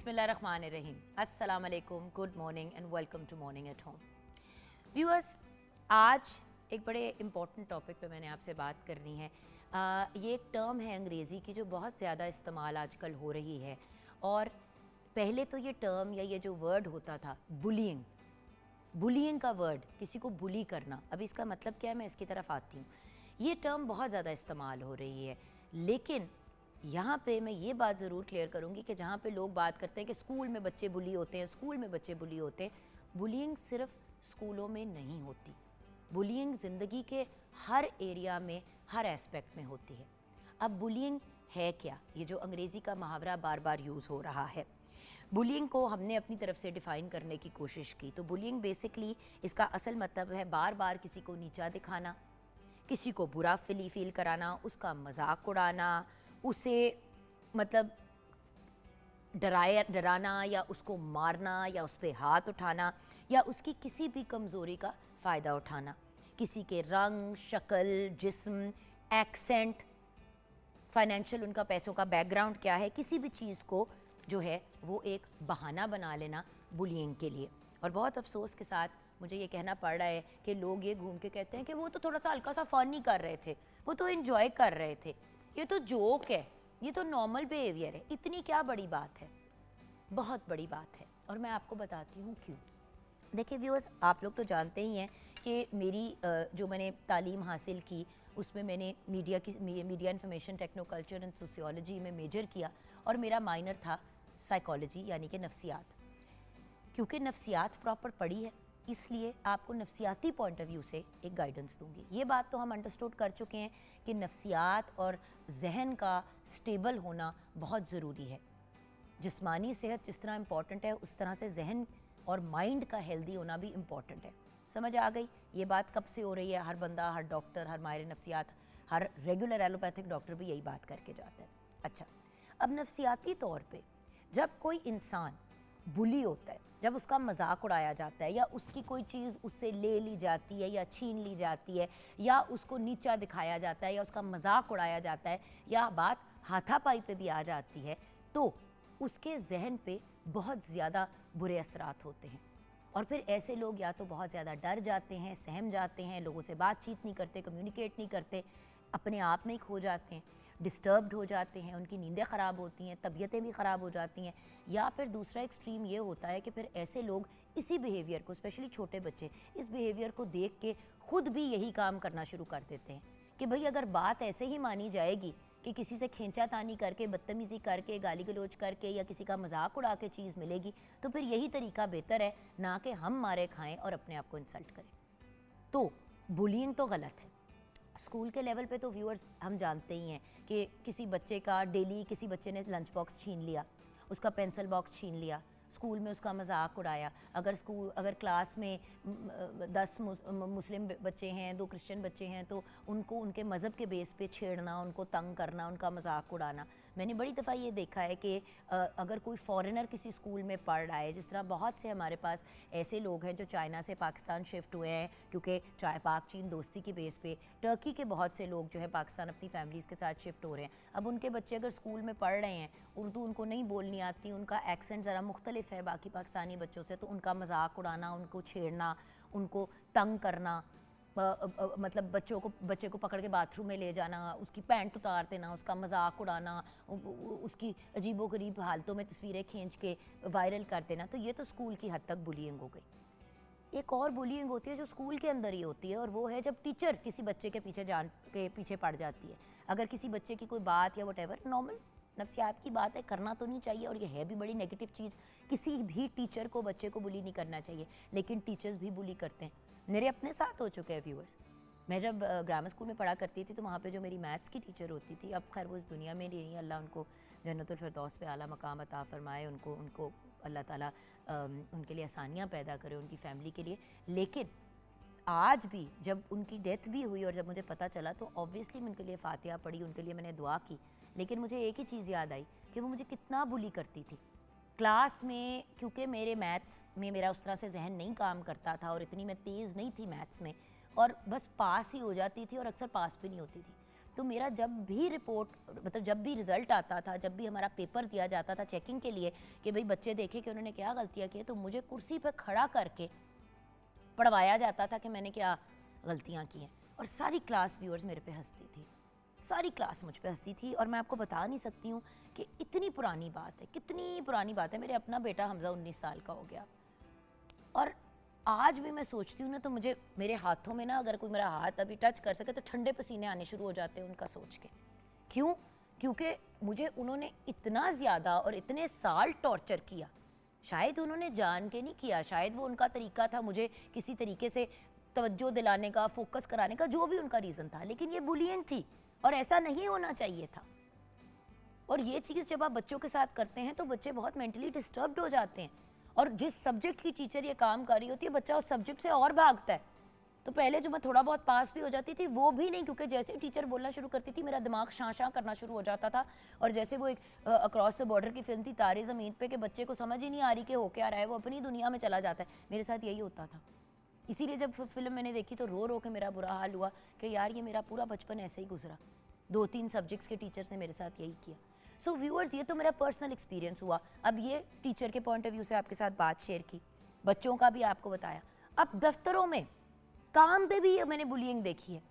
बिस्मिल्लाहिर्रहमानिर्रहीम। अस्सलाम वालेकुम, good morning and welcome to morning at home. Viewers, आज एक बड़े इम्पॉर्टेंट टॉपिक पे मैंने आपसे बात करनी है। ये एक टर्म है अंग्रेज़ी की जो बहुत ज़्यादा इस्तेमाल आजकल हो रही है। और पहले तो ये टर्म या ये जो वर्ड होता था बुलिंग, बुलिंग का वर्ड, किसी को बुली करना, अभी इसका मतलब क्या है मैं इसकी तरफ आती हूँ। ये टर्म बहुत ज़्यादा इस्तेमाल हो रही है, लेकिन यहाँ पे मैं ये बात ज़रूर क्लियर करूँगी कि जहाँ पे लोग बात करते हैं कि स्कूल में बच्चे बुली होते हैं, स्कूल में बच्चे बुली होते हैं, बुलिंग सिर्फ स्कूलों में नहीं होती। बुलिंग ज़िंदगी के हर एरिया में, हर एस्पेक्ट में होती है। अब बुलिंग है क्या, ये जो अंग्रेज़ी का मुहावरा बार बार यूज़ हो रहा है, बुलिंग को हमने अपनी तरफ से डिफ़ाइन करने की कोशिश की। तो बुलिंग बेसिकली इसका असल मतलब है बार बार किसी को नीचा दिखाना, किसी को बुरा फील कराना, उसका मजाक उड़ाना, उसे मतलब डराना या उसको मारना या उस पर हाथ उठाना या उसकी किसी भी कमज़ोरी का फ़ायदा उठाना, किसी के रंग, शक्ल, जिस्म, एक्सेंट, फाइनेंशियल उनका पैसों का बैकग्राउंड क्या है, किसी भी चीज़ को जो है वो एक बहाना बना लेना बुलिंग के लिए। और बहुत अफसोस के साथ मुझे ये कहना पड़ रहा है कि लोग ये घूम के कहते हैं कि वो तो थोड़ा सा हल्का सा फ़न ही कर रहे थे, वो तो एंजॉय कर रहे थे, ये तो जोक है, ये तो नॉर्मल बिहेवियर है। इतनी क्या बड़ी बात है? बहुत बड़ी बात है, और मैं आपको बताती हूँ क्यों। देखिए व्यूअर्स, आप लोग तो जानते ही हैं कि मेरी जो मैंने तालीम हासिल की उसमें मैंने मीडिया इंफॉर्मेशन टेक्नोकल्चर एंड सोशियोलॉजी में मेजर किया और मेरा माइनर था साइकोलॉजी यानी कि नफ्सियात। क्योंकि नफ्सियात प्रॉपर पढ़ी है, इसलिए आपको नफ्सियाती पॉइंट ऑफ व्यू से एक गाइडेंस दूंगी। ये बात तो हम अंडरस्टूड कर चुके हैं कि नफ्सियात और जहन का स्टेबल होना बहुत ज़रूरी है। जिस्मानी सेहत जिस तरह इम्पॉर्टेंट है, उस तरह से जहन और माइंड का हेल्दी होना भी इम्पॉर्टेंट है। समझ आ गई? ये बात कब से हो रही है? हर बंदा, हर डॉक्टर, हर माहिर नफ्सियात, हर रेगुलर एलोपैथिक डॉक्टर भी यही बात करके जाता है। अच्छा, अब नफ्सियाती तौर पे जब कोई इंसान बुली होता है, जब उसका मजाक उड़ाया जाता है या उसकी कोई चीज़ उससे ले ली जाती है या छीन ली जाती है या उसको नीचा दिखाया जाता है या उसका मजाक उड़ाया जाता है या बात हाथापाई पे भी आ जाती है, तो उसके जहन पे बहुत ज़्यादा बुरे असरात होते हैं। और फिर ऐसे लोग या तो बहुत ज़्यादा डर जाते हैं, सहम जाते हैं, लोगों से बातचीत नहीं करते, कम्युनिकेट नहीं करते, अपने आप में ही खो जाते हैं, डिस्टर्ब्ड हो जाते हैं, उनकी नींदें ख़राब होती हैं, तबीयतें भी ख़राब हो जाती हैं। या फिर दूसरा एक्सट्रीम ये होता है कि फिर ऐसे लोग इसी बिहेवियर को, स्पेशली छोटे बच्चे, इस बिहेवियर को देख के ख़ुद भी यही काम करना शुरू कर देते हैं कि भाई अगर बात ऐसे ही मानी जाएगी कि किसी से खींचातानी करके, बदतमीज़ी करके, गाली गलौज करके या किसी का मजाक उड़ा के चीज़ मिलेगी, तो फिर यही तरीका बेहतर है, ना कि हम मारे खाएं और अपने आप को इंसल्ट करें। तो बुलिंग तो गलत है। स्कूल के लेवल पे तो व्यूअर्स हम जानते ही हैं कि किसी बच्चे का डेली, किसी बच्चे ने लंच बॉक्स छीन लिया, उसका पेंसिल बॉक्स छीन लिया, स्कूल में उसका मजाक उड़ाया। अगर क्लास में 10 मुस्लिम बच्चे हैं, 2 क्रिश्चियन बच्चे हैं, तो उनको उनके मज़हब के बेस पे छेड़ना, उनको तंग करना, उनका मजाक उड़ाना। मैंने बड़ी दफ़ा ये देखा है कि अगर कोई फॉरेनर किसी स्कूल में पढ़ रहा है, जिस तरह बहुत से हमारे पास ऐसे लोग हैं जो चाइना से पाकिस्तान शिफ्ट हुए हैं क्योंकि पाक चीन दोस्ती के बेस पे, टर्की के बहुत से लोग जो है पाकिस्तान अपनी फैमिलीज़ के साथ शिफ्ट हो रहे हैं। अब उनके बच्चे अगर स्कूल में पढ़ रहे हैं, उर्दू उनको नहीं बोलनी आती, उनका एक्सेंट ज़रा मुख्तलिफ है बाकी पाकिस्तानी बच्चों से, तो उनका मजाक उड़ाना, उनको छेड़ना, उनको तंग करना, मतलब बच्चे को पकड़ के बाथरूम में ले जाना, उसकी पैंट उतार देना, उसका मजाक उड़ाना, उसकी अजीबोगरीब हालतों में तस्वीरें खींच के वायरल कर देना, तो ये तो स्कूल की हद तक बुलिंग हो गई। एक और बुलिंग होती है जो स्कूल के अंदर ही होती है, और वो है जब टीचर किसी बच्चे के पीछे पड़ जाती है। अगर किसी बच्चे की कोई बात या वटेवर, नॉर्मल नफ्सियात की बात है, करना तो नहीं चाहिए, और ये है भी बड़ी नेगेटिव चीज़। किसी भी टीचर को बच्चे को बुली नहीं करना चाहिए, लेकिन टीचर्स भी बुली करते हैं। मेरे अपने साथ हो चुके हैं व्यूअर्स। मैं जब ग्रामर स्कूल में पढ़ा करती थी, तो वहाँ पे जो मेरी मैथ्स की टीचर होती थी, अब खैर वो इस दुनिया में नहीं, अल्लाह उनको जन्नतुल फिरदौस पे आला मकाम अता फरमाए, उनको अल्लाह ताला उनके लिए आसानियाँ पैदा करे, उनकी फ़ैमिली के लिए। लेकिन आज भी जब उनकी डेथ भी हुई और जब मुझे पता चला, तो ऑब्वियसली मैं उनके लिए फातिहा पढ़ी, उनके लिए मैंने दुआ की। लेकिन मुझे एक ही चीज़ याद आई कि वो मुझे कितना बुली करती थी क्लास में, क्योंकि मेरे मैथ्स में मेरा उस तरह से जहन नहीं काम करता था और इतनी मैं तेज़ नहीं थी मैथ्स में, और बस पास ही हो जाती थी और अक्सर पास भी नहीं होती थी। तो मेरा जब भी रिपोर्ट मतलब जब भी रिजल्ट आता था, जब भी हमारा पेपर दिया जाता था चेकिंग के लिए कि भाई बच्चे देखें कि उन्होंने क्या गलतियाँ की, तो मुझे कुर्सी पर खड़ा करके पढ़वाया जाता था कि मैंने क्या गलतियाँ की हैं। और सारी क्लास व्यूअर्स मेरे पे हंसती थी, सारी क्लास मुझ पे हंसती थी। और मैं आपको बता नहीं सकती हूँ कि इतनी पुरानी बात है, कितनी पुरानी बात है। मेरे अपना बेटा हमजा 19 साल का हो गया, और आज भी मैं सोचती हूँ ना, तो मुझे मेरे हाथों में ना अगर कोई मेरा हाथ अभी टच कर सके तो ठंडे पसीने आने शुरू हो जाते हैं उनका सोच के। क्यों? क्योंकि मुझे उन्होंने इतना ज़्यादा और इतने साल टॉर्चर किया। शायद उन्होंने जान के नहीं किया, शायद वो उनका तरीका था मुझे किसी तरीके से तवज्जो दिलाने का, फोकस कराने का, जो भी उनका रीज़न था, लेकिन ये बुलियिंग थी और ऐसा नहीं होना चाहिए था। और ये चीज़ जब आप बच्चों के साथ करते हैं तो बच्चे बहुत मेंटली डिस्टर्ब्ड हो जाते हैं। और जिस सब्जेक्ट की टीचर ये काम कर रही होती है, बच्चा उस सब्जेक्ट से और भागता है। तो पहले जो मैं थोड़ा बहुत पास भी हो जाती थी वो भी नहीं, क्योंकि जैसे ही टीचर बोलना शुरू करती थी मेरा दिमाग शां शां करना शुरू हो जाता था। और जैसे वो एक अक्रॉस द बॉर्डर की फिल्म थी तारे ज़मीन पे, कि बच्चे को समझ ही नहीं आ रही कि हो क्या रहा है, वो अपनी दुनिया में चला जाता है। मेरे साथ यही होता था। इसीलिए जब फिल्म मैंने देखी तो रो रो के मेरा बुरा हाल हुआ कि यार ये मेरा पूरा बचपन ऐसे ही गुजरा, 2-3 सब्जेक्ट्स के टीचर्स ने मेरे साथ यही किया। सो व्यूअर्स, ये तो मेरा पर्सनल एक्सपीरियंस हुआ। अब ये टीचर के पॉइंट ऑफ व्यू से आपके साथ बात शेयर की, बच्चों का भी आपको बताया। अब दफ्तरों में काम पे भी मैंने बुलियिंग देखी है।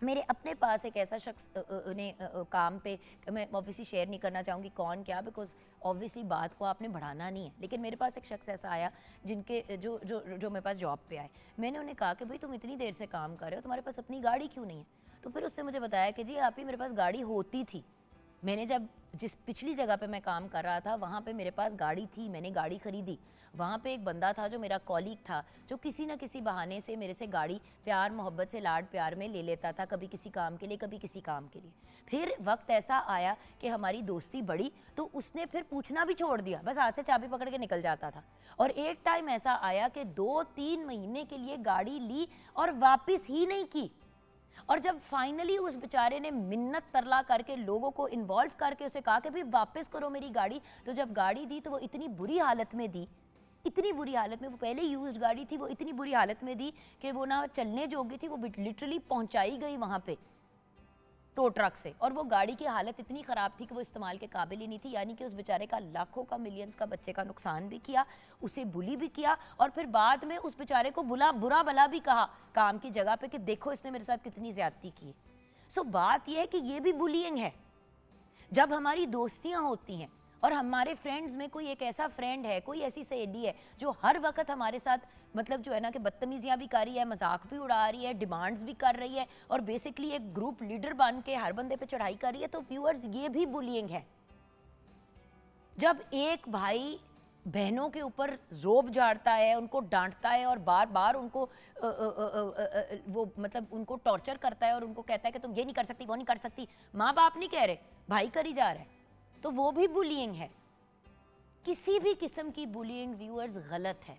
मेरे अपने पास एक ऐसा शख्स ने काम पे, मैं ऑब्वियसली शेयर नहीं करना चाहूँगी कौन क्या, बिकॉज ऑब्वियसली बात को आपने बढ़ाना नहीं है, लेकिन मेरे पास एक शख्स ऐसा आया जिनके जो जो जो मेरे पास जॉब पे आए। मैंने उन्हें कहा कि भाई तुम इतनी देर से काम कर रहे हो, तुम्हारे पास अपनी गाड़ी क्यों नहीं है? तो फिर उसने मुझे बताया कि जी आप ही, मेरे पास गाड़ी होती थी। मैंने जब जिस पिछली जगह पे मैं काम कर रहा था वहाँ पे मेरे पास गाड़ी थी, मैंने गाड़ी खरीदी। वहाँ पे एक बंदा था जो मेरा कॉलीग था, जो किसी न किसी बहाने से मेरे से गाड़ी प्यार मोहब्बत से लाड प्यार में ले लेता था, कभी किसी काम के लिए, कभी किसी काम के लिए। फिर वक्त ऐसा आया कि हमारी दोस्ती बढ़ी, तो उसने फिर पूछना भी छोड़ दिया, बस हाथ से चाबी पकड़ के निकल जाता था। और एक टाइम ऐसा आया कि 2-3 महीने के लिए गाड़ी ली और वापस ही नहीं की। और जब फाइनली उस बेचारे ने मिन्नत तरला करके लोगों को इन्वॉल्व करके उसे कहा कि भाई वापस करो मेरी गाड़ी, तो जब गाड़ी दी तो वो इतनी बुरी हालत में दी, इतनी बुरी हालत में, वो पहले यूज्ड गाड़ी थी, वो इतनी बुरी हालत में दी कि वो ना चलने जोगी थी, वो लिटरली पहुंचाई गई वहां पे टो ट्रक से। और वो गाड़ी की हालत इतनी ख़राब थी कि वो इस्तेमाल के काबिल ही नहीं थी। यानी कि उस बेचारे का लाखों का, मिलियंस का बच्चे का नुकसान भी किया, उसे बुली भी किया, और फिर बाद में उस बेचारे को बुरा भला भी कहा काम की जगह पे कि देखो इसने मेरे साथ कितनी ज्यादती की। सो बात यह है कि ये भी बुलियिंग है। जब हमारी दोस्तियां होती हैं और हमारे फ्रेंड्स में कोई एक ऐसा फ्रेंड है, कोई ऐसी सहेली है जो हर वक्त हमारे साथ मतलब जो है ना कि बदतमीजियां भी कर रही है, मजाक भी उड़ा रही है, डिमांड्स भी कर रही है, और बेसिकली एक ग्रुप लीडर बन के हर बंदे पे चढ़ाई कर रही है, तो व्यूअर्स ये भी बुलियिंग है। जब एक भाई बहनों के ऊपर रोब झाड़ता है, उनको डांटता है और बार बार उनको वो मतलब उनको टॉर्चर करता है और उनको कहता है कि तुम ये नहीं कर सकती, वो नहीं कर सकती, माँ बाप नहीं कह रहे, भाई करी जा रहा है, तो वो भी बुलियिंग है। किसी भी किस्म की बुलियिंग व्यूअर्स गलत है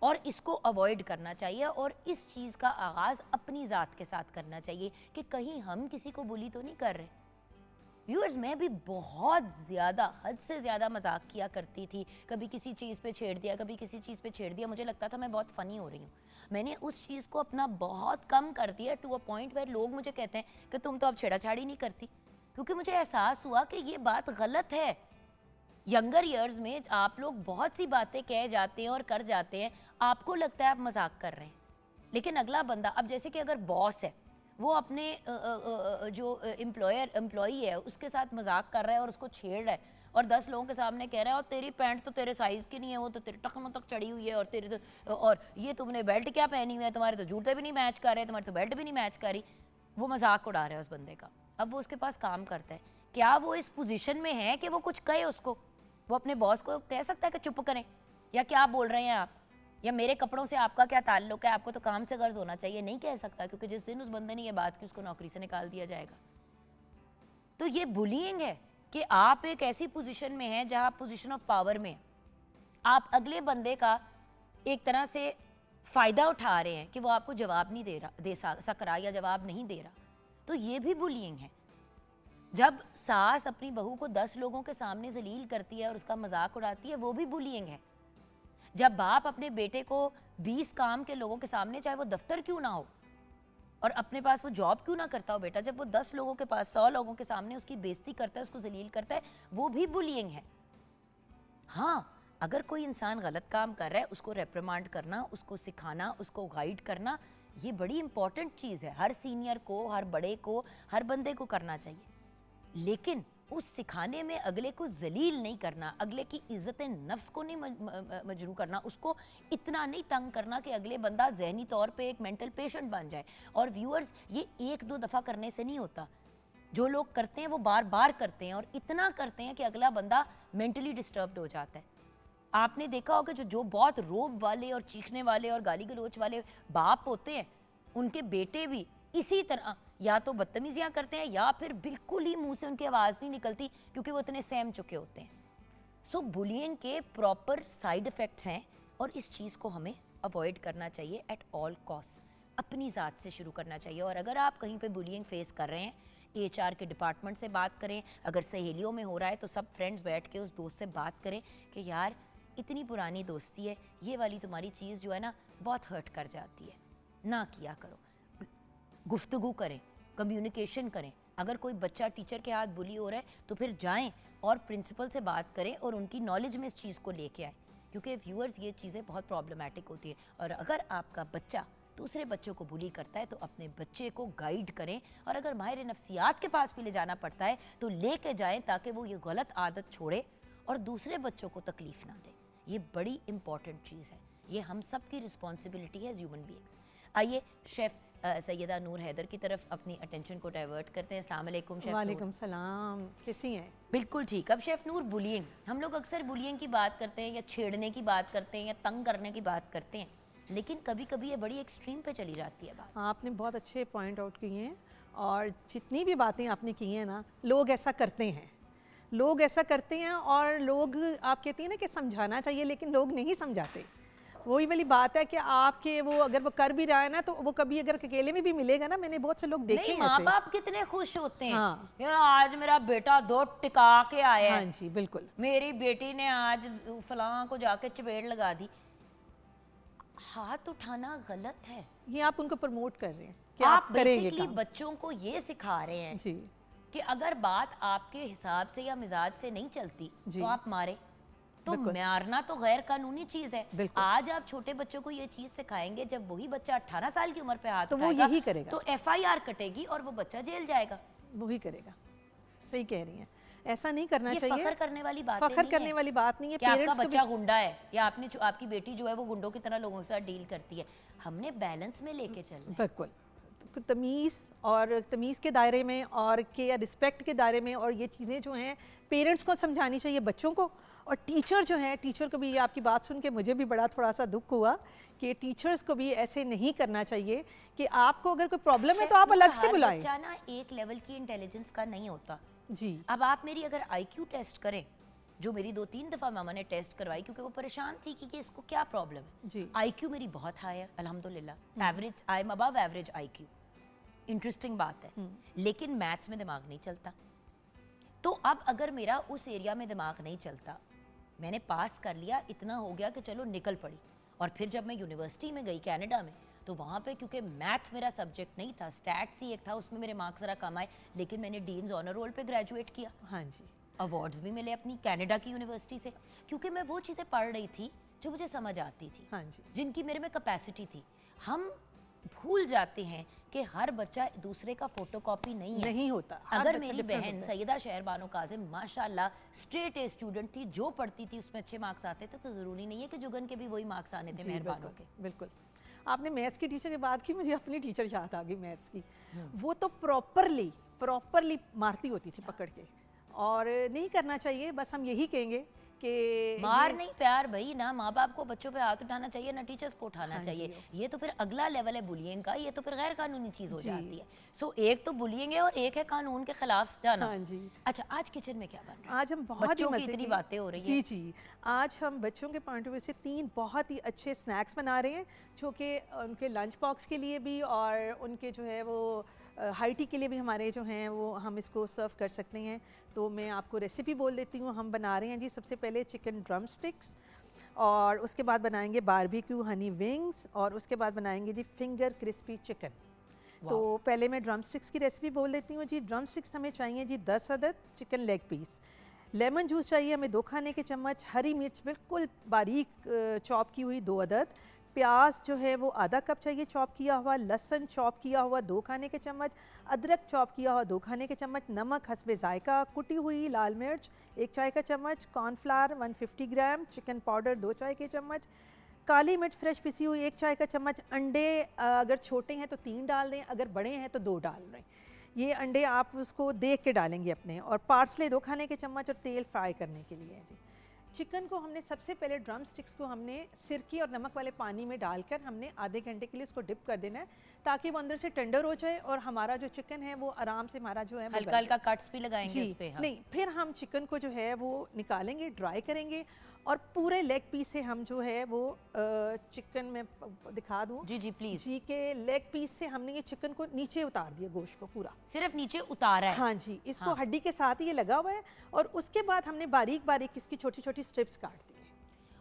और इसको अवॉइड करना चाहिए, और इस चीज़ का आगाज़ अपनी ज़ात के साथ करना चाहिए कि कहीं हम किसी को बुली तो नहीं कर रहे। व्यूअर्स, मैं भी बहुत ज़्यादा, हद से ज़्यादा मजाक किया करती थी, कभी किसी चीज़ पे छेड़ दिया, कभी किसी चीज़ पे छेड़ दिया, मुझे लगता था मैं बहुत फ़नी हो रही हूँ। मैंने उस चीज़ को अपना बहुत कम कर दिया, टू अ पॉइंट वेयर लोग मुझे कहते हैं कि तुम तो अब छेड़ाछाड़ी नहीं करती, क्योंकि मुझे एहसास हुआ कि ये बात गलत है। यंगर ईयर्स में आप लोग बहुत सी बातें कह जाते हैं और कर जाते हैं, आपको लगता है आप मजाक कर रहे हैं, लेकिन अगला बंदा, अब जैसे कि अगर बॉस है, वो अपने जो एम्प्लॉई है उसके साथ मजाक कर रहा है और उसको छेड़ रहा है और 10 लोगों के सामने कह रहा है और तेरी पैंट तो तेरे साइज की नहीं है, वो तो तेरे टखनों तक चढ़ी हुई है, और तेरे तो, और ये तुमने बेल्ट क्या पहनी हुई है, तुम्हारे तो जूते भी नहीं मैच कर रहे, तुम्हारी तो बेल्ट भी नहीं मैच कर रही। वो मजाक उड़ा रहा है उस बंदे का। अब वो उसके पास काम करता है, क्या वो इस पोजीशन में है कि वो कुछ कहे उसको? वो अपने बॉस को कह सकता है कि चुप करें, या क्या बोल रहे हैं आप, या मेरे कपड़ों से आपका क्या ताल्लुक है, आपको तो काम से गर्ज होना चाहिए? नहीं कह सकता, क्योंकि जिस दिन उस बंदे ने ये बात की उसको नौकरी से निकाल दिया जाएगा। तो ये बुलियिंग है कि आप एक ऐसी पोजीशन में हैं जहां आप पोजीशन ऑफ पावर में, आप अगले बंदे का एक तरह से फायदा उठा रहे हैं कि वो आपको जवाब नहीं दे सक रहा या जवाब नहीं दे रहा, तो ये भी बुलियिंग है। जब सास अपनी बहू को 10 लोगों के सामने जलील करती है और उसका मजाक उड़ाती है, वो भी बुलियिंग है। जब बाप अपने बेटे को 20 काम के लोगों के सामने, चाहे वो दफ्तर क्यों ना हो, और अपने पास वो जॉब क्यों ना करता हो बेटा? जब वो 10 लोगों के पास 100 लोगों के सामने उसकी बेइज्जती करता है, उसको जलील करता है, वो भी बुलियिंग है। हाँ, अगर कोई इंसान गलत काम कर रहा है, उसको रेप्रिमांड करना, उसको सिखाना, उसको गाइड करना, ये बड़ी इंपॉर्टेंट चीज़ है। हर सीनियर को, हर बड़े को, हर बंदे को करना चाहिए। लेकिन उस सिखाने में अगले को जलील नहीं करना, अगले की इज्जत नफ्स को नहीं मजरू करना, उसको इतना नहीं तंग करना कि अगले बंदा जहनी तौर पे एक मेंटल पेशेंट बन जाए। और व्यूअर्स, ये 1-2 दफ़ा करने से नहीं होता। जो लोग करते हैं वो बार बार करते हैं और इतना करते हैं कि अगला बंदा मेंटली डिस्टर्ब्ड हो जाता है। आपने देखा होगा जो बहुत रोब वाले और चीखने वाले और गाली गलोच वाले बाप होते हैं, उनके बेटे भी इसी तरह या तो बदतमीजियां करते हैं या फिर बिल्कुल ही मुंह से उनकी आवाज़ नहीं निकलती, क्योंकि वो इतने सहम चुके होते हैं। सो बुलियिंग के प्रॉपर साइड इफ़ेक्ट्स हैं और इस चीज़ को हमें अवॉइड करना चाहिए एट ऑल कॉस्ट। अपनी ज़ात से शुरू करना चाहिए। और अगर आप कहीं पे बुलियिंग फेस कर रहे हैं, HR के डिपार्टमेंट से बात करें। अगर सहेलियों में हो रहा है तो सब फ्रेंड्स बैठ के उस दोस्त से बात करें कि यार इतनी पुरानी दोस्ती है, ये वाली तुम्हारी चीज़ जो है ना बहुत हर्ट कर जाती है, ना किया करो। गुफ्तगू करें, कम्युनिकेशन करें। अगर कोई बच्चा टीचर के हाथ बुली हो रहा है तो फिर जाएं और प्रिंसिपल से बात करें और उनकी नॉलेज में इस चीज़ को लेके आएँ, क्योंकि व्यूअर्स ये चीज़ें बहुत प्रॉब्लमेटिक होती है। और अगर आपका बच्चा दूसरे बच्चों को बुली करता है तो अपने बच्चे को गाइड करें, और अगर माहिर नफ्सियात के पास भी ले जाना पड़ता है तो लेके जाएं ताकि वो ये गलत आदत छोड़े और दूसरे बच्चों को तकलीफ ना दे। ये बड़ी इंपॉर्टेंट चीज़ है, ये हम सब की रिस्पॉन्सिबिलिटी है एज ह्यूमन बीइंग्स। आइए शेफ़ सैयदा नूर हैदर की तरफ अपनी अटेंशन को डाइवर्ट करते हैं। अस्सलाम वालेकुम शेफ़। वालेकुम सलाम, कैसी हैं? बिल्कुल ठीक। अब शेफ़ नूर, बुलियिंग, हम लोग अक्सर बुलियिंग की बात करते हैं या छेड़ने की बात करते हैं या तंग करने की बात करते हैं, लेकिन कभी कभी ये बड़ी एक्सट्रीम पे चली जाती है बात। आपने बहुत अच्छे पॉइंट आउट किए हैं, और जितनी भी बातें आपने की हैं ना, लोग ऐसा करते हैं, लोग ऐसा करते हैं। और लोग, आप कहती हैं ना कि समझाना चाहिए, लेकिन लोग नहीं समझाते। वही वाली बात है कि आपके वो अगर वो कर भी रहा है ना, तो वो कभी अगर अकेले में भी मिलेगा ना, मैंने बहुत से लोग देखे हैं। माँ बाप कितने खुश होते हैं। हाँ। यार आज मेरा बेटा 2 टिका के आया है। हाँ जी, बिल्कुल। मेरी बेटी ने आज फलां को जाके चपेट लगा दी। हाथ उठाना गलत है। ये आप उनको प्रमोट कर रहे हैं कि आप करेंगे बेसिकली काम। बच्चों को ये सिखा रहे हैं जी कि अगर बात आपके हिसाब से या मिजाज से नहीं चलती तो आप मारे। तो मारना तो गैर कानूनी चीज है। आज आप छोटे बच्चों को ये चीज सिखाएंगे, जब वही बच्चा 18 साल की उम्र पे हाथ तो वो यही करेगा, तो FIR कटेगी और वो बच्चा जेल जाएगा। वही करेगा। सही कह रही हैं, ऐसा नहीं करना ये चाहिए। फखर करने वाली बात फखर करने वाली बात नहीं है। कि आपका बच्चा गुंडा है या आपकी बेटी जो है वो गुंडों की तरह लोगों के साथ डील करती है। हमने बैलेंस में लेके चलना है। बिल्कुल, तमीज़ और तमीज़ के दायरे में और के रिस्पेक्ट के दायरे में, और ये चीज़ें जो हैं पेरेंट्स को समझानी चाहिए बच्चों को। और टीचर जो है, टीचर को भी, ये आपकी बात सुन के मुझे भी बड़ा थोड़ा सा दुख हुआ कि टीचर्स को भी ऐसे नहीं करना चाहिए कि आपको अगर कोई प्रॉब्लम है तो आप अलग से बुलाएं। बच्चा ना एक लेवल की इंटेलिजेंस का नहीं होता जी। अब आप मेरी अगर IQ टेस्ट करें, जो मेरी 2-3 दफ़ा मामा ने टेस्ट करवाई क्योंकि वो परेशान थी कि इसको क्या प्रॉब्लम है जी। IQ मेरी बहुत हाई है अल्हम्दुलिल्लाह, average, I am above average IQ। Interesting बात है, लेकिन मैथ्स में दिमाग नहीं चलता। तो अब अगर मेरा उस एरिया में दिमाग नहीं चलता, मैंने पास कर लिया, इतना हो गया कि चलो निकल पड़ी। और फिर जब मैं यूनिवर्सिटी में गई कनाडा में, तो वहाँ पे क्योंकि मैथ मेरा सब्जेक्ट नहीं था, स्टैट्स ही एक था, उसमें मेरे मार्क्स ज़रा कम आए, लेकिन मैंने डीन्स ऑनर रोल पे ग्रेजुएट किया। हाँ जी। अवार्ड्स भी मिले अपनी कनाडा की यूनिवर्सिटी से, क्योंकि मैं वो चीज़ें पढ़ रही थी जो मुझे समझ आती थी। हाँ जी। जिनकी मेरे में कैपेसिटी थी। हम भूल जाते हैं कि हर बच्चा दूसरे का फोटोकॉपी नहीं होता। अगर मेरी बहन सैयदा शहर बानो काजिम माशाल्लाह स्ट्रेट ए स्टूडेंट थी, जो पढ़ती थी उसमें अच्छे मार्क्स आते थे, तो ज़रूरी नहीं है कि जुगन के भी वही मार्क्स आने थे मेहरबानों के। बिल्कुल। आपने मैथ्स की टीचर की बात की, मुझे अपनी टीचर याद आ गई मैथ्स की। वो तो प्रॉपरली मारती होती थी पकड़ के, और नहीं करना चाहिए। बस हम यही कहेंगे कि मार नहीं, प्यार भाई। ना माँ बाप को बच्चों पे हाथ उठाना चाहिए, ना टीचर्स को उठाना चाहिए। ये तो फिर अगला लेवल है बुलियिंग का, ये तो फिर गैर कानूनी चीज हो जाती है। सो एक तो बुलियिंग है और एक है कानून के खिलाफ जाना। हाँ जी। अच्छा, आज किचन में क्या बन रहा है? आज हम बहुत बच्चों की इतनी बातें हो रही हैं। जी, आज हम बच्चों के पॉइंट ऑफ व्यू से 3 बहुत ही अच्छे स्नैक्स बना रहे हैं, जो कि उनके लंच बॉक्स के लिए भी और उनके जो है वो हाई टी के लिए भी हमारे जो हैं वो हम इसको सर्व कर सकते हैं। तो मैं आपको रेसिपी बोल देती हूँ। हम बना रहे हैं जी, सबसे पहले चिकन ड्रम स्टिक्स, और उसके बाद बनाएंगे बारबेक्यू हनी विंग्स, और उसके बाद बनाएंगे जी फिंगर क्रिस्पी चिकन। तो पहले मैं ड्रम स्टिक्स की रेसिपी बोल देती हूँ जी। ड्रम स्टिक्स हमें चाहिए जी 10 अदद chicken leg piece. Lemon juice चाहिए हमें 2 खाने के चम्मच। हरी मिर्च बिल्कुल बारीक चॉप की हुई 2 अदद। प्याज जो है वो आधा कप चाहिए चॉप किया हुआ। लहसुन चॉप किया हुआ 2 खाने के चम्मच। अदरक चॉप किया हुआ 2 खाने के चम्मच। नमक हस्बे जायका। कुटी हुई लाल मिर्च 1 चाय का चम्मच। कॉर्नफ्लावर 150 ग्राम। चिकन पाउडर 2 चाय के चम्मच। काली मिर्च फ्रेश पिसी हुई 1 चाय का चम्मच। अंडे अगर छोटे हैं तो 3 डाल दें, अगर बड़े हैं तो 2 डाल दें। ये अंडे आप उसको देख के डालेंगे अपने। और पार्सले 2 खाने के चम्मच और तेल फ्राई करने के लिए है जी। चिकन को हमने सबसे पहले ड्रम स्टिक्स को हमने सिरके और नमक वाले पानी में डालकर हमने आधे घंटे के लिए उसको डिप कर देना है, ताकि वो अंदर से टेंडर हो जाए और हमारा जो चिकन है वो आराम से हमारा जो है हल्का हल्का कट्स भी लगाएंगे उस पे। हाँ। नहीं, फिर हम चिकन को जो है वो निकालेंगे, ड्राई करेंगे और पूरे लेग पीस से हम जो है वो चिकन में दिखा दूँ जी जी प्लीज जी के लेग पीस से हमने ये चिकन को नीचे उतार दिया, गोश्त को पूरा सिर्फ नीचे उतारा है। हाँ जी, इसको हाँ। हड्डी के साथ ही ये लगा हुआ है। और उसके बाद हमने बारीक बारीक इसकी छोटी छोटी स्ट्रिप्स काट दी है।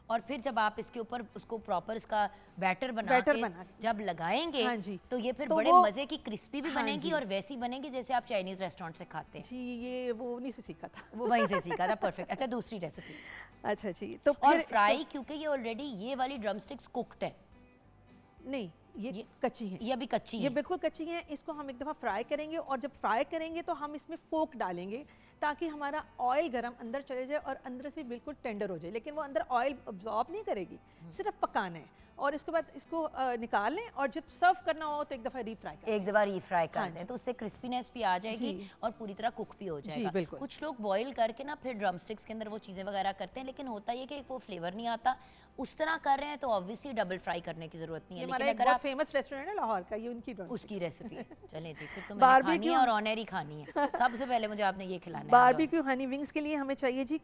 और फिर जब आप इसके ऊपर उसको प्रॉपर इसका बैटर बना के जब लगाएंगे, हाँ जी, तो ये फिर तो बड़े मजे की क्रिस्पी भी हाँ बनेगी और वैसी बनेगी जैसे आप चाइनीज रेस्टोरेंट से खाते हैं। जी, ये वो नहीं से सीखा था। वो वहीं से सीखा था। परफेक्ट। अच्छा, दूसरी रेसिपी। अच्छा जी, तो और फ्राई, क्योंकि ये ऑलरेडी ये वाली ड्रम स्टिक्स कुक्ड है। नहीं, ये कच्ची है। ये अभी कच्ची है। ये बिल्कुल कच्ची है। इसको हम एक दफ़ा फ्राई करेंगे और जब फ्राई करेंगे तो हम इसमें फोक डालेंगे ताकि हमारा ऑयल गरम अंदर चले जाए और अंदर से बिल्कुल टेंडर हो जाए। लेकिन वो अंदर ऑयल अब्जॉर्ब नहीं करेगी, सिर्फ पकाना है। और इसके बाद इसको निकाल लें और जब सर्व करना हो तो एक दफ़ा रीफ्राई करें। एक दफ़ा रीफ्राई कर दें तो उससे क्रिस्पीनेस भी आ जाएगी और पूरी तरह कुक भी हो जाएगा। बिल्कुल। कुछ लोग बॉईल करके ना फिर ड्रम स्टिक्स के अंदर वो चीज़ें वगैरह करते हैं, लेकिन होता ये कि वो फ्लेवर नहीं आता। उस तरह कर रहे हैं तो ऑब्वियसली डबल फ्राई करने की जरूरत नहीं है। लेकिन अगर आप फेमस रेस्टोरेंट है लाहौर का, ये उनकी उसकी रेसिपी है। चलें जी, फिर तो मैंने खानी है और ऑनरी खानी है। सबसे पहले मुझे आपने ये खिलाना है। बारबेक्यू हनी विंग्स के लिए हमें चाहिए जी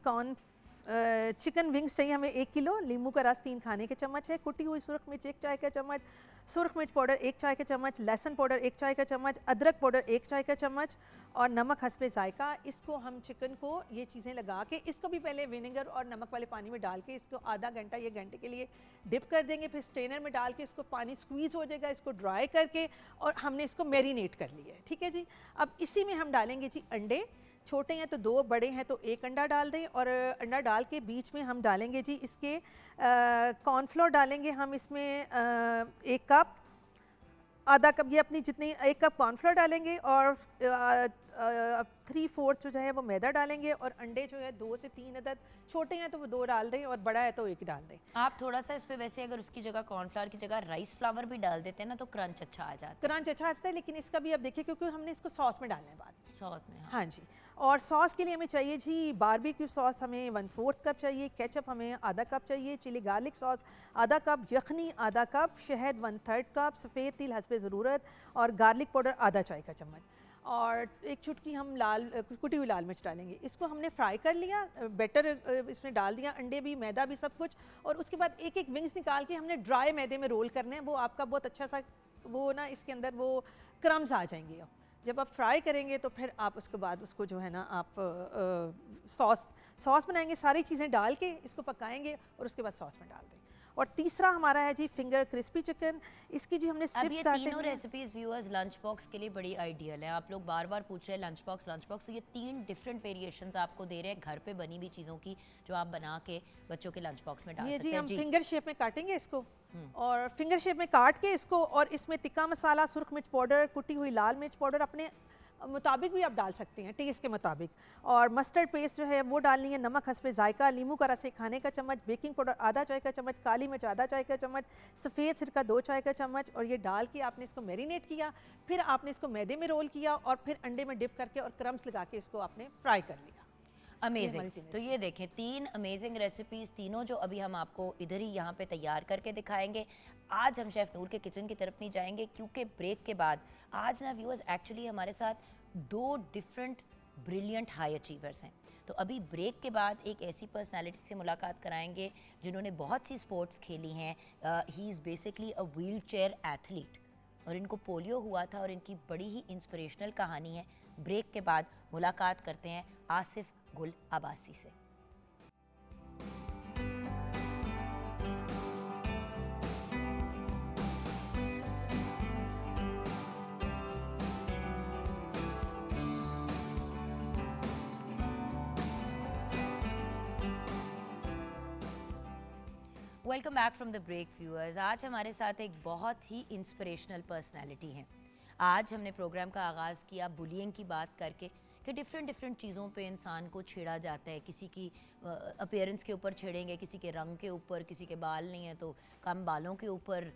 चिकन विंग्स चाहिए हमें 1 किलो। नींबू का रस 3 खाने के चम्मच है। कुटी हुई सुरख मिर्च 1 चाय का चम्मच। सुरख मिर्च पाउडर 1 चाय का चम्मच। लहसुन पाउडर 1 चाय का चम्मच। अदरक पाउडर 1 चाय का चम्मच और नमक हस्बे जायका। इसको हम चिकन को ये चीज़ें लगा के इसको भी पहले विनेगर और नमक वाले पानी में डाल के इसको आधा घंटा या घंटे के लिए डिप कर देंगे। फिर स्ट्रेनर में डाल के इसको पानी स्क्वीज़ हो जाएगा, इसको ड्राई करके और हमने इसको मैरिनेट कर लिया है। ठीक है जी। अब इसी में हम डालेंगे जी अंडे। छोटे हैं तो 2, बड़े हैं तो 1 अंडा डाल दें। और अंडा डाल के बीच में हम डालेंगे जी इसके कॉर्नफ्लोर डालेंगे हम इसमें 1 कप, आधा कप, ये अपनी जितनी 1 कप कॉर्नफ्लोर डालेंगे और 3/4 जो है वो मैदा डालेंगे। और अंडे जो है 2 से 3 अदद, छोटे हैं तो वो 2 डाल दें और बड़ा है तो 1 डाल दें। आप थोड़ा सा इस पे वैसे अगर उसकी जगह कॉर्नफ्लावर की जगह राइस फ्लावर भी डाल देते हैं ना तो क्रंच अच्छा आ जाता है। क्रंच अच्छा आता है, लेकिन इसका भी अब देखिए क्योंकि हमने इसको सॉस में डालना है बाद में। सॉस में हाँ जी। और सॉस के लिए हमें चाहिए जी बारबेक्यू सॉस हमें 1/4 कप चाहिए। केचप हमें आधा कप चाहिए। चिली गार्लिक सॉस आधा कप। यखनी आधा कप। शहद 1/3 कप। सफ़ेद तिल हस्बे ज़रूरत और गार्लिक पाउडर आधा चाय का चम्मच। और 1 चुटकी हम कुटी हुई लाल मिर्च डालेंगे। इसको हमने फ्राई कर लिया, बैटर इसमें डाल दिया, अंडे भी, मैदा भी, सब कुछ। और उसके बाद एक एक विंग्स निकाल के हमने ड्राई मैदे में रोल करने हैं। वो आपका बहुत अच्छा सा वो ना इसके अंदर वो क्रम्स आ जाएंगे। जब आप फ्राई करेंगे तो फिर आप उसके बाद उसको जो है ना आप सॉस बनाएंगे, सारी चीज़ें डाल के इसको पकाएंगे और उसके बाद सॉस में डाल दें। और तीसरा हमारा है जी फिंगर क्रिस्पी चिकन। इसकी जो हमने स्ट्रिप्स काटे हैं। तीनों रेसिपीज व्यूअर्स लंच बॉक्स के लिए बड़ी आइडियल है। आप लोग बार बार पूछ रहे हैं लंच बॉक्स, तो ये 3 डिफरेंट वेरिएशंस आपको दे रहे हैं घर पे बनी हुई चीज़ों की, जो आप बना के बच्चों के लंच बॉक्स में डाल सकते हैं। जी हम फिंगर शेप में काटेंगे इसको और फिंगर शेप में काट के इसको, और इसमें तिक्का मसाला, सुरख मिर्च पाउडर, कुटी हुई लाल मिर्च पाउडर अपने मुताबिक भी आप डाल सकते हैं, टेस्ट के मुताबिक। और मस्टर्ड पेस्ट जो है वो डालनी है। नमक हस्बे जायका। नींबू का रस 1 खाने का चम्मच। बेकिंग पाउडर आधा चाय का चम्मच। काली मिर्च आधा चाय का चम्मच। सफ़ेद सिरका 2 चाय का चम्मच। और ये डाल के आपने इसको मैरिनेट किया। फिर आपने इसको मैदे में रोल किया और फिर अंडे में डिप करके और क्रम्स लगा के इसको आपने फ्राई कर लिया। अमेजिंग। तो ये देखें 3 अमेजिंग रेसिपीज़, तीनों जो अभी हम आपको इधर ही यहाँ पे तैयार करके दिखाएंगे। आज हम शेफ़ नूर के किचन की तरफ नहीं जाएंगे क्योंकि ब्रेक के बाद आज ना व्यूअर्स एक्चुअली हमारे साथ 2 डिफरेंट ब्रिलियंट हाई अचीवर्स हैं। तो अभी ब्रेक के बाद एक ऐसी पर्सनालिटी से मुलाकात कराएंगे जिन्होंने बहुत सी स्पोर्ट्स खेली हैं। He is basically a wheel chair athlete और इनको पोलियो हुआ था और इनकी बड़ी ही इंस्पिरेशनल कहानी है। ब्रेक के बाद मुलाकात करते हैं आसिफ गुल अब्बासी से। Welcome back from the break viewers. आज हमारे साथ एक बहुत ही इंस्पिरेशनल पर्सनालिटी हैं। आज हमने प्रोग्राम का आगाज़ किया बुलिंग की बात करके कि डिफरेंट चीज़ों पे इंसान को छेड़ा जाता है। किसी की अपीयरेंस के ऊपर छेड़ेंगे, किसी के रंग के ऊपर, किसी के बाल नहीं है तो कम बालों के ऊपर,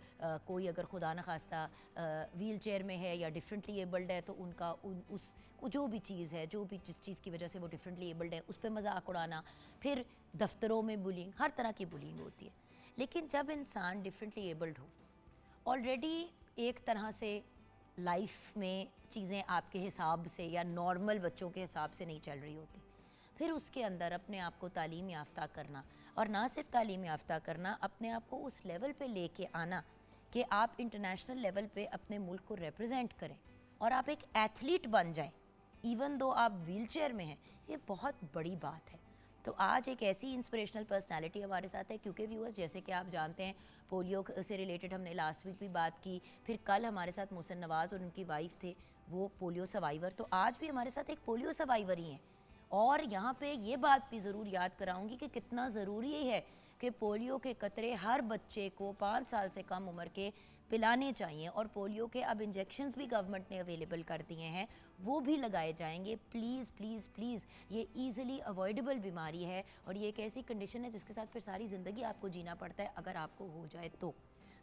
कोई अगर खुदा न खास्ता व्हील चेयर में है या डिफरेंटली एबल्ड है तो उनका उस जो भी चीज़ है, जो भी जिस चीज़ की वजह से वो डिफरेंटली एबल्ड है उस पर मजाक उड़ाना। फिर दफ्तरों में बुलिंग, हर तरह की बुलिंग होती है। लेकिन जब इंसान डिफरेंटली एबल्ड हो, ऑलरेडी एक तरह से लाइफ में चीज़ें आपके हिसाब से या नॉर्मल बच्चों के हिसाब से नहीं चल रही होती, फिर उसके अंदर अपने आप को तालीम याफ्ता करना, और ना सिर्फ तालीम याफ्ता करना, अपने आप को उस लेवल पे लेके आना कि आप इंटरनेशनल लेवल पे अपने मुल्क को रिप्रेजेंट करें और आप एक एथलीट बन जाएं, इवन दो आप व्हील चेयर में हैं, ये बहुत बड़ी बात है। तो आज एक ऐसी इंस्पिरेशनल पर्सनालिटी हमारे साथ है, क्योंकि व्यूअर्स जैसे कि आप जानते हैं पोलियो से रिलेटेड हमने लास्ट वीक भी बात की, फिर कल हमारे साथ मोहसिन नवाज़ और उनकी वाइफ थे वो पोलियो सर्वाइवर, तो आज भी हमारे साथ एक पोलियो सर्वाइवर ही हैं। और यहाँ पे ये बात भी ज़रूर याद कराऊंगी कि कितना ज़रूरी है कि पोलियो के कतरे हर बच्चे को 5 साल से कम उम्र के पिलाने चाहिए, और पोलियो के अब इंजेक्शंस भी गवर्नमेंट ने अवेलेबल कर दिए हैं, वो भी लगाए जाएंगे। प्लीज़ प्लीज़ प्लीज़, ये ईज़िली अवॉइडेबल बीमारी है और ये एक ऐसी कंडीशन है जिसके साथ फिर सारी ज़िंदगी आपको जीना पड़ता है अगर आपको हो जाए तो।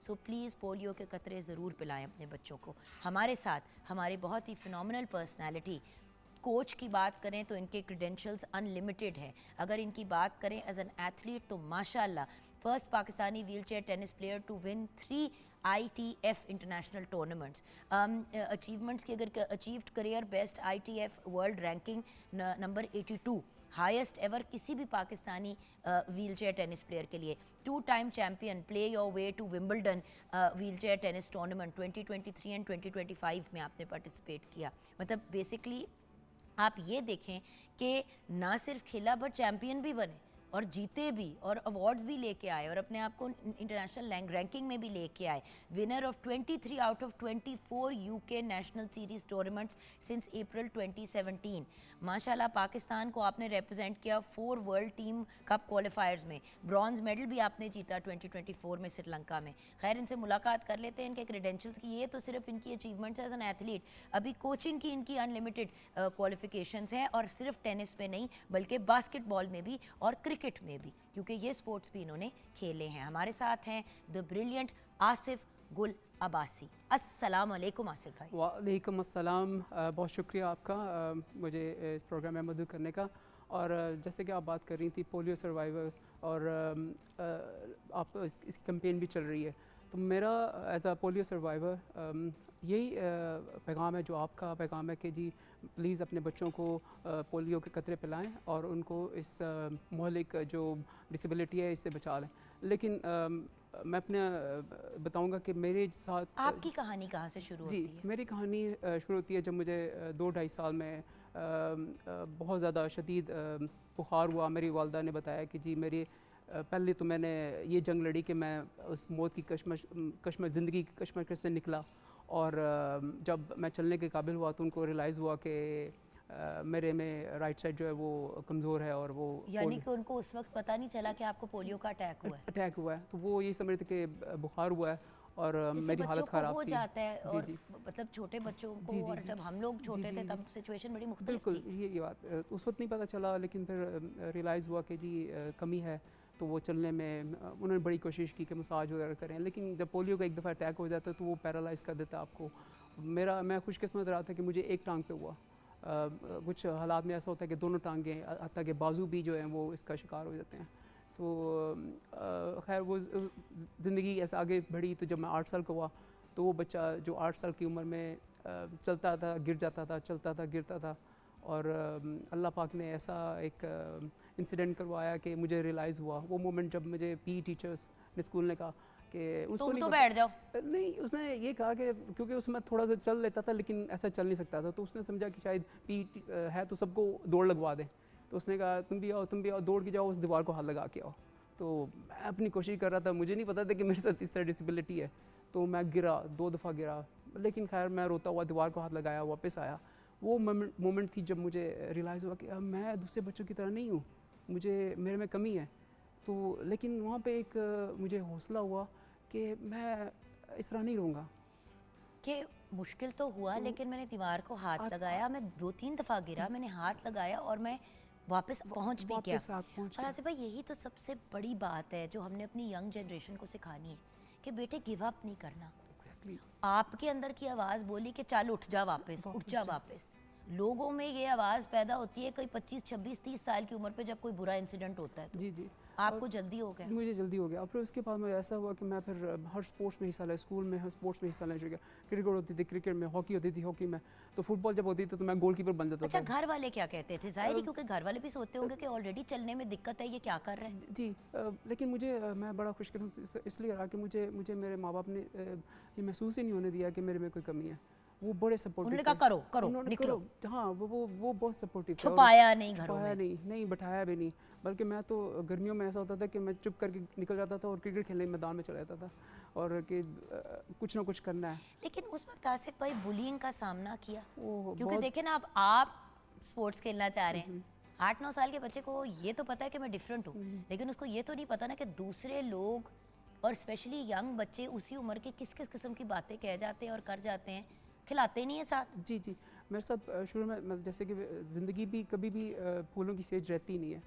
सो प्लीज़ पोलियो के कतरे ज़रूर पिलाएं अपने बच्चों को। हमारे साथ हमारे बहुत ही फिनोमिनल पर्सनैलिटी, कोच की बात करें तो इनके क्रेडेंशियल्स अनलिमिटेड है। अगर इनकी बात करें एज एन एथलीट तो माशाल्लाह first Pakistani wheelchair tennis player to win 3 ITF international tournaments. Achievements की अगर achieved career best ITF world ranking number 82, highest ever किसी भी Pakistani wheelchair tennis player के लिए। 2 time champion, play your way to Wimbledon wheelchair tennis tournament 2023 and 2025 में आपने participate किया। मतलब बेसिकली आप ये देखें कि ना सिर्फ खेला बट चैम्पियन भी बने और जीते भी और अवार्ड्स भी लेके आए और अपने आप को इंटरनेशनल रैंकिंग में भी लेके आए। Winner of 23 out of 24 UK national series tournaments since April 2017। माशाल्लाह पाकिस्तान को आपने रिप्रेजेंट किया 4 वर्ल्ड टीम कप क्वालिफायर्स में। ब्रॉन्ज मेडल भी आपने जीता 2024 में श्रीलंका में। खैर, इनसे मुलाकात कर लेते हैं, इनके क्रेडेंशियल्स की। ये तो सिर्फ इनकी अचीवमेंट्स एज एन एथलीट, अभी कोचिंग की इनकी अनलिमिटेड क्वालिफिकेशंस हैं, और सिर्फ टेनिस में नहीं बल्कि बास्केटबॉल में भी और क्रिकेट में भी, क्योंकि ये स्पोर्ट्स भी इन्होंने खेले हैं। हमारे साथ हैं द ब्रिलियंट आसिफ गुल अब्बासी। अस्सलाम वालेकुम आसिफ भाई। वालेकुम अस्सलाम। बहुत शुक्रिया आपका मुझे इस प्रोग्राम में मदद करने का। और जैसे कि आप बात कर रही थी पोलियो सर्वाइवर, और आप इसकी कैंपेन भी चल रही है, तो मेरा एज अ पोलियो सर्वाइवर यही पैगाम है जो आपका पैगाम है कि जी प्लीज़ अपने बच्चों को पोलियो के कतरे पिलाएं और उनको इस महलिक जो डिसेबिलिटी है इससे बचा लें। लेकिन मैं अपने बताऊंगा कि मेरे साथ आपकी कहानी कहाँ से शुरू होती है? जी, मेरी कहानी शुरू होती है जब मुझे 2-2.5 साल में बहुत ज़्यादा शदीद बुखार हुआ। मेरी वालदा ने बताया कि जी मेरी पहले तो मैंने ये जंग लड़ी कि मैं उस मौत की कश्मश ज़िंदगी की कश्मश से निकला, और जब मैं चलने के काबिल हुआ तो उनको रियलाइज़ हुआ कि मेरे में राइट साइड जो है वो कमज़ोर है, और वो यानी कि उनको उस वक्त पता नहीं चला कि आपको पोलियो का अटैक हुआ है। तो वो ये समझते थे कि बुखार हुआ है और मेरी हालत ख़राब हो थी। जाता है और जी। मतलब छोटे बच्चों को, जी, और जब हम लोग छोटे थे तब सिचुएशन बड़ी मुख्तलिफ बिल्कुल थी। ये बात उस वक्त नहीं पता चला, लेकिन फिर रियलाइज़ हुआ कि जी कमी है। तो वो चलने में उन्होंने बड़ी कोशिश की कि मसाज वगैरह करें, लेकिन जब पोलियो का एक दफ़ा अटैक हो जाता है तो वो पैरालाइज़ कर देता है आपको। मैं खुशकिस्मत रहा था कि मुझे एक टांग पे हुआ। कुछ हालात में ऐसा होता है कि दोनों टांगें, हत्ता के बाजू भी जो हैं वो इसका शिकार हो जाते हैं। तो खैर वो ज़िंदगी ऐसे आगे बढ़ी। तो जब मैं 8 साल का हुआ तो वो बच्चा जो 8 साल की उम्र में चलता था, गिर जाता था, चलता था, गिरता था, और अल्लाह पाक ने ऐसा एक इंसिडेंट करवाया कि मुझे रियलाइज़ हुआ वो मोमेंट जब मुझे PE टीचर्स ने स्कूल ने कहा कि उसको तुम नहीं तो बैठ जाओ। नहीं, उसने ये कहा कि क्योंकि उसमें थोड़ा सा चल लेता था लेकिन ऐसा चल नहीं सकता था, तो उसने समझा कि शायद PE है तो सबको दौड़ लगवा दें। तो उसने कहा तुम भी आओ, दौड़ के जाओ, उस दीवार को हाथ लगा के आओ। तो मैं अपनी कोशिश कर रहा था, मुझे नहीं पता था कि मेरे साथ इस तरह डिसेबिलिटी है। तो मैं गिरा, 2 दफ़ा गिरा, लेकिन खैर मैं रोता हुआ दीवार को हाथ लगाया, वापस आया। वो मोमेंट थी जब मुझे रियलाइज़ हुआ कि अब मैं दूसरे बच्चों की तरह नहीं हूँ, मेरे में कमी है। तो लेकिन वहाँ पे एक मुझे हौसला हुआ कि मैं इस तरह नहीं रहूँगा। कि मुश्किल तो हुआ, लेकिन मैंने दीवार को हाथ लगाया, मैं 2-3 दफ़ा गिरा, मैंने हाथ लगाया और मैं वापस पहुंच भी गया। वापस आप पहुँच और गए। आसिफ भाई, यही तो सबसे बड़ी बात है जो हमने अपनी यंग जनरेशन को सिखानी है कि बेटे गिव अप नहीं करना। एग्जैक्टली। आपके अंदर की आवाज़ बोली कि चल उठ जा वापस, उठ जा वापस। लोगों में ये आवाज़ पैदा होती है कोई 25, 26, 30 साल की उम्र पे, जब कोई बुरा इंसिडेंट होता है तो। जी जी। आपको जल्दी हो गया। मुझे जल्दी हो गया और फिर उसके बाद में ऐसा हुआ कि मैं फिर हर स्पोर्ट्स में हिस्सा लिया, स्कूल में हर स्पोर्ट्स में हिस्सा लेना शुरू किया। क्रिकेट होती थी क्रिकेट में, हॉकी होती थी हॉकी में, तो फुटबॉल जब होती थी तो मैं गोलकीपर बन जाता अच्छा, था। घर वाले क्या कहते थे? जाहिर है, क्योंकि घर वाले भी सोचते होंगे कि ऑलरेडी चलने में दिक्कत है, ये क्या कर रहे हैं। जी लेकिन मुझे मैं बड़ा खुशकिस्मत इसलिए रहा कि मुझे मेरे माँ बाप ने ये महसूस ही नहीं होने दिया कि मेरे में कोई कमी है। वो बड़े सपोर्टिव उन्होंने कहा करो करो उन्होंने निकलो, हाँ वो बहुत सपोर्टिव थे। छुपाया नहीं घरों छुपाया में। नहीं बैठाया भी नहीं, बल्कि मैं तो गर्मियों में ऐसा होता था कि मैं चुप करके निकल जाता था और क्रिकेट खेलने मैदान में चला जाता था और कि कुछ ना कुछ करना है। लेकिन उस वक्त आसिफ भाई बुलिंग का सामना किया, वो क्योंकि देखे ना, अब आप स्पोर्ट्स खेलना चाह रहे हैं, 8-9 साल के बच्चे को ये तो पता है कि मैं डिफरेंट हूँ, लेकिन उसको ये तो नहीं पता ना कि दूसरे लोग और स्पेशली यंग बच्चे उसी उम्र के किस किस किस्म की बातें कह जाते हैं और कर जाते हैं, खिलाते नहीं है साथ। जी जी। मेरे साथ शुरू में जैसे कि ज़िंदगी भी कभी भी फूलों की सेज रहती नहीं है,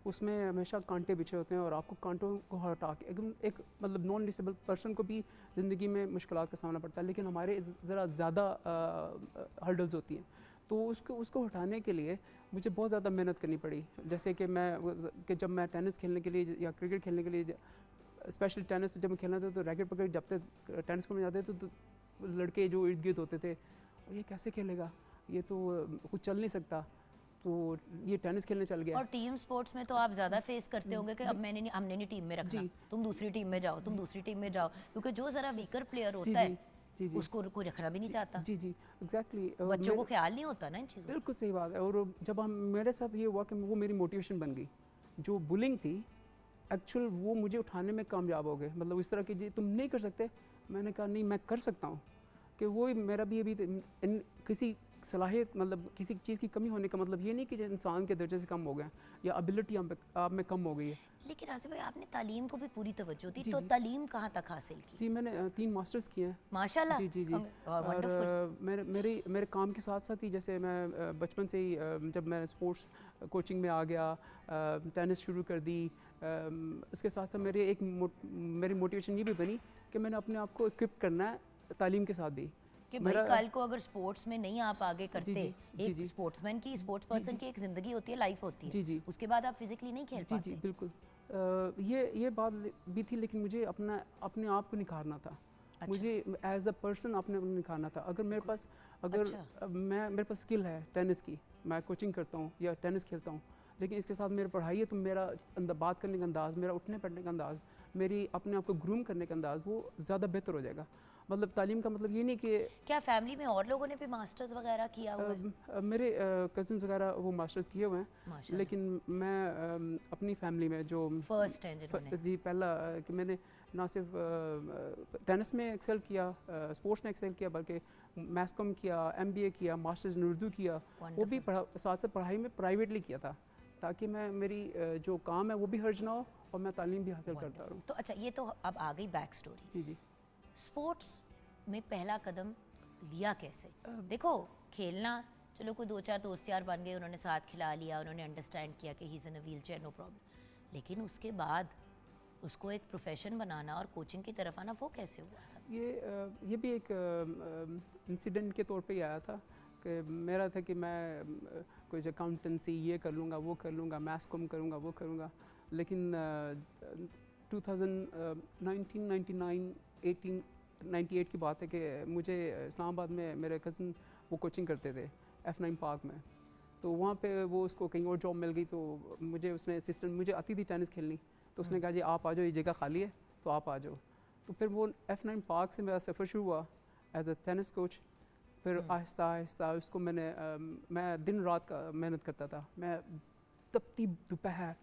उसमें हमेशा कांटे बिछे होते हैं और आपको कांटों को हटा के एक मतलब नॉन डिसेबल पर्सन को भी ज़िंदगी में मुश्किलात का सामना पड़ता है, लेकिन हमारे ज़रा ज़्यादा हर्डल्स होती हैं, तो उसको हटाने के लिए मुझे बहुत ज़्यादा मेहनत करनी पड़ी। जैसे कि जब मैं टेनिस खेलने के लिए या क्रिकेट खेलने के लिए, स्पेशली टेनिस जब मैं खेलना था तो रैकेट पकड़ जब तक टेनिस को में जाते तो लड़के जो इर्द गिर्द होते थे, ये कैसे खेलेगा, ये तो कुछ चल नहीं सकता, तो ये टेनिस खेलने चल गया। और टीम स्पोर्ट्स में तो आप ज़्यादा फेस करते होंगे कि अब हमने नहीं टीम में रखना, तुम दूसरी टीम में जाओ, तुम दूसरी टीम में जाओ, क्योंकि जो ज़रा वीकर प्लेयर होता है उसको कोई रखना भी नहीं चाहता। जी जी एग्जैक्टली। बच्चों को ख्याल नहीं होता ना इन चीज़ों। बिल्कुल सही बात है। और जब मेरे साथ ये हुआ कि वो मेरी मोटिवेशन बन गई, जो बुलिंग थी एक्चुअल वो मुझे उठाने में कामयाब हो गए। मतलब इस तरह की जी तुम नहीं कर सकते, मैंने कहा नहीं मैं कर सकता हूँ, कि वो मेरा भी अभी किसी सलाहियत मतलब किसी चीज़ की कमी होने का मतलब ये नहीं कि इंसान के दर्जे से कम हो गए या एबिलिटी आप में कम हो गई है। लेकिन आसिफ भाई, आपने तालीम को भी पूरी तवज्जो दी, तो तालीम कहाँ तक हासिल की? जी मैंने 3 मास्टर्स किए हैं माशाल्लाह। जी जी जी। और मेरे काम के साथ साथ ही जैसे मैं बचपन से ही जब मैं स्पोर्ट्स कोचिंग में आ गया, टेनिस शुरू कर दी, उसके साथ साथ मेरी मोटिवेशन ये भी बनी कि मैंने अपने आप को इक्विप करना है तालीम के साथ भी, कि भाई कल को अगर स्पोर्ट्स में नहीं आप आगे करते, एक स्पोर्ट्समैन की, स्पोर्ट्स पर्सन की एक ज़िंदगी होती है, लाइफ होती है, उसके बाद आप फिजिकली नहीं खेल पाते। जी बिल्कुल। ये बात भी थी, लेकिन मुझे अपने आप को निखारना था। अच्छा। मुझे एज अ पर्सन अपने निखारना था। अगर मेरे पास मेरे पास स्किल है टेनिस की, मैं कोचिंग करता हूँ या टेनिस खेलता हूँ, लेकिन इसके साथ मेरी पढ़ाई है, तो मेरा बात करने का अंदाज़, मेरा उठने बैठने का अंदाज़, मेरी अपने आप को ग्रूम करने का अंदाज़ वो ज़्यादा बेहतर हो जाएगा। मतलब तालीम का मतलब ये नहीं कि क्या फैमिली में और लोगों ने भी मास्टर्स वगैरह किया हुआ है? मेरे कज़न्स वगैरह वो मास्टर्स किए हुए हैं, लेकिन मैं अपनी फैमिली में जो फर्स्ट हैं जिन्होंने जी पहला कि मैंने ना सिर्फ टेनिस में एक्सेल किया, स्पोर्ट्स में एक्सेल किया, बल्कि मैथ्स कॉम किया, MBA किया, मास्टर्स इन उर्दू किया, वो भी साथ साथ पढ़ाई में प्राइवेटली किया था, ताकि मेरी जो काम है वो भी हर्ज ना हो और मैं तालीम भी हासिल करता रहूँ। तो अच्छा, ये तो अब आ गई बैक स्टोरी। जी जी। स्पोर्ट्स में पहला कदम लिया कैसे? देखो, खेलना चलो कोई 2-4 दोस्त यार बन गए, उन्होंने साथ खिला लिया, उन्होंने अंडरस्टैंड किया कि he is in a wheelchair, no problem, लेकिन उसके बाद उसको एक प्रोफेशन बनाना और कोचिंग की तरफ आना, वो कैसे हुआ सब? ये भी एक इंसिडेंट के तौर पे ही आया था कि मेरा था कि मैं कुछ अकाउंटेंसी ये कर लूँगा, वो कर लूँगा, मैथ्स कॉम करूँगा, वो करूँगा, लेकिन 1998 की बात है कि मुझे इस्लामाबाद में मेरे कज़न वो कोचिंग करते थे F9 पार्क में, तो वहाँ पे वो उसको कहीं और जॉब मिल गई, तो उसने असिस्टेंट, मुझे आती थी टेनिस खेलनी, तो उसने कहा जी आप आ जाओ, ये जगह खाली है तो आप आ जाओ। तो फिर वो F9 पार्क से मेरा सफ़र शुरू हुआ एज अ टेनिस कोच। फिर आहिस्ता आहिस्ता उसको मैं दिन रात का मेहनत करता था। मैं तपती दोपहर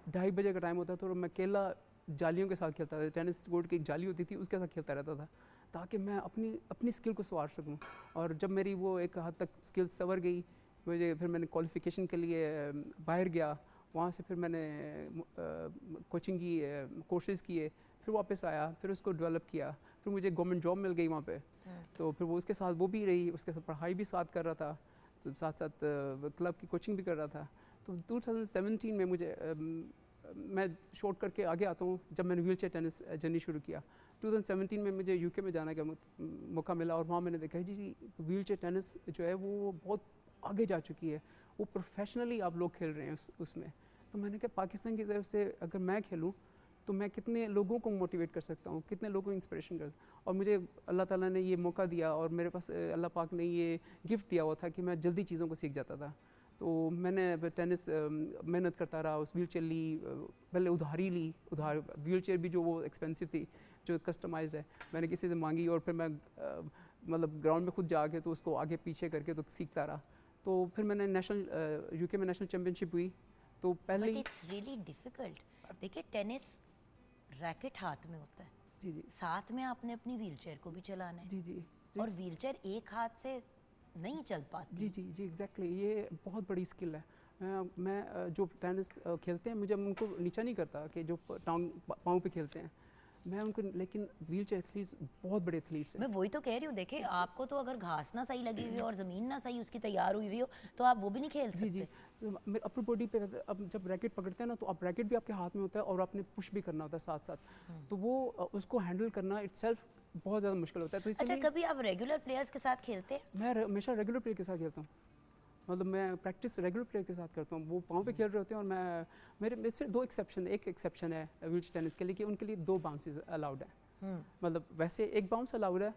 2:30 बजे का टाइम होता था और मैं अकेला जालियों के साथ खेलता था, टेनिस कोर्ट की एक जाली होती थी उसके साथ खेलता रहता था, ताकि मैं अपनी स्किल को संवार सकूं। और जब मेरी वो एक हद तक स्किल संवर गई, फिर मैंने क्वालिफ़िकेशन के लिए बाहर गया वहाँ से फिर मैंने कोचिंग की कोर्सेज़ किए, फिर वापस आया, फिर उसको डेवलप किया, फिर मुझे गवर्नमेंट जॉब मिल गई वहाँ पे। तो फिर वो उसके साथ वो भी रही, उसके साथ पढ़ाई भी साथ कर रहा था, साथ साथ क्लब की कोचिंग भी कर रहा था। तो 2017 में मुझे मैं शॉर्ट करके आगे आता हूँ, जब मैंने व्हील चेयर टेनिस जर्नी शुरू किया 2017 में मुझे यूके में जाने का मौका मिला, और वहाँ मैंने देखा जी व्हील चेयर टेनिस जो है वो बहुत आगे जा चुकी है, वो प्रोफेशनली आप लोग खेल रहे हैं उसमें। तो मैंने कहा पाकिस्तान की तरफ से अगर मैं खेलूँ तो मैं कितने लोगों को मोटिवेट कर सकता हूँ, कितने लोगों को इंस्पिरेशन कर, और मुझे अल्लाह ताला ने ये मौका दिया, और मेरे पास अल्लाह पाक ने ये गिफ्ट दिया हुआ था कि मैं जल्दी चीज़ों को सीख जाता था। तो मैंने टेनिस मेहनत करता रहा, उस व्हील चेयर ली, पहले उधारी ली, उधार व्हील चेयर भी जो वो एक्सपेंसिव थी, जो कस्टमाइज्ड है, मैंने किसी से मांगी, और फिर मैं मतलब ग्राउंड में खुद जाके तो उसको आगे पीछे करके तो सीखता रहा। तो फिर मैंने नेशनल यूके में नेशनल चैम्पियनशिप हुई, तो पहले इट्स रियली डिफिकल्ट। देखिए टेनिस रैकेट हाथ में होता है, जी जी, साथ में आपने अपनी व्हीलचेयर को भी चलाना है, जी जी, और व्हीलचेयर एक हाथ से नहीं चल पाती। जी जी जी एग्जैक्टली, ये बहुत बड़ी स्किल है। मैं जो टेनिस खेलते हैं, मुझे उनको नीचा नहीं करता कि जो पाँव पे खेलते हैं, मैं उनको, लेकिन व्हील चेयर एथलीट्स बहुत बड़े एथलीट्स हैं। मैं वही तो कह रही हूँ, देखिए आपको तो अगर घास ना सही लगी हुई हो और ज़मीन ना सही उसकी तैयार हुई हुई हो तो आप वो भी नहीं खेल सकते। जी जी, मेरे अपर बॉडी पे अब जब रैकेट पकड़ते हैं ना, तो आप रैकेट भी आपके हाथ में होता है और आपने पुश भी करना होता है साथ साथ, तो वो उसको हैंडल करना इटसेल्फ बहुत ज़्यादा मुश्किल होता है। तो अच्छा, इसलिए कभी आप रेगुलर प्लेयर्स के साथ खेलते हैं? मैं हमेशा रेगुलर प्लेयर के साथ खेलता हूँ, मतलब मैं प्रैक्टिस रेगुलर प्लेयर के साथ करता हूँ। वो पाँव पे खेल रहे होते हैं, और मैं मेरे से दो एक्सेप्शन है, एक एक्सेप्शन है व्हील चेयर टेनिस के लिए कि उनके लिए 2 बाउंसेस अलाउड है, मतलब वैसे 1 बाउंस अलाउड है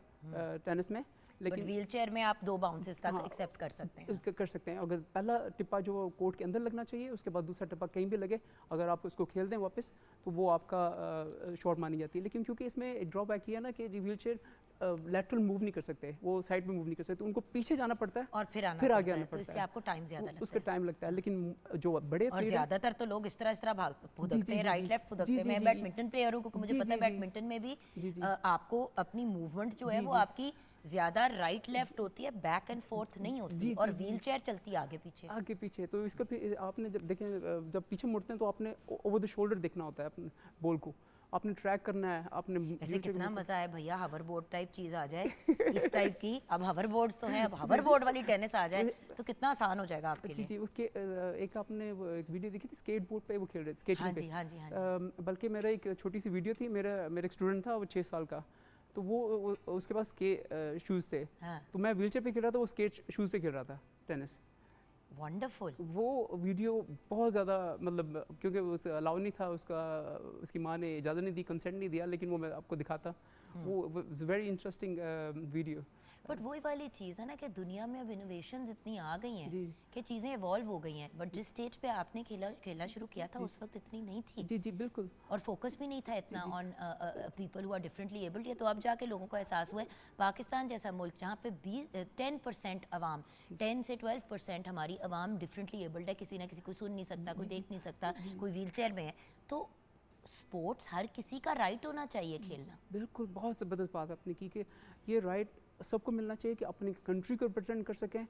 टेनिस में, लेकिन व्हीलचेयर में आप 2 बाउंसेस तक हाँ, एक्सेप्ट कर सकते हैं। कर सकते हैं। अगर पहला टिप्पा जो कोर्ट के अंदर लगना चाहिए, उसके बाद दूसरा टिप्पा कहीं भी लगे, अगर आप उसको खेल दें वापस, तो वो आपका शॉट मानी जाती है। लेकिन क्योंकि इसमें ड्रॉबैक ये है ना कि जी व्हील चेयर लैटरल मूव नहीं कर सकते, वो साइड में मूव नहीं कर सकते, उनको पीछे जाना पड़ता है और फिर आगे आना तो पड़ता इसलिए है, आपको टाइम ज़्यादा लगता उसका है। टाइम लगता है। लेकिन जो बड़े और athlete हैं- ज़्यादातर तो लोग इस तरह भाग फुदकते हैं, राइट लेफ्ट फुदकते हैं। मैं बैडमिंटन प्लेयर हूँ, क्योंकि मुझे जी, पता है जी, जी। बैडमिंटन में भी जी, जी। आपको अपनी मूवमेंट जो है जी, वो जी। आपकी ज़्यादा राइट लेफ्ट होती है, बैक एंड फोर्थ नहीं होती, जी, और जी, जी। व्हीलचेयर चलती है आगे पीछे। आगे पीछे। तो इसका फिर आपने जब देखें, जब पीछे मुड़ते हैं तो आपने ओवर द शोल्डर देखना होता है अपने बॉल को, आपने ट्रैक करना है, आपने ऐसे wheelchair कितना को- मजा है भैया, हवर बोर्ड टाइप चीज आ जाए इस टाइप की। अब हवर बोर्ड्स तो हैं, अब हवर बोर्ड वाली टेनिस आ जाए तो कितना आसान हो जाएगा आपके जी लिए। जी, उसके एक आपने एक वीडियो देखी थी, स्केट बोर्ड पे वो खेल रहे थे, स्केटिंग हाँ पे। जी, हाँ जी, हाँ जी। बल्कि मेरा एक छोटी सी वीडियो थी, मेरा एक स्टूडेंट था, वो 6 साल का, तो वो उसके पास शूज़ थे, हाँ, तो मैं व्हीलचेयर पे खेल रहा था, वो स्केट शूज़ पे खेल रहा था टेनिस। वंडरफुल। वो वीडियो बहुत ज़्यादा, मतलब क्योंकि उसे अलाउ नहीं था, उसकी माँ ने इजाज़त नहीं दी, कंसेंट नहीं दिया, लेकिन वो मैं आपको दिखाता, वो वेरी इंटरेस्टिंग वीडियो। बट वही वाली चीज़ है ना कि दुनिया में अब इनोवेशंस इतनी आ गई हैं जी कि चीज़ें इवॉल्व हो गई हैं, बट जिस स्टेज पे आपने खेला शुरू किया था उस वक्त इतनी नहीं थी, जी जी बिल्कुल। और फोकस भी नहीं था इतना on people who are differently abled. ये तो अब जाके लोगों को एहसास हुआ है, पाकिस्तान जैसा मुल्क जहाँ पे 10% अवाम, 10 से 12% हमारी अवाम डिफरेंटली एबल्ड है, किसी ना किसी को सुन नहीं सकता, कोई देख नहीं सकता, कोई व्हीलचेयर में है, तो स्पोर्ट्स हर किसी का राइट होना चाहिए खेलना। बिल्कुल, बहुत ज़बरदस्त बात आपने की कि ये राइट सबको मिलना चाहिए कि अपनी कंट्री को रिप्रेजेंट कर सकें,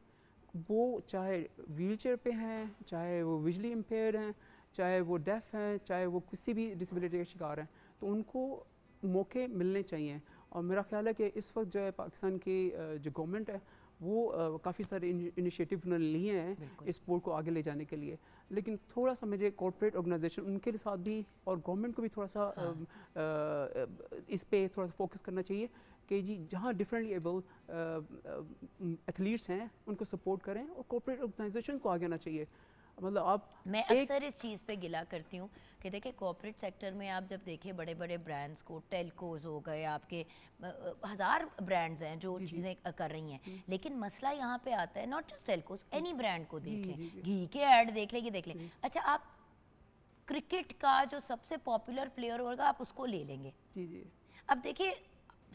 वो चाहे व्हीलचेयर पे हैं, चाहे वो विजुअली इम्पेयर्ड हैं, चाहे वो डेफ हैं, चाहे वो किसी भी डिसेबिलिटी का शिकार हैं, तो उनको मौके मिलने चाहिए। और मेरा ख्याल है कि इस वक्त जो है पाकिस्तान की जो गवर्नमेंट है वो काफ़ी सारे इनिशिएटिव उन्होंने लिए हैं इस स्पोर्ट को आगे ले जाने के लिए, लेकिन थोड़ा सा मुझे कॉर्पोरेट ऑर्गेनाइजेशन उनके साथ भी और गवर्नमेंट को भी थोड़ा सा इस पे थोड़ा सा फोकस करना चाहिए कि जी जहाँ डिफरेंटली एबल एथलीट्स हैं उनको सपोर्ट करें, और कॉर्पोरेट ऑर्गेनाइजेशन को आगे आना चाहिए। मतलब आप मैं अक्सर इस चीज़ पे गिला करती हूँ कि देखिए कॉर्पोरेट सेक्टर में आप जब देखें बड़े बड़े ब्रांड्स को, टेलकोज हो गए आपके, हज़ार ब्रांड्स हैं जो चीज़ें कर रही हैं, लेकिन मसला यहाँ पे आता है, not just telcos, any brand को देख लें, घी के ऐड देख लें, ये देख लें। अच्छा, आप क्रिकेट का जो सबसे पॉपुलर प्लेयर होगा आप उसको ले लेंगे। जी जी अब देखिए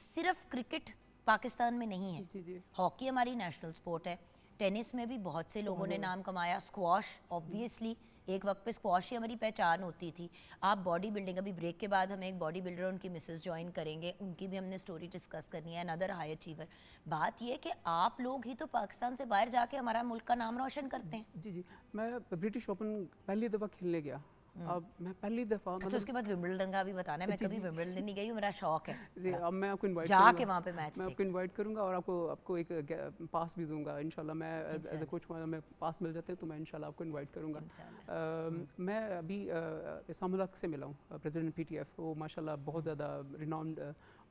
सिर्फ क्रिकेट पाकिस्तान में नहीं है, जी जी हॉकी हमारी नेशनल स्पोर्ट है, टेनिस में भी बहुत से लोगों ने नाम कमाया, स्क्वाश ऑब्वियसली एक वक्त पे स्क्वॉश ही हमारी पहचान होती थी। आप बॉडी बिल्डिंग, अभी ब्रेक के बाद हम एक बॉडी बिल्डर उनकी मिसेस ज्वाइन करेंगे, उनकी भी हमने स्टोरी डिस्कस करनी है, अनदर हाई अचीवर। बात ये कि आप लोग ही तो पाकिस्तान से बाहर जाके हमारा मुल्क का नाम रोशन करते हैं। जी जी, मैं ब्रिटिश ओपन पहली दफ़ा खेलने गया। अब मैं पहली दफ़ा अच्छा, उसके बाद विंबलडन का भी बताना है, मैं कभी विंबलडन नहीं गई हूँ, मेरा शौक है। जी, अब मैं आपको इनवाइट जाके वहाँ पे मैच मैं आपको इनवाइट करूँगा और आपको एक पास भी दूंगा इंशाल्लाह। मैं एज अ कोच मैं पास मिल जाते हैं तो मैं इंशाल्लाह आपको इनवाइट करूँगा। मैं अभी इस्लामुल हक से मिला हूँ, प्रेसिडेंट PTF। वो माशाल्लाह बहुत ज़्यादा रिनाउंड,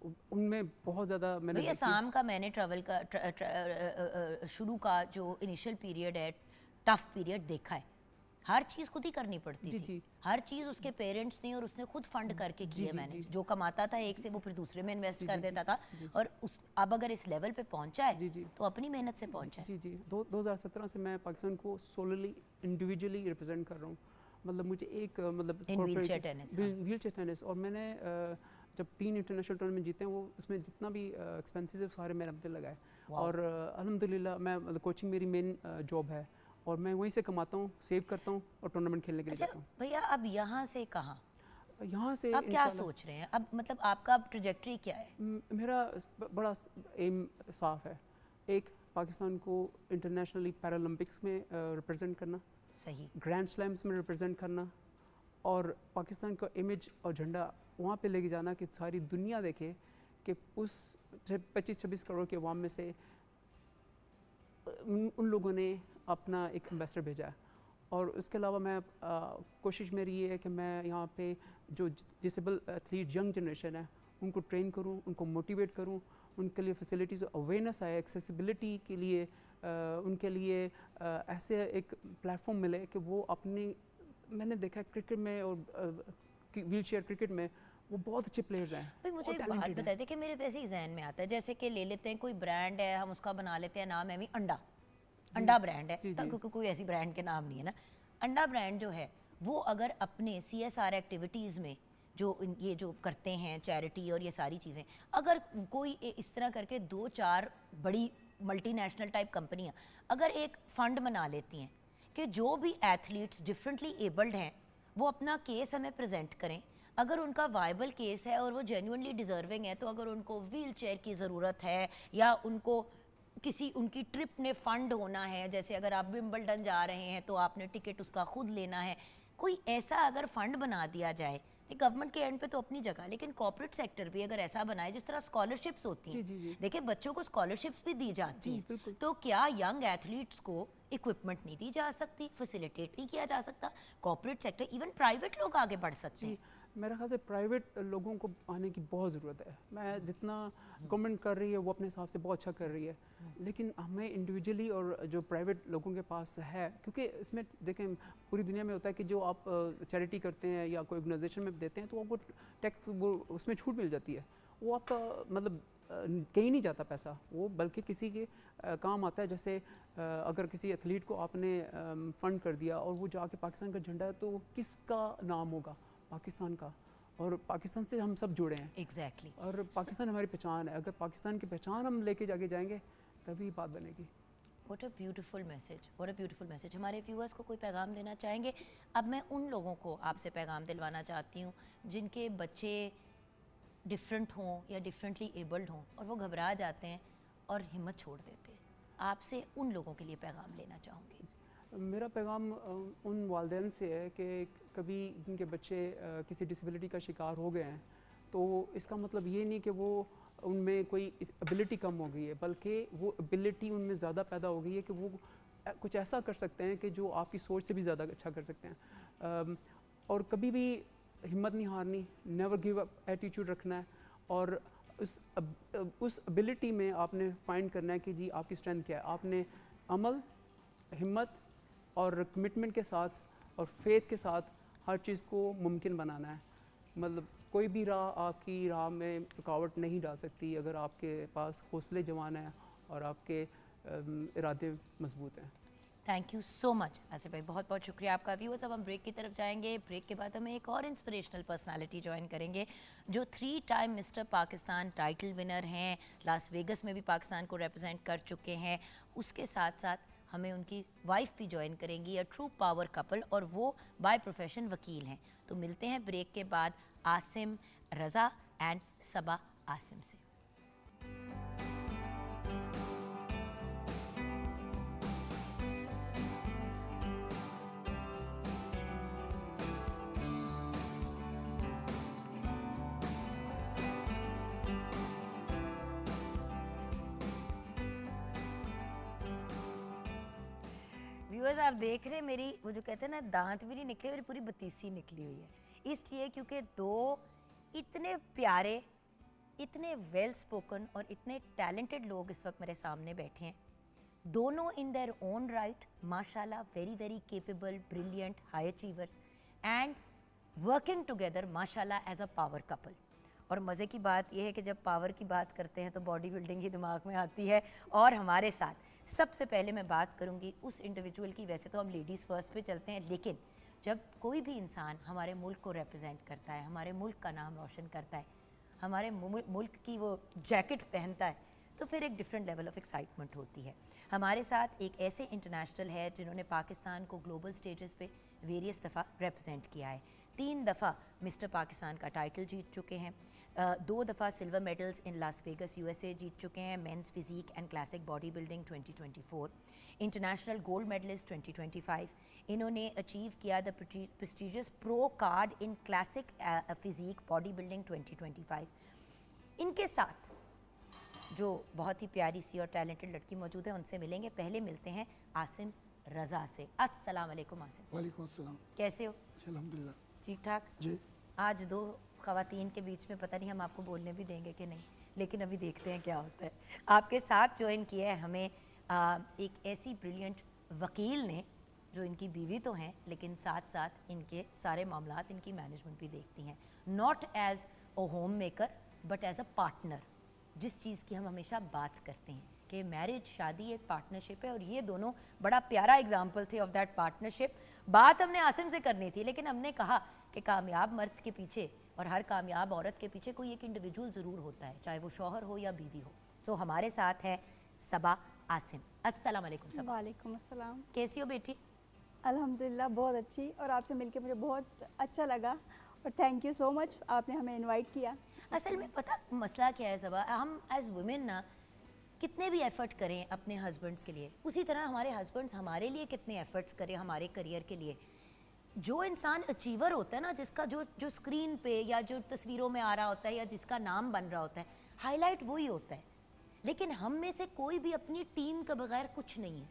उनमें बहुत ज़्यादा मैंने भैया शाम का मैंने ट्रैवल का शुरू का जो इनिशियल पीरियड है, टफ पीरियड देखा है। हर चीज़ खुद ही करनी पड़ती जी, थी। जी। हर चीज़ उसके पेरेंट्स ने और उसने खुद फंड करके की है मैनेज। जो कमाता था एक से वो फिर दूसरे में इन्वेस्ट कर देता था। और उस अब अगर इस लेवल पे पहुंचा है तो अपनी मेहनत से पहुंचा है। जी जी, 2017 से मैं पाकिस्तान को सोलली इंडिविजुअली रिप्रेजेंट कर रहा हूँ। मतलब मुझे एक मतलब व्हीलचेयर टेनिस, और मैंने जब 3 इंटरनेशनल टूर्नामेंट जीते हैं, वो उसमें जितना भी एक्सपेंसेस है सारे मेरे पे लगाए। और अल्हम्दुलिल्लाह मैं मतलब कोचिंग मेरी मेन जॉब है और मैं वहीं से कमाता हूँ, सेव करता हूँ और टूर्नामेंट खेलने के लिए जाता हूँ। भैया अब यहाँ से कहाँ, यहाँ से अब क्या सोच रहे हैं? अब मतलब आपका अब ट्रैजेक्टरी क्या है? मेरा बड़ा एम साफ है। एक, पाकिस्तान को इंटरनेशनली पैरालंपिक्स में रिप्रेजेंट करना, सही, ग्रैंड स्लैम्स में रिप्रेजेंट करना, और पाकिस्तान का इमेज और झंडा वहाँ पे लेके जाना कि सारी दुनिया देखे कि उस 25-26 करोड़ के अवाम में से उन लोगों ने अपना एक एम्बेसडर भेजा है। और उसके अलावा मैं कोशिश मेरी ये है कि मैं यहाँ पे जो डिसेबल एथलीट यंग जनरेशन है उनको ट्रेन करूँ, उनको मोटिवेट करूँ, उनके लिए फैसिलिटीज़ अवेयरनेस आए, एक्सेसिबिलिटी के लिए उनके लिए ऐसे एक प्लेटफॉर्म मिले कि वो अपनी, मैंने देखा है क्रिकेट में और व्हीलचेयर क्रिकेट में वो बहुत अच्छे प्लेयर्स हैं। भाई मुझे एक बात बताइए कि मेरे वैसे ही जहन में आता है, जैसे कि ले लेते हैं कोई ब्रांड है, हम उसका बना लेते हैं नाम है भी अंडा ब्रांड है, क्योंकि कोई ऐसी ब्रांड के नाम नहीं है ना। अंडा ब्रांड जो है वो अगर अपने CSR एक्टिविटीज़ में जो ये जो करते हैं चैरिटी और ये सारी चीज़ें, अगर कोई इस तरह करके 2-4 बड़ी मल्टीनेशनल टाइप कंपनियां अगर एक फ़ंड बना लेती हैं कि जो भी एथलीट्स डिफरेंटली एबल्ड हैं वो अपना केस हमें प्रेजेंट करें, अगर उनका वाइबल केस है और वो जेन्युइनली डिज़र्विंग है, तो अगर उनको व्हील चेयर की ज़रूरत है या उनको किसी उनकी ट्रिप ने फ़ंड होना है, जैसे अगर आप विंबलडन जा रहे हैं तो आपने टिकट उसका खुद लेना है, कोई ऐसा अगर फ़ंड बना दिया जाए, गवर्नमेंट के एंड पे तो अपनी जगह, लेकिन कॉर्पोरेट सेक्टर भी अगर ऐसा बनाए जिस तरह स्कॉलरशिप्स होती हैं, देखिए बच्चों को स्कॉलरशिप्स भी दी जाती हैं, तो क्या यंग एथलीट्स को इक्विपमेंट नहीं दी जा सकती, फैसिलिटेट नहीं किया जा सकता? कॉर्पोरेट सेक्टर, इवन प्राइवेट लोग आगे बढ़ सकते हैं। मेरा ख्याल से प्राइवेट लोगों को आने की बहुत ज़रूरत है। मैं जितना गवर्नमेंट कर रही है वो अपने हिसाब से बहुत अच्छा कर रही है, लेकिन हमें इंडिविजुअली और जो प्राइवेट लोगों के पास है, क्योंकि इसमें देखें पूरी दुनिया में होता है कि जो आप चैरिटी करते हैं या कोई ऑर्गेनाइजेशन में देते हैं तो आपको टैक्स वो उसमें छूट मिल जाती है, वो आपका मतलब कहीं नहीं जाता पैसा, वो बल्कि किसी के काम आता है। जैसे अगर किसी एथलीट को आपने फ़ंड कर दिया और वो जाके पाकिस्तान का झंडा है, तो किसका नाम होगा? पाकिस्तान का, और पाकिस्तान से हम सब जुड़े हैं। एग्जैक्टली और पाकिस्तान हमारी पहचान है, अगर पाकिस्तान की पहचान हम लेके जाके जाएंगे तभी बात बनेगी। What a beautiful message, what a beautiful message. हमारे व्यूअर्स को कोई पैगाम देना चाहेंगे? अब मैं उन लोगों को आपसे पैगाम दिलवाना चाहती हूँ जिनके बच्चे डिफरेंट हों या डिफरेंटली एबल्ड हों और वो घबरा जाते हैं और हिम्मत छोड़ देते हैं, आपसे उन लोगों के लिए पैगाम लेना चाहूँगी। मेरा पैगाम उन वालिदैन से है कि कभी जिनके बच्चे किसी डिसेबिलिटी का शिकार हो गए हैं, तो इसका मतलब ये नहीं कि वो उनमें कोई एबिलिटी कम हो गई है, बल्कि वो एबिलिटी उनमें ज़्यादा पैदा हो गई है कि वो कुछ ऐसा कर सकते हैं कि जो आपकी सोच से भी ज़्यादा अच्छा कर सकते हैं। और कभी भी हिम्मत नहीं हारनी, नेवर गिव अप एटीट्यूड रखना है, और उस एबिलिटी में आपने फाइंड करना है कि जी आपकी स्ट्रेंथ क्या है। आपने अमल, हिम्मत और कमिटमेंट के साथ और फेथ के साथ हर चीज़ को मुमकिन बनाना है। मतलब कोई भी राह आपकी राह में रुकावट नहीं डाल सकती अगर आपके पास हौसले जवान हैं और आपके इरादे मजबूत हैं। Thank you so much Asif भाई, बहुत बहुत शुक्रिया आपका। व्यूअर्स, अब हम ब्रेक की तरफ जाएंगे। ब्रेक के बाद हमें एक और इंस्पिरेशनल पर्सनालिटी ज्वाइन करेंगे जो 3 time mister Pakistan title winner हैं, लास वेगस में भी पाकिस्तान को रिप्रेजेंट कर चुके हैं, उसके साथ साथ हमें उनकी वाइफ भी ज्वाइन करेंगी, अ ट्रू पावर कपल, और वो बाय प्रोफेशन वकील हैं। तो मिलते हैं ब्रेक के बाद आसिम रज़ा एंड सबा आसिम से। व्यूअर्स, आप देख रहे हैं मेरी वो जो कहते हैं ना, दांत भी नहीं निकले, मेरी पूरी बतीसी निकली हुई है। इसलिए क्योंकि दो इतने प्यारे, इतने वेल स्पोकन और इतने टैलेंटेड लोग इस वक्त मेरे सामने बैठे हैं। दोनों इन देयर ओन राइट माशाल्लाह very very capable, brilliant, high achievers and working together माशाल्लाह एज अ पावर कपल। और मज़े की बात यह है कि जब पावर की बात करते हैं तो बॉडी बिल्डिंग ही दिमाग में आती है। और हमारे साथ सबसे पहले मैं बात करूंगी उस इंडिविजुअल की। वैसे तो हम लेडीज़ फर्स्ट पे चलते हैं, लेकिन जब कोई भी इंसान हमारे मुल्क को रिप्रेजेंट करता है, हमारे मुल्क का नाम रोशन करता है, हमारे मुल्क की वो जैकेट पहनता है, तो फिर एक डिफरेंट लेवल ऑफ एक्साइटमेंट होती है। हमारे साथ एक ऐसे इंटरनेशनल है जिन्होंने पाकिस्तान को ग्लोबल स्टेजेस पे वेरियस दफ़ा रिप्रेजेंट किया है। 3 दफ़ा मिस्टर पाकिस्तान का टाइटल जीत चुके हैं, 2 दफ़ा silver medals in Las Vegas USA जीत चुके हैं, men's physique and classic body building 2024, international gold medalist 2025। इन्होंने अचीव किया the prestigious pro card in classic physique body building 2025। इनके साथ जो बहुत ही प्यारी सी और टैलेंटेड लड़की मौजूद है, उनसे मिलेंगे। पहले मिलते हैं आसिम रज़ा से। अस्सलाम वालेकुम आसिम। वालेकुम अस्सलाम। कैसे हो? अल्हम्दुलिल्लाह। ठीक ठाक जी। आज 2 ख़वातीन के बीच में पता नहीं हम आपको बोलने भी देंगे कि नहीं, लेकिन अभी देखते हैं क्या होता है। आपके साथ ज्वाइन किया है हमें एक ऐसी ब्रिलियंट वकील ने जो इनकी बीवी तो हैं, लेकिन साथ साथ इनके सारे मामलात, इनकी मैनेजमेंट भी देखती हैं, not as a homemaker but as a partner, जिस चीज़ की हम हमेशा बात करते हैं कि मैरिज, शादी एक पार्टनरशिप है। और ये दोनों बड़ा प्यारा एग्जाम्पल थे ऑफ दैट पार्टनरशिप। बात हमने आसिम से करनी थी, लेकिन हमने कहा कि कामयाब मर्द के पीछे और हर कामयाब औरत के पीछे कोई एक इंडिविजुअल ज़रूर होता है, चाहे वो शौहर हो या बीवी हो। सो हमारे साथ है सबा आसिम। अस्सलाम वालेकुम सबा। वालेकुम अस्सलाम। कैसी हो बेटी? अल्हम्दुलिल्लाह बहुत अच्छी, और आपसे मिलके मुझे बहुत अच्छा लगा, और थैंक यू सो मच, आपने हमें इनवाइट किया। असल में पता मसला क्या है सबा, हम एज वुमेन ना कितने भी एफ़र्ट करें अपने हस्बैंड्स के लिए, उसी तरह हमारे हस्बैंड्स हमारे लिए कितने एफ़र्ट्स करें हमारे करियर के लिए। जो इंसान अचीवर होता है ना, जिसका जो स्क्रीन पे या जो तस्वीरों में आ रहा होता है या जिसका नाम बन रहा होता है, हाईलाइट वही होता है। लेकिन हम में से कोई भी अपनी टीम के बगैर कुछ नहीं है,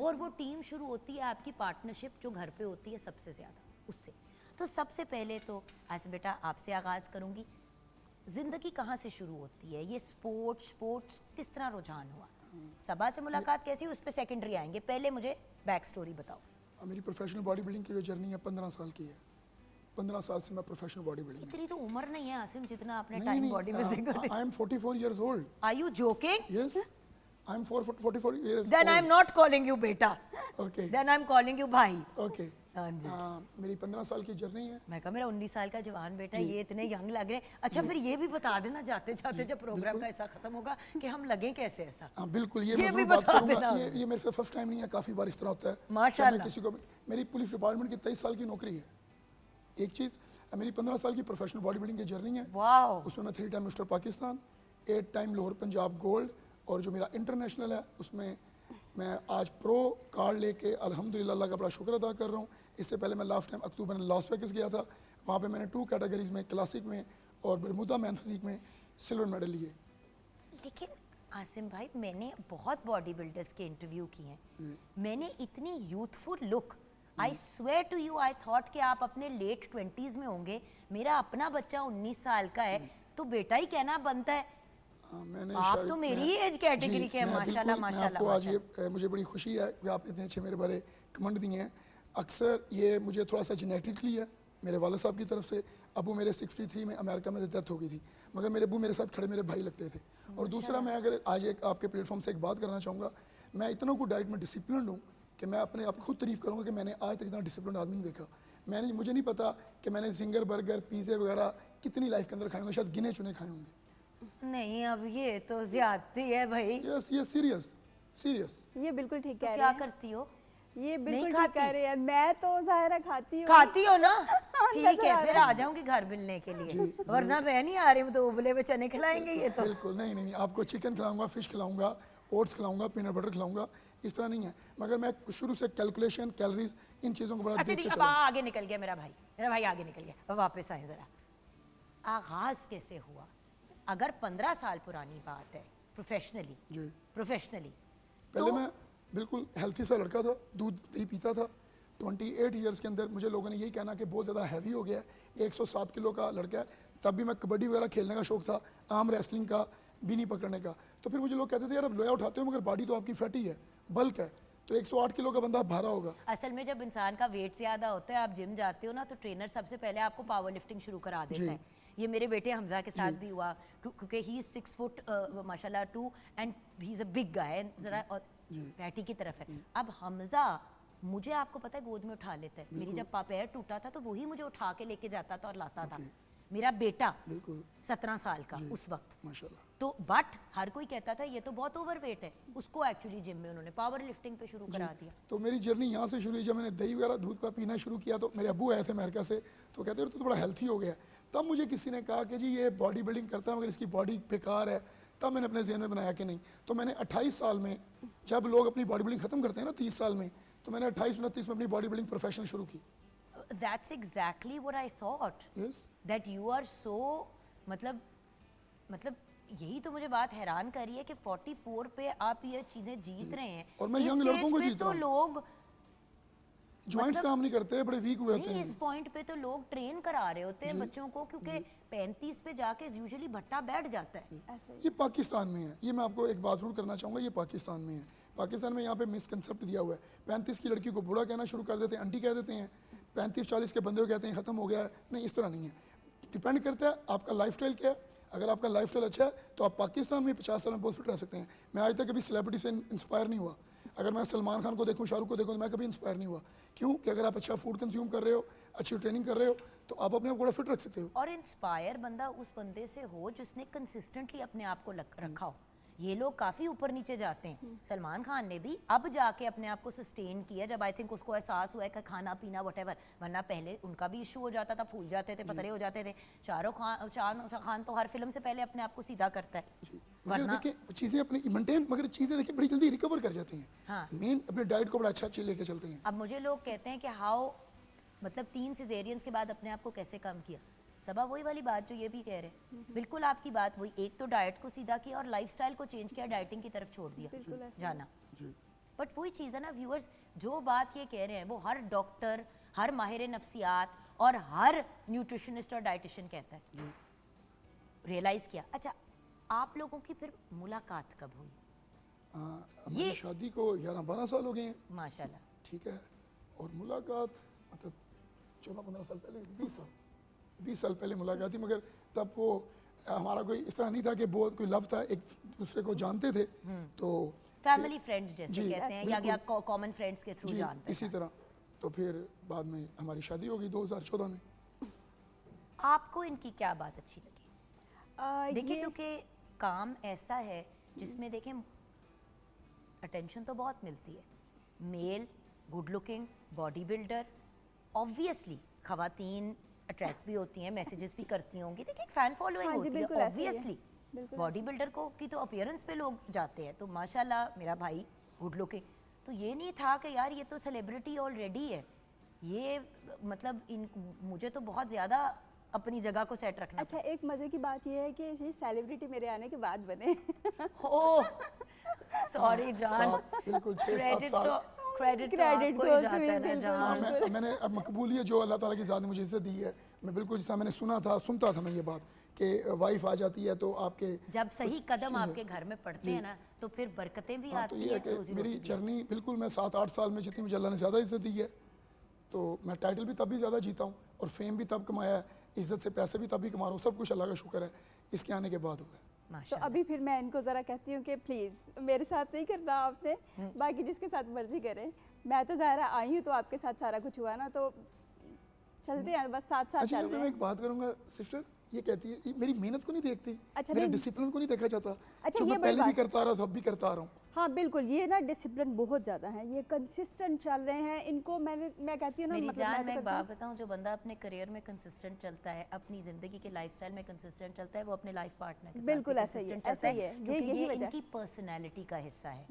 और वो टीम शुरू होती है आपकी पार्टनरशिप जो घर पे होती है सबसे ज़्यादा, उससे। तो सबसे पहले तो आसिम बेटा आपसे आगाज़ करूँगी, ज़िंदगी कहाँ से शुरू होती है? ये स्पोर्ट्स किस तरह रुझान हुआ? सबा से मुलाकात कैसी, उस पर सेकेंडरी आएंगे, पहले मुझे बैक स्टोरी बताओ। मेरी प्रोफेशनल बॉडी बिल्डिंग की जो जर्नी है 15 साल की है। 15 साल से मैं प्रोफेशनल बॉडी बिल्डिंग इतनी तो उम्र नहीं है आसिम जितना आपने टाइम बॉडी बिल्डिंग कर I am 44 years old. Are you joking? Yes, I am 44 years. Then I am not calling you बेटा, okay, then I am calling you भाई। ओके। हाँ जी। मेरी 15 साल की जर्नी है। मैं कहा मेरा 19 साल का जवान बेटा, ये इतने यंग लग रहे हैं। अच्छा फिर ये भी बता देना जाते जाते जब प्रोग्राम का ऐसा खत्म होगा कि हम लगे कैसे ऐसा। हाँ बिल्कुल, ये ये मैं भी ज़रूर बात बता करूंगा। देना। ये मेरे से फर्स्ट टाइम नहीं है, काफ़ी बार इस तरह होता है माशाल्लाह। कि मैं किसी को, मेरी पुलिस डिपार्टमेंट की 23 साल की नौकरी है। एक चीज़, मेरी 15 साल की प्रोफेशनल बॉडी बिल्डिंग की जर्नी है। वाओ। उसमें मैं 3 time mister Pakistan, 8 time Lahore Punjab gold, और जो मेरा इंटरनेशनल है उसमें मैं आज प्रो कार्ड लेके अल्हम्दुलिल्लाह अल्लाह का बड़ा शुक्र अदा कर रहा हूँ। इससे पहले मैं लास्ट टाइम अक्टूबर में लास वेगस गया था, वहाँ पे मैंने 2 कैटेगरीज में, क्लासिक में और बरमुदा मैन फिजिक में सिल्वर मेडल लिए। लेकिन आसिम भाई, मैंने बहुत बॉडी बिल्डर्स के इंटरव्यू किए हैं, मैंने इतनी youthful look, I swear to you, I thought कि आप अपने लेट 20s में होंगे। मेरा अपना बच्चा 19 साल का है, तो बेटा ही कहना बनता है। मैंने आप तो मेरी ही एज कैटेगरी के हैं, माशाल्लाह माशाल्लाह। आपको आज ये मुझे बड़ी खुशी है कि आपने इतने अच्छे मेरे बारे कमेंट दिए हैं। अक्सर ये मुझे थोड़ा सा जेनेटिकली है, मेरे वाले साहब की तरफ से। अबू मेरे 63 में अमेरिका में डेथ हो गई थी, मगर मेरे अबू मेरे साथ खड़े मेरे भाई लगते थे। और दूसरा, मैं अगर आज एक आपके प्लेटफॉर्म से एक बात करना चाहूँगा, मैं इतना को डाइट में डिसिप्लिन हूँ कि मैं अपने आप खुद तारीफ़ करूँगा कि मैंने आज तक इतना डिसिप्लिन आदमी नहीं देखा। मुझे नहीं पता कि मैंने जिंगर, बर्गर, पिज़्ज़े वगैरह कितनी लाइफ के अंदर खाए होंगे, शायद गिने चुने खाए होंगे। नहीं, अब ये तो ज्यादती है भाई। यस, ये सीरियस सीरियस। ये बिल्कुल ठीक तो कह रहे क्या हैं। करती हो? ये नहीं बिल्कुल ठीक खाती? कह रहे हैं। मैं तो ज़ाहिर है खाती हूँ। खाती हो ना? ठीक नजर आ है, फिर रहा आ जाऊंगी घर मिलने के लिए, वरना मैं नहीं आ रही हूँ, तो उबले हुए चने खिलाएंगे ये तो। बिल्कुल नहीं नहीं नहीं, आपको चिकन खिलाऊंगा, फिश खिलाऊंगा, ओट्स खिलाऊंगा, पीनट बटर खिलाऊंगा, इस तरह नहीं है। मगर मैं शुरू से कैलकुलेशन, कैलोरीज, इन चीज़ों को बड़ा अच्छा देख ठीक, के अब चला। आगे निकल गया मेरा भाई आगे निकल गया। अब वापस आए जरा, आगाज कैसे हुआ? अगर 15 साल पुरानी बात है प्रोफेशनली, जी प्रोफेशनली पहले मैं बिल्कुल हेल्थी सा लड़का था, दूध दही पीता था। 28 ईयर्स के अंदर मुझे लोगों ने यही कहना कि बहुत ज़्यादा हैवी हो गया है, 107 किलो का लड़का है। तब भी मैं कबड्डी वगैरह खेलने का शौक था, आर्म रेसलिंग का, बीनी पकड़ने का। तो फिर मुझे लोग कहते थे यार अब लोया उठाते हो मगर बॉडी तो आपकी फैटी है, बल्क है, तो 108 किलो का बंदा भारा होगा। असल में जब इंसान का वेट ज़्यादा होता है, आप जिम जाते हो ना, तो ट्रेनर सबसे पहले आपको पावर लिफ्टिंग शुरू करा देता है। ये मेरे बेटे हमजा के साथ भी हुआ, क्योंकि ही इज 6 फुट माशाल्लाह 2 and he is a big guy, ज़रा और फैटी की तरफ है। अब हमजा मुझे आपको पता है गोद में उठा लेता है, मेरी जब पैर टूटा था तो वही मुझे उठा के लेके जाता था और लाता था। मेरा बेटा बिल्कुल 17 साल का उस वक्त, माशाल्लाह। तो बट हर कोई कहता था ये तो बहुत ओवरवेट है, उसको एक्चुअली जिम में उन्होंने पावर लिफ्टिंग पे शुरू करा दिया। तो मेरी जर्नी यहाँ से शुरू हुई। जब मैंने दही वगैरह दूध का पीना शुरू किया तो मेरे अब्बू आए थे अमेरिका से, तो कहते हैं तो थोड़ा हेल्थी हो गया। तब मुझे किसी ने कहा कि जी ये बॉडी बिल्डिंग करता है मगर इसकी बॉडी बेकार है। तब मैंने अपने जहन में बनाया कि नहीं, तो मैंने 28 साल में, जब लोग अपनी बॉडी बिल्डिंग खत्म करते हैं ना 30 साल में, तो मैंने 28-29 में अपनी बॉडी बिल्डिंग प्रोफेशन शुरू की। That's exactly what I thought. Yes. That you are so मतलब यही तो मुझे बात हैरान करी है कि 44 पे आप ये चीजें जीत रहे हैं। और मैं इस young लड़कों stage को पे जीत तो रहा हूं। लोग जॉइंट्स मतलब- काम नहीं करते, बड़े वीक हुए होते नहीं, हैं। इस पॉइंट पे तो लोग ट्रेन करा रहे होते हैं बच्चों को, क्योंकि 35 पे जाके यूजुअली भट्टा बैठ जाता है। ऐसे ही। ये पाकिस्तान में है, ये मैं आपको एक बात जरूर करना चाहूँगा, ये पाकिस्तान में है। पाकिस्तान में यहाँ पे मिसकंसेप्ट दिया हुआ है, 35 की लड़की को बूढ़ा कहना शुरू कर देते हैं, आंटी कह देते हैं, 35-40 के बंदे को कहते हैं ख़त्म हो गया है। नहीं, इस तरह नहीं है, डिपेंड करता है आपका लाइफस्टाइल क्या है। अगर आपका लाइफस्टाइल अच्छा है तो आप पाकिस्तान में 50 साल में बहुत फिट रह सकते हैं। मैं आज तक कभी सेलिब्रिटी से इंस्पायर नहीं हुआ। अगर मैं सलमान खान को देखूं, शाहरुख को देखूं, तो मैं कभी इंस्पायर नहीं हुआ। क्यों? कि अगर आप अच्छा फूड कंज्यूम कर रहे हो, अच्छी ट्रेनिंग कर रहे हो, तो आप अपने आप को बड़ा फिट रख सकते हो। और इंस्पायर बंदा उस बंदे से हो जिसने कंसिस्टेंटली अपने आप को रखा हो। ये लोग काफ़ी ऊपर नीचे जाते हैं। सलमान खान ने भी अब जाके अपने आप को सस्टेन किया, जब आई थिंक उसको एहसास हुआ है कि खाना पीना वटेवर, वरना पहले उनका भी इशू हो जाता था, फूल जाते थे, पतले हो जाते थे। शाहरुख खान तो हर फिल्म से पहले अपने आप को सीधा करता है, मगर वरना देखिए चीज़ें अपनी मेंटेन, मगर चीज़ें देखिए बड़ी जल्दी रिकवर कर जाती हैं। हाँ। मेन अपने डाइट को बड़ा अच्छा लेके चलते हैं। अब मुझे लोग कहते हैं कि हाउ, मतलब 3 सिजेरियंस के बाद अपने आप को कैसे कम किया। सबा वही वाली बात जो ये भी कह रहे हैं, बिल्कुल आपकी बात वही। एक तो डाइट को सीधा किया और लाइफस्टाइल को चेंज किया, डाइटिंग की तरफ छोड़ दिया बिल्कुल ऐसे। जाना। जी बट वही चीज़ है ना व्यूअर्स, जो बात ये कह रहे हैं वो हर डॉक्टर, हर माहिर नफ्सियात और हर न्यूट्रिशनिस्ट और डाइटिशियन कहता है, रियलाइज़ किया। अच्छा, आप लोगों की फिर मुलाकात कब हुई? हमारी शादी को 11-12 साल हो गए हैं, माशाल्लाह। ठीक है। और मुलाकात मतलब 14-15 साल पहले, 20 साल पहले मुलाकात थी। मगर तब वो हमारा कोई इस तरह नहीं था कि बहुत कोई लव था, एक दूसरे को जानते थे। तो फैमिली फ्रेंड्स जैसे जी, कहते हैं, या कॉमन फ्रेंड्स के थ्रू जी जानते इसी हैं। तरह। तो फिर बाद में हमारी शादी हो गई 2014 में। आपको इनकी क्या बात अच्छी लगी? देखिए, ये क्योंकि काम ऐसा है जिसमें देखें अटेंशन तो बहुत मिलती है। Male, good looking, body builder, obviously खवातीन अट्रैक्ट भी होती हैं, मैसेजेस भी करती होंगी। देखिए एक फ़ैन फॉलोइंग हाँ जी, होती है बिल्कुल ऐसे ही है। ऑब्वियसली। बिल्कुल बॉडी बिल्डर को की तो अपीयरेंस पे लोग जाते हैं, तो माशाल्लाह मेरा भाई गुड लुकिंग। तो ये नहीं था कि यार ये तो सेलिब्रिटी ऑलरेडी है, ये मतलब मुझे तो बहुत ज़्यादा अपनी जगह को सेट रखना अच्छा, एक मज़े की बात ये है कि ये सेलिब्रिटी मेरे आने के बाद बने। ओह सॉरी जान, सात, बिल्कुल 6-7 क्रेडिट साल। तो क्रेडिट Credit को goes ही जाता to है me, ना बिल्कुल, जान। मैंने अब मकबूलियत जो अल्लाह ताला की ज़ात ने मुझे इज्जत दी है, मैं बिल्कुल जिस तरह मैंने सुनता था मैं ये बात कि वाइफ आ जाती है तो आपके जब सही कदम आपके घर में पड़ते हैं ना, तो फिर बरकतें भी हाँ, तो आती ये है हैं, कि रोजी मेरी रोटी भी। जर्नी बिल्कुल, मैं 7-8 साल में जितनी मुझे अल्लाह ने ज़्यादा इज्जत दी है, तो मैं टाइटल भी तब भी ज़्यादा जीता हूँ और फेम भी तब कमाया है, इज्जत से पैसे भी तब भी कमा रहा हूँ। सब कुछ अल्लाह का शुक्र है, इसके आने के बाद हुआ है। तो माशाल्लाह। अभी फिर मैं इनको ज़रा कहती हूँ कि प्लीज़ मेरे साथ नहीं करना आपने, बाकी जिसके साथ मर्जी करें। मैं तो ज़ाहिर आई हूँ तो आपके साथ सारा कुछ हुआ ना, तो चलते हैं बस साथ साथ अच्छा, चल रहे मैं हैं। एक बात करूँगा सिस्टर, ये कहती है ये मेरी मेहनत को नहीं देखती, अच्छा, मेरे नहीं। डिसिप्लिन को नहीं देखा जाता, अच्छा, जो ये मैं बड़ी पहले भी बात करता रहा था अब भी करता आ रहा हूँ। हाँ बिल्कुल, ये ना डिसिप्लिन बहुत ज़्यादा है, ये कंसिस्टेंट चल रहे हैं इनको। मैं कहती हूँ ना, मेरी मतलब जान, मैं मैं तो एक करती हूँ। बात बताऊं, जो बंदा अपने करियर में कंसिस्टेंट चलता है, अपनी ज़िंदगी के लाइफस्टाइल में कंसिस्टेंट चलता है, वो अपने लाइफ पार्टनर के साथ बिल्कुल भी ऐसा ही है, consistent चलता ऐसा ही है। क्योंकि यही ये वजह है। इनकी पर्सनैलिटी का हिस्सा है,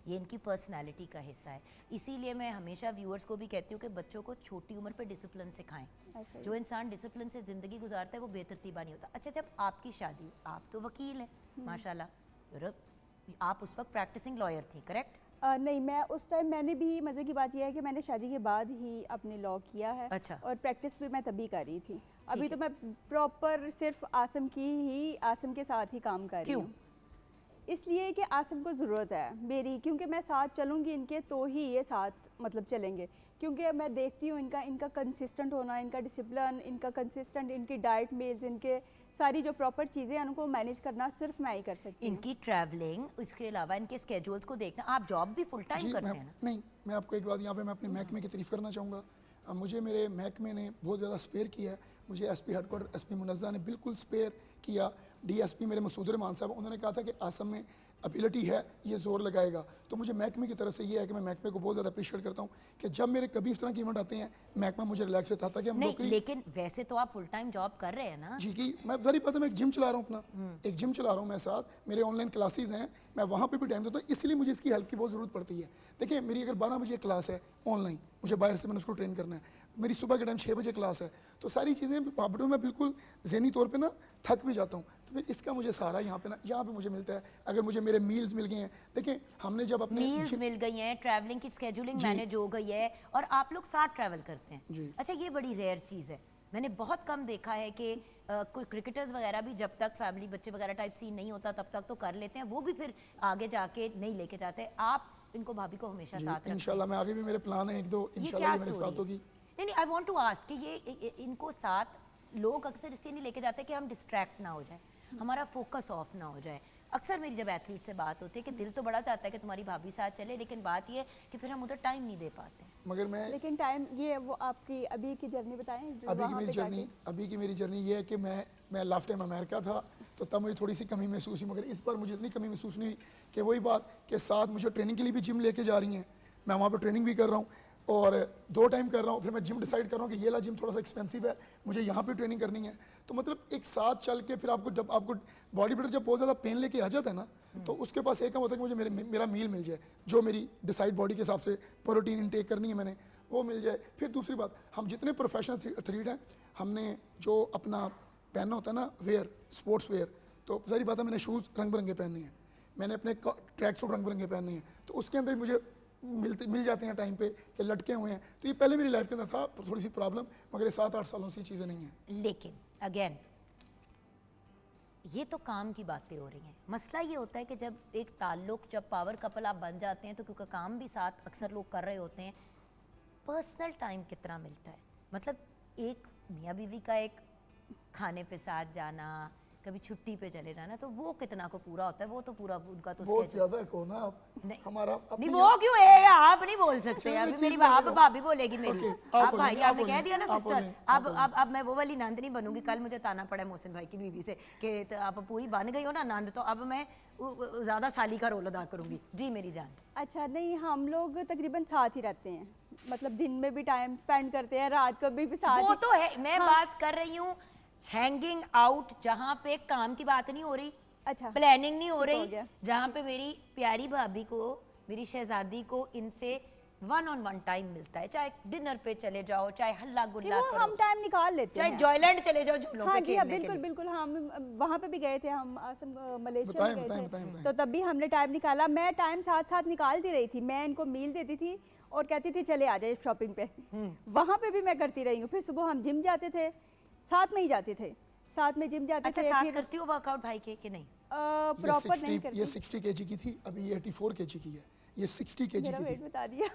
ये इनकी पर्सनैलिटी का हिस्सा है। इसीलिए मैं हमेशा व्यूअर्स को भी कहती हूँ कि बच्चों को छोटी उम्र पे डिसिप्लिन सिखाएं। ऐसा ही जो इंसान डिसिप्लिन से ज़िंदगी गुजारता है वो बेतरतीबा नहीं होता। अच्छा, जब आपकी शादी, आप तो वकील हैं माशाल्लाह, आप उस वक्त प्रैक्टिसिंग लॉयर थी, करेक्ट? नहीं, मैं उस टाइम, मैंने भी, मज़े की बात यह है कि मैंने शादी के बाद ही अपने लॉ किया है। अच्छा। और प्रैक्टिस भी मैं तभी कर रही थी। अभी ठीक तो मैं प्रॉपर सिर्फ आसम के साथ ही काम कर रही क्यों? हूँ। इसलिए कि आसम को ज़रूरत है मेरी, क्योंकि मैं साथ चलूँगी इनके तो ही ये साथ मतलब चलेंगे। क्योंकि मैं देखती हूँ इनका कंसिस्टेंट होना, इनका डिसिप्लिन, इनका कंसिस्टेंट, इनकी डाइट मील्स, इनके सारी जो प्रॉपर चीज़ें हैं उनको मैनेज करना सिर्फ मैं ही कर सकती हूँ। इनकी ट्रैवलिंग, उसके अलावा इनके स्केड्यूल्स को देखना। आप जॉब भी फुल टाइम जी करते मैं हैं ना? नहीं, मैं आपको एक बात यहाँ पे मैं अपने महकमे की तारीफ़ करना चाहूँगा। मुझे मेरे महकमे ने बहुत ज़्यादा स्पेयर किया है। मुझे एसपी हेडक्वार्टर एसपी मुनज़्ज़ा ने बिल्कुल स्पेयर किया। डीएसपी मेरे मसूद रहमान साहब, उन्होंने कहा था कि आसम में एबिलिटी है, ये जोर लगाएगा। तो मुझे महकमे की तरफ से ये है कि मैं महकमे को बहुत ज़्यादा अप्रिशिएट करता हूँ कि जब मेरे कभी इस तरह के इवेंट आते हैं, महकमा मुझे रिलैक्स रहता था कि हम नहीं, नौकरी। लेकिन वैसे तो आप फुल टाइम जॉब कर रहे हैं ना? जी की मैं सारी पता, मैं एक जिम चला रहा हूँ अपना, एक जिम चला रहा हूँ मैं साथ, मेरे ऑनलाइन क्लासेस हैं, मैं वहाँ पे भी टाइम देता हूँ, इसलिए मुझे इसकी हेल्प की बहुत ज़रूरत पड़ती है। देखिए मेरी अगर 12 बजे क्लास है ऑनलाइन, मुझे बाहर से मैंने उसको ट्रेन करना है, मेरी सुबह के टाइम 6 बजे क्लास है, तो सारी चीज़ें वहाँ पर मैं बिल्कुल ज़हनी तौर पर ना थक भी जाता हूँ। तो फिर इसका मुझे सहारा यहाँ पे मुझे मिलता है। अगर मुझे मेरे मील्स मिल गए हैं, देखिए हमने जब अपने मील्स मिल गई हैं, ट्रैवलिंग की स्केड्यूलिंग मैनेज हो गई है, और आप लोग साथ ट्रैवल करते हैं। अच्छा, ये बड़ी रेयर चीज़ है, मैंने बहुत कम देखा है कि कोई क्रिकेटर्स वगैरह भी जब तक फैमिली बच्चे वगैरह टाइप सीन नहीं होता तब तक तो कर लेते हैं, वो भी फिर आगे जाके नहीं लेके जाते। आप इनको भाभी को हमेशा साथ रखते हैं। इंशाल्लाह मैं आगे भी मेरे प्लान है एक दो, ये इंशाल्लाह क्या ये मेरे स्टोरी साथ होगी। नहीं, आई वांट टू आस्क कि ये इनको साथ लोग अक्सर इसलिए नहीं लेके जाते कि हम डिस्ट्रैक्ट ना हो जाए, हमारा फोकस ऑफ ना हो जाए। अक्सर मेरी जब एथलीट से बात होती है कि दिल तो बड़ा चाहता है कि तुम्हारी भाभी साथ चले, लेकिन बात ये है कि फिर हम उधर टाइम नहीं दे पाते। मगर मैं लेकिन टाइम, ये वो आपकी अभी की जर्नी बताएं जो अभी की वहाँ मेरी पे जर्नी जाके- अभी की मेरी जर्नी ये है कि मैं लास्ट टाइम अमेरिका था तो तब मुझे थोड़ी सी कमी महसूस हुई, मगर इस बार मुझे इतनी कमी महसूस नहीं हुई कि वही बात कि साथ मुझे ट्रेनिंग के लिए भी जिम लेके जा रही हैं, मैं वहाँ पर ट्रेनिंग भी कर रहा हूँ और 2 टाइम कर रहा हूँ। फिर मैं जिम डिसाइड कर रहा हूँ कि ये वाला जिम थोड़ा सा एक्सपेंसिव है, मुझे यहाँ पे ट्रेनिंग करनी है। तो मतलब एक साथ चल के फिर आपको, जब आपको बॉडी बिल्डर जब बहुत ज़्यादा पेन लेके आ जाता है ना, तो उसके पास एक काम होता है कि मुझे मेरा मील मिल जाए, जो मेरी डिसाइड बॉडी के हिसाब से प्रोटीन इनटेक करनी है मैंने, वो मिल जाए। फिर दूसरी बात, हम जितने प्रोफेशनल एथलीट हैं, हमने जो अपना पहनना होता है ना वेयर, स्पोर्ट्स वेयर, तो सारी बात है मैंने शूज़ रंग बिरंगे पहनने हैं, मैंने अपने ट्रैक सूट रंग बिरंगे पहनने हैं, तो उसके अंदर मुझे मिल जाते हैं टाइम पे कि लटके हुए हैं। तो ये पहले मेरी लाइफ के अंदर था थोड़ी सी प्रॉब्लम, मगर ये 7-8 सालों से चीज़ें नहीं हैं। लेकिन अगेन ये तो काम की बातें हो रही हैं। मसला ये होता है कि जब एक ताल्लुक, जब पावर कपल आप बन जाते हैं, तो क्योंकि काम भी साथ अक्सर लोग कर रहे होते हैं, पर्सनल टाइम कितना मिलता है? मतलब एक मियाँ बीवी का एक खाने पे साथ जाना, कभी छुट्टी पे चले जाना, तो वो कितना को पूरा होता है? वो तो पूरा उनका तो बहुत schedule- ज़्यादा को ना आप नहीं, हमारा नहीं वो क्यों है, आप नहीं बोल सकते। चलो, अभी मैं मेरी चीज़ बोल आप रहा हूँ। भाभी बोलेगी मेरी, Okay, आप आप बोलेंगे, भाई आप आपने कह बोलेंगे, दिया ना आप सिस्टर। बोलेंगे, आप अब मैं वो वाली नंद नहीं बनूंगी, कल मुझे ताना पड़ा है मोहसिन भाई की बीवी से कि तो आप पूरी बन गई हो ना नंद, तो अब मैं ज़्यादा साली का रोल अदा करूंगी। जी मेरी जान। अच्छा, नहीं, हम लोग तकरीबन साथ ही रहते हैं, मतलब दिन में भी टाइम स्पेंड करते हैं, रात को भी साथ वो ही। तो है, मैं बात कर रही हूँ हैंगिंग आउट, जहाँ पे काम की बात नहीं हो रही, अच्छा, प्लानिंग नहीं हो ठीक हो रही, गया। जहाँ पे मेरी प्यारी भाभी को, मेरी शहजादी को इनसे 1-on-1 टाइम मिलता है। चाहे डिनर पे चले जाओ, चाहे हल्ला गुल्ला वो करो, हम टाइम निकाल लेते चाहे हैं। जॉयलैंड चले जाओ झूलों हाँ पे जी, हाँ, खेलने के बिल्कुल लिए। बिल्कुल, हम वहाँ पे भी गए थे, हम असम मलेशिया बताएं, में गए बताएं, थे, बताएं, बताएं। तो तब भी हमने टाइम निकाला। मैं टाइम साथ साथ निकालती रही थी, मैं इनको मील देती थी और कहती थी चले आ जाए शॉपिंग पे। वहाँ पे भी मैं करती रही हूँ। फिर सुबह हम जिम जाते थे, साथ में ही जाते थे, साथ में जिम जाते अच्छा, थे। साथ फिर करती हो वर्कआउट भाई के कि नहीं? प्रॉपर नहीं करती। ये 60 kg की थी, अभी ये 84 kg की है। ये 60 kg मेरा की वेट थी, बता दिया।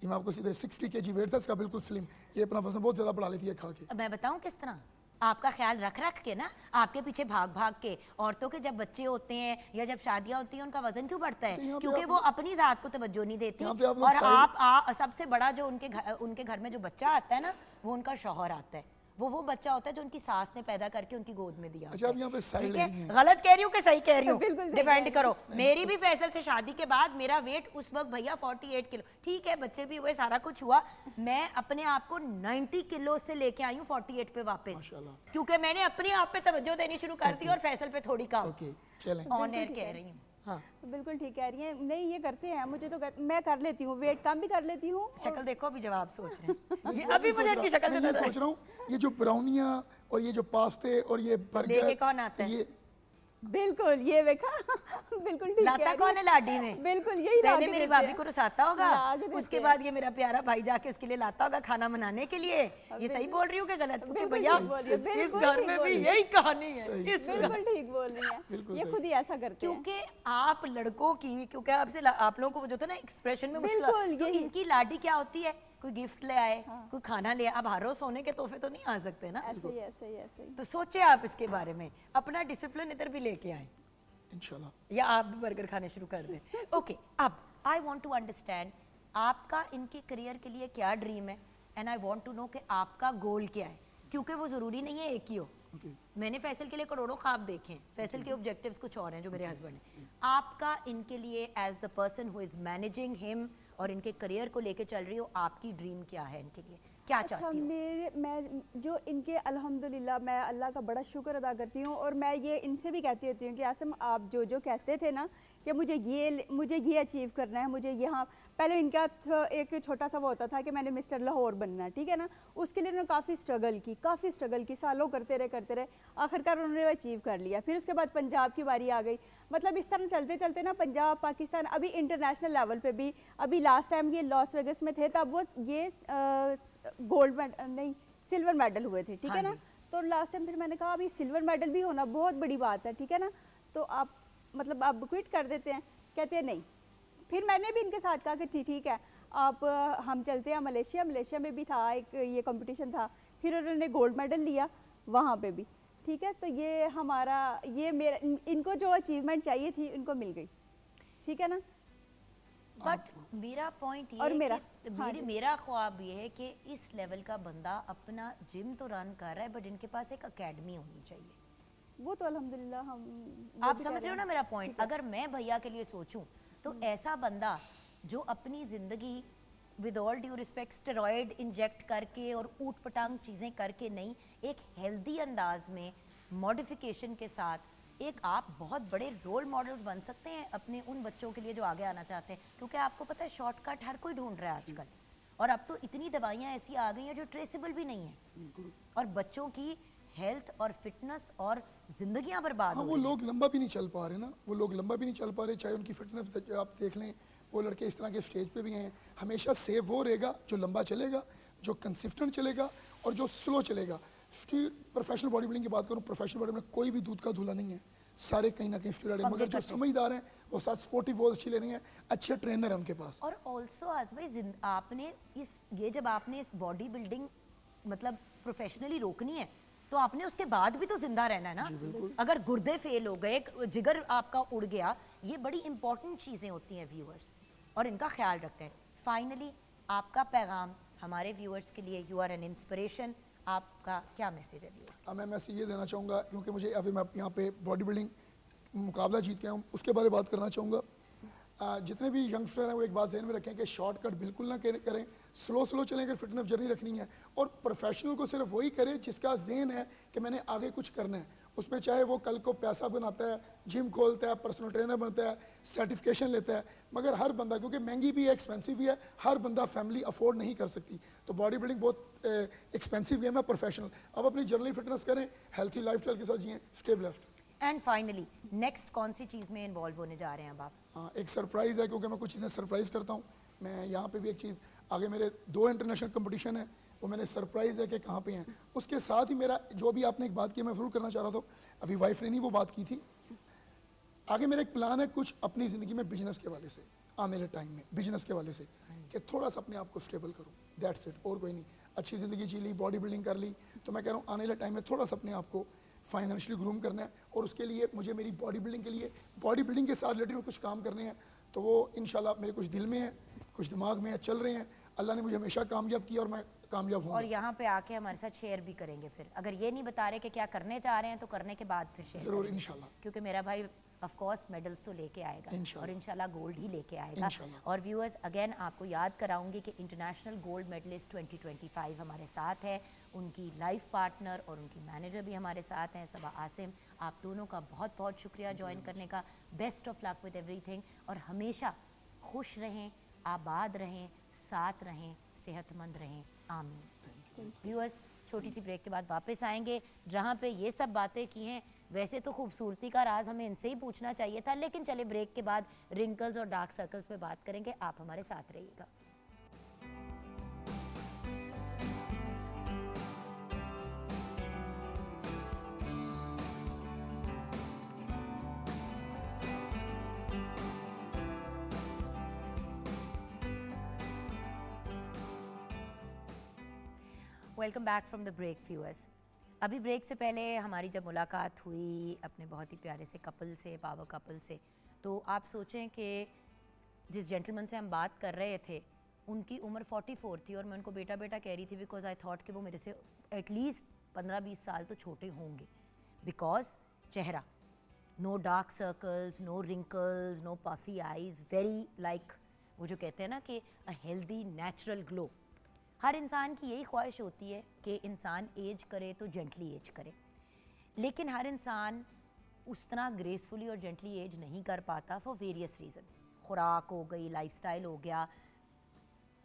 ये मैं आपको सीधे 60 kg वेट था इसका, बिल्कुल स्लिम। ये अपना वजन बहुत ज़्यादा बढ़ा लेती है खा के। अब मैं बताऊं किस तरह आपका ख्याल रख रख के ना, आपके पीछे भाग भाग के। औरतों के जब बच्चे होते हैं या जब शादियां होती हैं, उनका वजन क्यों बढ़ता अच्छा, है? यहाँ पे क्योंकि आप- वो अपनी जात को तवज्जो नहीं देती। यहाँ पे आप लोग और साइड- आप सबसे बड़ा जो उनके घर में जो बच्चा आता है ना, वो उनका शौहर आता है। वो बच्चा होता है जो उनकी सास ने पैदा करके उनकी गोद में दिया अच्छा, होता आप है। यहाँ पे साइड ठीक ले रही है, हैं। गलत कह रही हूँ कि सही कह रही हूँ, बिल्कुल सही डिफेंड कह करो। मेरी भी फैसल से शादी के बाद मेरा वेट उस वक्त भैया 48 किलो, ठीक है बच्चे भी हुए, सारा कुछ हुआ, मैं अपने आप को 90 किलो से लेके आई हूँ 48 पे वापस, माशाल्लाह। क्योंकि मैंने अपने आप पे तवज्जो देनी शुरू कर दी और फैसल पे थोड़ी कम। ओके चलें। ऑन एयर कह रही हूँ। हाँ, बिल्कुल ठीक कह रही हैं। नहीं ये करते हैं, मुझे तो मैं कर लेती हूँ, वेट कम भी कर लेती हूँ। शक्ल देखो, अभी जवाब सोच रहे हैं। ये अभी मुझे इनकी शक्ल से मैं ये पता है। सोच रहा हूँ, ये जो ब्राउनियाँ और ये जो पास्ते और ये बर्गर लेके कौन आता है? ये बिल्कुल ये देखा बिल्कुल ठीक लाता कौन है लाडी में? बिल्कुल यही ला पहले के मेरी देते भाभी हैं। को रुसाता होगा, ला के देते उसके हैं। बाद ये मेरा प्यारा भाई जाके उसके लिए लाता होगा खाना बनाने के लिए। ये सही बोल रही हूँ कि गलत? क्योंकि बिल्कुल भैया सही बोल रही है, इस बिल्कुल घर ठीक में बोल भी रही है। यही कहानी है। इस बिल्कुल ठीक बोल रही हैं, बिल्कुल ये सही। खुद ही ऐसा करते हैं। क्योंकि आप लड़कों की, क्योंकि आपसे आप लोगों को जो था ना एक्सप्रेशन में मुश्किल, बिल्कुल, तो यही। इनकी लाडी क्या होती है, कोई गिफ्ट ले आए, कोई खाना ले आए, अब हर रोज सोने के तोहफे तो नहीं आ सकते ना, ऐसे ही ऐसे ही ऐसे ही। तो सोचे आप इसके बारे में, अपना डिसिप्लिन इधर भी लेके आए, इंशाल्लाह। या आप भी बर्गर खाने शुरू कर दें। ओके, अब आई वांट टू अंडरस्टैंड आपका इनके करियर के लिए क्या ड्रीम है, and I want to know कि आपका गोल क्या है, क्योंकि वो ज़रूरी नहीं है एक ही हो। ओके मैंने फैसल के लिए करोड़ों ख्वाब देखे हैं, फैसल के ऑब्जेक्टिव्स कुछ और हैं जो मेरे हस्बैंड हैं। आपका इनके लिए as the person who is managing him और इनके करियर को लेके चल रही हो, आपकी ड्रीम क्या है इनके लिए, क्या अच्छा, चाहती हो? मैं जो इनके अल्हम्दुलिल्लाह मैं अल्लाह का बड़ा शुक्र अदा करती हूँ, और मैं ये इनसे भी कहती रहती हूँ कि आसम आप जो जो कहते थे ना कि मुझे ये अचीव करना है, मुझे यहाँ, पहले इनका एक छोटा सा वो होता था कि मैंने मिस्टर लाहौर बनना है, ठीक है ना, उसके लिए उन्होंने काफ़ी स्ट्रगल की, सालों करते रहे, आखिरकार उन्होंने अचीव कर लिया। फिर उसके बाद पंजाब की बारी आ गई, मतलब इस तरह चलते चलते ना पंजाब, पाकिस्तान, अभी इंटरनेशनल लेवल पे भी, अभी लास्ट टाइम ये लॉस वेगस में थे, तब वो ये गोल्ड मेडल नहीं सिल्वर मेडल हुए थे, ठीक है ना। तो लास्ट टाइम फिर मैंने कहा अभी सिल्वर मेडल भी होना बहुत बड़ी बात है, ठीक है ना, तो आप मतलब आप क्विट कर देते हैं, कहते हैं नहीं। फिर मैंने भी इनके साथ कहा कि ठीक है आप हम चलते हैं मलेशिया में भी था एक ये कंपटीशन था, फिर उन्होंने गोल्ड मेडल लिया वहाँ पे भी, ठीक है। तो ये हमारा ये मेरा इनको जो अचीवमेंट चाहिए थी उनको मिल गई, ठीक है ना। बट मेरा पॉइंट ये और है मेरा, कि हाँ मेरा ख्वाब ये है कि इस लेवल का बंदा अपना जिम तो रन कर रहा है, बट इनके पास एक एकेडमी होनी चाहिए। वो तो अल्हम्दुलिल्लाह हम वो आप भी समझ कर रहे हो हैं। ना मेरा पॉइंट? ठीक है। अगर मैं भैया के लिए सोचूं तो ऐसा बंदा जो अपनी ज़िंदगी with all due respect steroid inject करके और ऊट पटांग चीज़ें करके नहीं, एक हेल्दी अंदाज में मॉडिफिकेशन के साथ एक आप बहुत बड़े रोल मॉडल्स बन सकते हैं अपने उन बच्चों के लिए जो आगे आना चाहते हैं। क्योंकि आपको पता है शॉर्टकट हर कोई ढूंढ रहा है आजकल, और अब तो इतनी दवाइयाँ ऐसी आ गई हैं जो ट्रेसेबल भी नहीं है, और बच्चों की हेल्थ और फिटनेस और जिंदगियां बर्बाद हाँ, हो वो रही हैं। लोग लंबा भी नहीं चल पा रहे ना, वो लोग लंबा भी नहीं चल पा रहे, चाहे उनकी फिटनेस आप देख लें, वो लड़के इस तरह के स्टेज पे भी हैं। हमेशा सेव वो रहेगा जो लंबा चलेगा, जो कंसिस्टेंट चलेगा और जो स्लो चलेगा। प्रोफेशनल बॉडी बिल्डिंग की बात करूँ, प्रोफेशनल बॉडी बिल्डिंग कोई भी दूध का धुला नहीं है, सारे कहीं ना कहीं स्टीरॉयड है, मगर जो समझदार हैं वो साथ स्पोर्टिव बहुत अच्छी ले रही हैं, अच्छे ट्रेनर हैं उनके पास। और ऑल्सो आज भाई आपने ये जब आपने बॉडी बिल्डिंग मतलब प्रोफेशनली रोकनी है तो आपने उसके बाद भी तो जिंदा रहना है ना। अगर गुर्दे फेल हो गए, जिगर आपका उड़ गया, ये बड़ी इंपॉर्टेंट चीज़ें होती हैं व्यूअर्स, और इनका ख्याल रखते हैं। फाइनली आपका पैगाम हमारे व्यूअर्स के लिए, यू आर एन इंस्पिरेशन, आपका क्या मैसेज है व्यूअर्स? मैं मैसेज ये देना चाहूँगा, क्योंकि मुझे अभी मैं यहाँ पे बॉडी बिल्डिंग मुकाबला जीत के हूँ, उसके बारे में बात करना चाहूँगा। जितने भी यंगस्टर हैं वो एक बात ज़हन में रखें कि शॉर्टकट बिल्कुल ना करें, स्लो चलें अगर फिटनेस जर्नी रखनी है, और प्रोफेशनल को सिर्फ वही करे जिसका ज़हन है कि मैंने आगे कुछ करना है। उसमें चाहे वो कल को पैसा बनाता है, जिम खोलता है, पर्सनल ट्रेनर बनता है, सर्टिफिकेशन लेता है, मगर हर बंदा, क्योंकि महंगी भी है, एक्सपेंसिव भी है, हर बंदा फैमिली अफोर्ड नहीं कर सकती, तो बॉडी बिल्डिंग बहुत एक्सपेंसिव गेम है। प्रोफेशनल अब अपनी जर्नली फिटनेस करें, हेल्थी लाइफस्टाइल के साथ जिएं, stay blessed. And finally next कौन सी चीज़ में इन्वॉल्व होने जा रहे हैं अब आप? हाँ, एक सरप्राइज़ है, क्योंकि मैं कुछ चीज़ें सरप्राइज़ करता हूँ। मैं यहाँ पे भी एक चीज़, आगे मेरे 2 इंटरनेशनल कंपटीशन है, वो मैंने सरप्राइज़ है कि कहाँ पे हैं। उसके साथ ही मेरा जो भी आपने एक बात की मैं ज़रूर करना चाह रहा था, अभी वाइफ ने नहीं वो बात की थी, आगे मेरा एक प्लान है कुछ अपनी ज़िंदगी में बिजनेस के वाले से, आने वाले टाइम में बिजनेस के वाले से, कि थोड़ा सा अपने आप को स्टेबल करूँ, दैट्स इट, और कोई नहीं। अच्छी ज़िंदगी जी ली, बॉडी बिल्डिंग कर ली, तो मैं कह रहा हूँ आने वाले टाइम में थोड़ा सा अपने आप को फाइनेंशियली ग्रूम करना है, और उसके लिए मुझे मेरी बॉडी बिल्डिंग के लिए, बॉडी बिल्डिंग के साथ रिलेटेड कुछ काम करने हैं, तो वो इंशाल्लाह मेरे कुछ दिल में है, कुछ दिमाग में है, चल रहे हैं। अल्लाह ने मुझे हमेशा कामयाब किया और मैं कामयाब और होंगे। यहाँ पे आके हमारे साथ शेयर भी करेंगे फिर, अगर ये नहीं बता रहे कि क्या करने चाह रहे हैं तो करने के बाद फिर शेयर ज़रूर, करेंगे। इंशाल्लाह। क्योंकि मेरा भाई ऑफ कोर्स मेडल्स तो लेके आएगा इंशाल्लाह। और इंशाल्लाह गोल्ड ही लेके आएगा। इंशाल्लाह। और व्यूअर्स अगेन आपको याद कराऊंगी कि इंटरनेशनल गोल्ड मेडलिस्ट 2025 हमारे साथ है, उनकी लाइफ पार्टनर और उनकी मैनेजर भी हमारे साथ हैं सबा आसिम। आप दोनों का बहुत बहुत शुक्रिया ज्वाइन करने का। Best of luck with everything और हमेशा खुश रहें, आबाद रहें, साथ रहें, सेहतमंद रहें। आमीन। व्यूअर्स छोटी सी ब्रेक के बाद वापस आएंगे जहाँ पे ये सब बातें की हैं। वैसे तो खूबसूरती का राज हमें इनसे ही पूछना चाहिए था, लेकिन चले ब्रेक के बाद रिंकल्स और डार्क सर्कल्स पे बात करेंगे। आप हमारे साथ रहिएगा। Welcome back from the break viewers. अभी ब्रेक से पहले हमारी जब मुलाकात हुई अपने बहुत ही प्यारे से कपल से, पावर कपल से, तो आप सोचें कि जिस जेंटलमैन से हम बात कर रहे थे उनकी उम्र 44 थी और मैं उनको बेटा बेटा कह रही थी बिकॉज आई थॉट कि वो मेरे से एटलीस्ट 15-20 साल तो छोटे होंगे। बिकॉज चेहरा, no dark circles, no wrinkles, no puffy eyes, very like वो जो कहते हैं ना कि अ हेल्दी नेचुरल ग्लो। हर इंसान की यही ख्वाहिश होती है कि इंसान एज करे तो जेंटली एज करे, लेकिन हर इंसान उस तरह ग्रेसफुली और जेंटली एज नहीं कर पाता फॉर वेरियस रीजंस। खुराक हो गई, लाइफस्टाइल हो गया,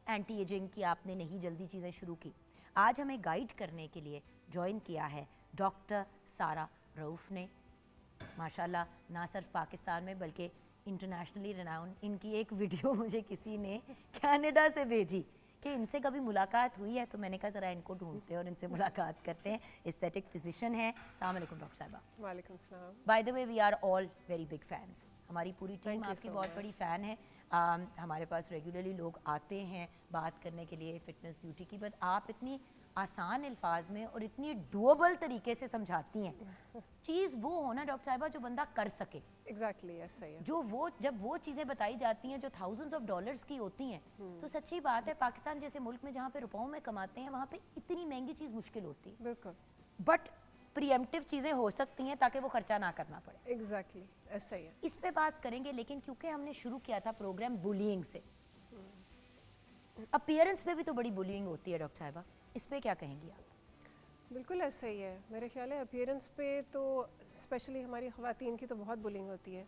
एंटी एजिंग की आपने नहीं जल्दी चीज़ें शुरू की। आज हमें गाइड करने के लिए ज्वाइन किया है डॉक्टर सारा रऊफ़ ने। माशाल्लाह ना सिर्फ पाकिस्तान में बल्कि इंटरनेशनली रिनाउंड। इनकी एक वीडियो मुझे किसी ने कनाडा से भेजी कि इनसे कभी मुलाकात हुई है, तो मैंने कहा ज़रा इनको ढूंढते हैं और इनसे मुलाकात करते हैं। एस्थेटिक फिजिशियन है। अस्सलाम वालेकुम डॉक्टर साहिबा। वालेकुम सलाम। By the way we are all very big fans. हमारी पूरी टीम आपकी बहुत बड़ी फ़ैन है। हमारे पास रेगुलरली लोग आते हैं बात करने के लिए फ़िटनेस ब्यूटी की, बट आप इतनी आसान अल्फाज में और इतनी डुएबल तरीके से समझाती हैं। चीज़ वो होना डॉक्टर साहिबा जो बंदा कर सके। एग्जैक्टली ऐसा ही है। जो वो जब वो चीज़ें बताई जाती हैं जो थाउजेंड्स ऑफ डॉलर्स की होती हैं, तो सच्ची बात है पाकिस्तान जैसे मुल्क में जहाँ पे रुपयों में कमाते हैं वहाँ पे इतनी महंगी चीज़ मुश्किल होती है। बिल्कुल। बट प्रीएम्प्टिव चीज़ें हो सकती हैं ताकि वो खर्चा ना करना पड़े। एग्जैक्टली ऐसा ही है। इस पे बात करेंगे, लेकिन क्योंकि हमने शुरू किया था प्रोग्राम बुलिंग से, अपीयरेंस पे भी तो बड़ी बुलिंग होती है डॉक्टर साहिबा, इस पे क्या कहेंगी आप? बिल्कुल ऐसा ही है। मेरे ख्याल है अपीयरेंस पे तो स्पेशली हमारी ख़वातीन की तो बहुत बुलिंग होती है।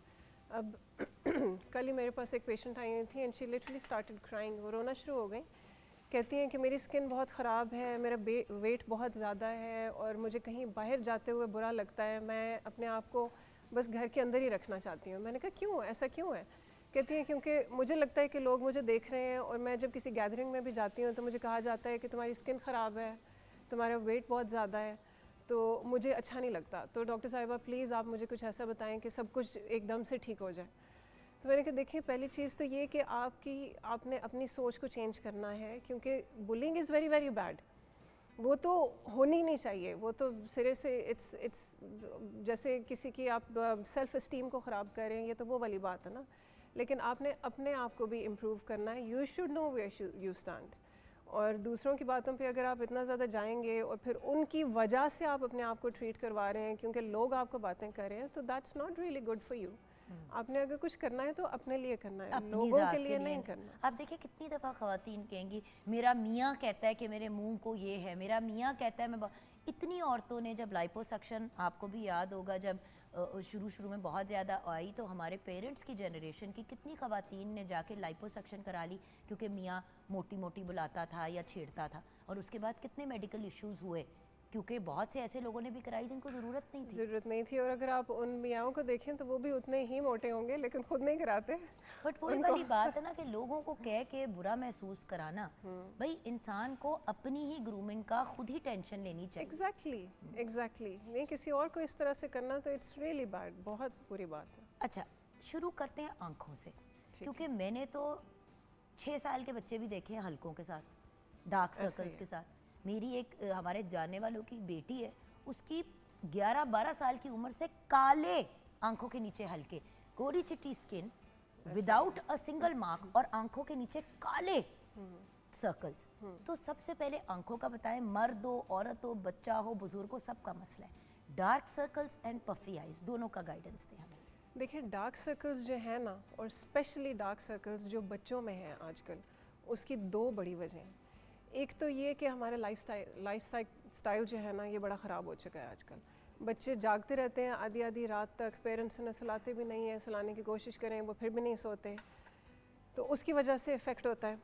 अब कल ही मेरे पास एक पेशेंट आई हुई थी and she literally started crying. वो रोना शुरू हो गई। कहती हैं कि मेरी स्किन बहुत ख़राब है, मेरा वेट बहुत ज़्यादा है और मुझे कहीं बाहर जाते हुए बुरा लगता है। मैं अपने आप को बस घर के अंदर ही रखना चाहती हूँ। मैंने कहा क्यों, ऐसा क्यों है? कहती हैं क्योंकि मुझे लगता है कि लोग मुझे देख रहे हैं और मैं जब किसी गैदरिंग में भी जाती हूँ तो मुझे कहा जाता है कि तुम्हारी स्किन ख़राब है, तुम्हारा वेट बहुत ज़्यादा है, तो मुझे अच्छा नहीं लगता। तो डॉक्टर साहिबा प्लीज़ आप मुझे कुछ ऐसा बताएं कि सब कुछ एकदम से ठीक हो जाए। तो मैंने कहा देखिए पहली चीज़ तो ये कि आपने अपनी सोच को चेंज करना है, क्योंकि bullying is very very bad. वो तो होनी ही नहीं चाहिए। वो तो सिरे से इट्स जैसे किसी की आप सेल्फ़ इस्टीम को ख़राब करें, ये तो वो वाली बात है ना। लेकिन आपने अपने आप को भी इम्प्रूव करना है। You should know where you stand. और दूसरों की बातों पे अगर आप इतना ज़्यादा जाएंगे और फिर उनकी वजह से आप अपने आप को ट्रीट करवा रहे हैं क्योंकि लोग आपको बातें कर रहे हैं, तो that's not really good for you. आपने अगर कुछ करना है तो अपने लिए करना है, लोगों के लिए नहीं करना। आप देखिए कितनी दफ़ा ख़वातीन कहेंगी मेरा मियाँ कहता है कि मेरे मुंह को ये है, मेरा मियाँ कहता है मैं इतनी औरतों ने जब लाइपोसक्शन, आपको भी याद होगा जब शुरू में बहुत ज़्यादा आई तो हमारे पेरेंट्स की जनरेशन की कितनी ख़वातीन ने जाके लाइपोसक्शन करा ली क्योंकि मियाँ मोटी मोटी बुलाता था या छेड़ता था, और उसके बाद कितने मेडिकल इश्यूज़ हुए क्योंकि बहुत से ऐसे लोगों ने भी कराई जिनको ज़रूरत नहीं थी। और अगर आप उन मियाँओं को देखें तो वो भी उतने ही मोटे होंगे लेकिन खुद नहीं कराते। बट वही वाली बात है ना कि लोगों को कह के बुरा महसूस कराना, भाई इंसान को अपनी ही ग्रूमिंग का खुद ही टेंशन लेनी चाहिए। एग्जैक्टली नहीं किसी और को इस तरह से करना तो इट्स रियली बैड, बहुत बुरी बात है। अच्छा शुरू करते हैं आँखों से, क्योंकि मैंने तो 6 साल के बच्चे भी देखे हैं हल्कों के साथ, डार्क सर्कल्स के साथ। मेरी एक हमारे जानने वालों की बेटी है, उसकी 11-12 साल की उम्र से काले आंखों के नीचे हल्के, गोरी चिट्टी skin without a single mark और आंखों के नीचे काले। सर्कल्स। तो सबसे पहले आंखों का बताएं, मर्द हो, औरत हो, बच्चा हो, बुजुर्ग हो, सबका मसला है। Dark circles and puffy eyes, दोनों का गाइडेंस दें हमें। देखिए डार्क सर्कल्स जो है ना, और स्पेशली डार्क सर्कल्स जो बच्चों में हैं आजकल, उसकी दो बड़ी वजह हैं। एक तो ये कि हमारा लाइफ स्टाइल जो है ना, ये बड़ा ख़राब हो चुका है आजकल। बच्चे जागते रहते हैं आधी आधी रात तक, पेरेंट्स उन्हें सुलाते भी नहीं है, सुलाने की कोशिश करें वो फिर भी नहीं सोते, तो उसकी वजह से इफ़ेक्ट होता है।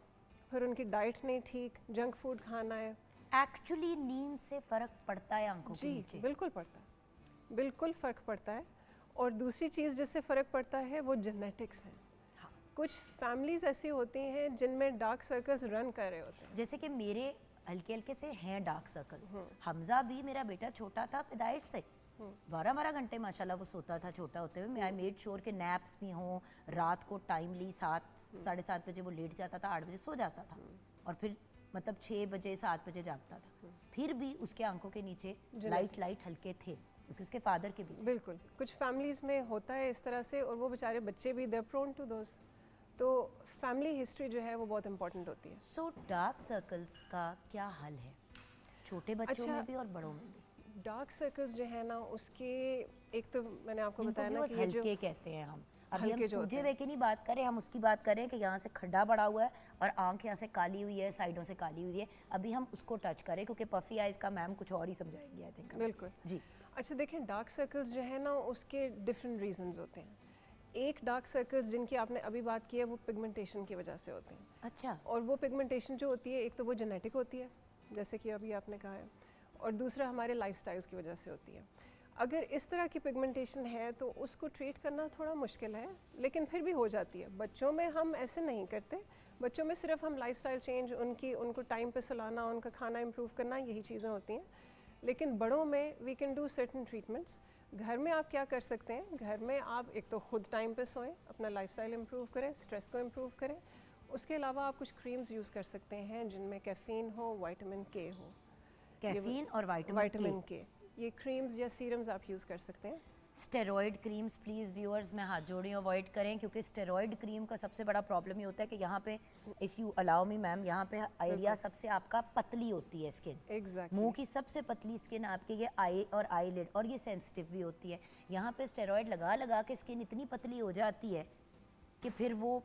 फिर उनकी डाइट नहीं ठीक, जंक फूड खाना है। एक्चुअली नींद से फ़र्क पड़ता है आंखों के नीचे? बिल्कुल पड़ता है, बिल्कुल फ़र्क पड़ता है। और दूसरी चीज़ जिससे फ़र्क पड़ता है वो जेनेटिक्स है। हाँ। कुछ फैमिलीज़ ऐसी होती हैं जिनमें डार्क सर्कल्स रन कर रहे होते हैं। जैसे कि मेरे हल्के हल्के से हैं डार्क सर्कल्स। हमजा भी मेरा बेटा छोटा था पैदाइश से, 12-12 घंटे माशाल्लाह वो सोता था छोटा होते हुए। आई मेड श्योर के नैप्स भी हों, रात को टाइमली 7-7:30 बजे वो लेट जाता था, 8 बजे सो जाता था, और फिर मतलब 6 बजे 7 बजे जागता था। फिर भी उसके आंखों के नीचे लाइट हल्के थे, क्योंकि उसके फादर के भी थे। बिल्कुल, कुछ फैमिलीज़ में होता है इस तरह से, और वो बेचारे बच्चे भी दे प्रोन टू दोस। तो फैमिली हिस्ट्री जो है वो बहुत इंपॉर्टेंट होती है। सो डार्क सर्कल्स का क्या हल है, छोटे बच्चों में भी और बड़ों में भी? डार्क सर्कल्स जो है ना, उसके एक तो मैंने आपको बताया ना कि ये जो हल्के कहते हैं हम। अभी हम हल्के जो होते सूजे हुए की नहीं बात करें, हम उसकी बात करें कि यहाँ से खड्डा पड़ा हुआ है और आंख यहाँ से काली हुई है, साइडों से काली हुई है। अभी हम उसको टच करें, क्योंकि पफी आइज का मैम कुछ और ही समझाएंगे आई थिंक। बिल्कुल जी। अच्छा देखिए, डार्क सर्कल्स जो है ना, उसके डिफरेंट रीजंस होते हैं। एक डार्क सर्कल्स जिनकी आपने अभी बात की है, वो पिगमेंटेशन की वजह से होते हैं। अच्छा। और वो पिगमेंटेशन जो होती है, एक तो वो जेनेटिक होती है जैसे कि अभी आपने कहा है, और दूसरा हमारे लाइफस्टाइल्स की वजह से होती है। अगर इस तरह की पिगमेंटेशन है तो उसको ट्रीट करना थोड़ा मुश्किल है, लेकिन फिर भी हो जाती है। बच्चों में हम ऐसे नहीं करते, बच्चों में सिर्फ हम लाइफस्टाइल चेंज, उनको टाइम पे सुलाना, उनका खाना इम्प्रूव करना, यही चीज़ें होती हैं। लेकिन बड़ों में we can do certain treatments. घर में आप क्या कर सकते हैं, घर में आप एक तो खुद टाइम पे सोएं, अपना लाइफस्टाइल इम्प्रूव करें, स्ट्रेस को इम्प्रूव करें। उसके अलावा आप कुछ क्रीम्स यूज़ कर सकते हैं जिनमें कैफ़ीन हो, विटामिन के हो। कैफीन और विटामिन के, ये क्रीम्स या सीरम्स आप यूज़ कर सकते हैं। स्टेरॉइड क्रीम्स प्लीज़ व्यूअर्स मैं हाथ जोड़ी अवॉइड करें, क्योंकि स्टेरॉइड क्रीम का सबसे बड़ा प्रॉब्लम ये होता है कि यहाँ पे, if you allow me ma'am, यहाँ पे एरिया सबसे आपका पतली होती है स्किन। एग्जैक्टली। मुंह की सबसे पतली स्किन आपकी ये आई और आईलिड, और ये सेंसिटिव भी होती है। यहाँ पे स्टेरॉइड लगा लगा के स्किन इतनी पतली हो जाती है कि फिर वो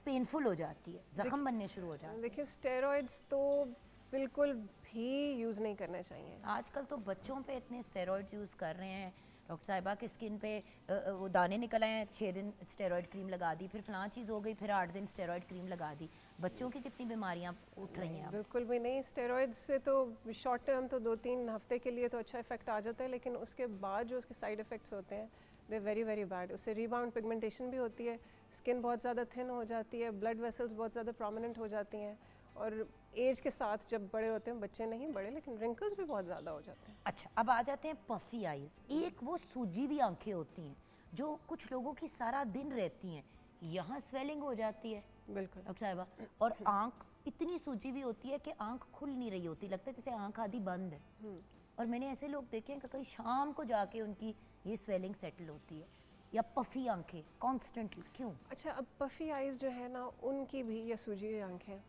पेनफुल हो जाती है, जख्म बनने शुरू हो जाते हैं। देखिए स्टेरॉइड्स तो बिल्कुल भी यूज़ नहीं करने चाहिए। आजकल तो बच्चों पे इतने स्टेरॉइड यूज़ कर रहे हैं। डॉक्टर साहिबा की स्किन पे वो दाने निकल आए हैं, 6 दिन स्टेरॉइड क्रीम लगा दी, फिर फलां चीज़ हो गई, फिर 8 दिन स्टेरॉइड क्रीम लगा दी। बच्चों की कितनी बीमारियां उठ रही हैं अब। बिल्कुल भी नहीं। स्टेरॉइड्स से तो शॉर्ट टर्म तो 2-3 हफ्ते के लिए तो अच्छा इफेक्ट आ जाता है, लेकिन उसके बाद जो उसके साइड इफ़ेक्ट्स होते हैं दे वेरी वेरी बैड। उससे रीबाउंड पिगमेंटेशन भी होती है, स्किन बहुत ज़्यादा थिन हो जाती है, ब्लड वेसल्स बहुत ज़्यादा प्रोमिनेंट हो जाती हैं, और एज के साथ जब बड़े होते हैं, बच्चे नहीं बड़े लेकिन रिंकल्स भी बहुत ज़्यादा हो जाते हैं। अच्छा, अब आ जाते हैं पफी आइज़। एक वो सूजी भी आंखें होती हैं जो कुछ लोगों की सारा दिन रहती हैं, यहाँ स्वेलिंग हो जाती है बिल्कुल डॉक्टर साहिबा, और आंख इतनी सूजी भी होती है कि आंख खुल नहीं रही होती, लगता है जैसे आंख आधी बंद है। और मैंने ऐसे लोग देखे हैं कि कहीं शाम को जाके उनकी ये स्वेलिंग सेटल होती है, या पफी आंखें कॉन्स्टेंटली, क्यों? अच्छा, अब पफी आइज़ जो है ना, उनकी भी, या सूजी हुई आँखें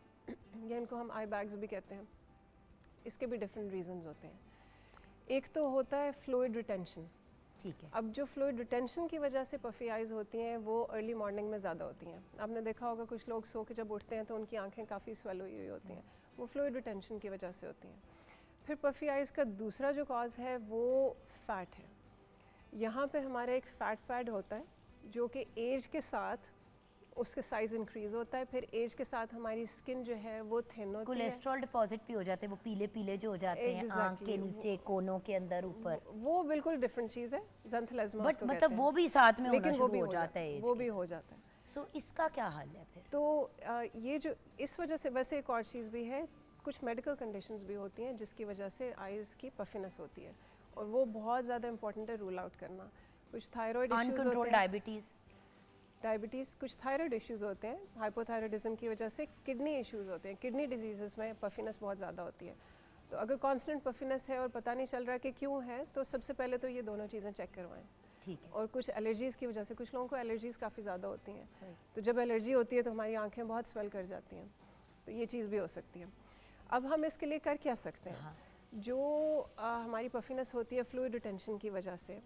या इनको हम आई बैग्स भी कहते हैं, इसके भी डिफरेंट रीजंस होते हैं। एक तो होता है फ्लूइड रिटेंशन। ठीक है। अब जो फ्लूइड रिटेंशन की वजह से पफी आइज़ होती हैं वो अर्ली मॉर्निंग में ज़्यादा होती हैं। आपने देखा होगा कुछ लोग सो के जब उठते हैं तो उनकी आंखें काफ़ी स्वेल हुई होती हैं, वो फ्लूइड रिटेंशन की वजह से होती हैं। फिर पफी आइज़ का दूसरा जो कॉज है वो फ़ैट है। यहाँ पे हमारा एक फ़ैट पैड होता है जो कि एज के साथ उसके साइज़ इंक्रीज़ होता है, फिर एज के साथ हमारी स्किन जो है वो थिन होती है। कोलेस्ट्रॉल डिपॉजिट भी हो जाते हैं, वो पीले पीले जो हो जाते हैं आंख के नीचे, कोनों के अंदर, ऊपर। वो बिल्कुल डिफरेंट चीज़ है, ज़ंथलेज़मा बट मतलब वो भी साथ में होना शुरू हो जाता है, वो भी हो जाता है। सो इसका क्या हल है फिर? तो ये जो इस वजह से, वैसे एक और चीज़ भी है, कुछ मेडिकल कंडीशंस भी होती हैं जिसकी वजह से आइज़ की पफिनेस होती है, और वो बहुत ज़्यादा इंपॉर्टेंट है रूल आउट करना। कुछ थायराइड इश्यूज होते हैं, डायबिटीज़, कुछ थायराइड इश्यूज होते हैं, हाइपोथायराइडिज्म की वजह से किडनी इश्यूज होते हैं, किडनी डिजीज़ में पफिनेस बहुत ज़्यादा होती है। तो अगर कांस्टेंट पफिनेस है और पता नहीं चल रहा कि क्यों है, तो सबसे पहले तो ये दोनों चीज़ें चेक करवाएं। ठीक है। और कुछ एलर्जीज़ की वजह से, कुछ लोगों को एलर्जीज़ काफ़ी ज़्यादा होती हैं, तो जब एलर्जी होती है तो हमारी आंखें बहुत स्वेल कर जाती हैं। तो ये चीज़ भी हो सकती है। अब हम इसके लिए कर क्या सकते हैं? हाँ। जो हमारी पफिनेस होती है फ्लूइड रिटेंशन की वजह से,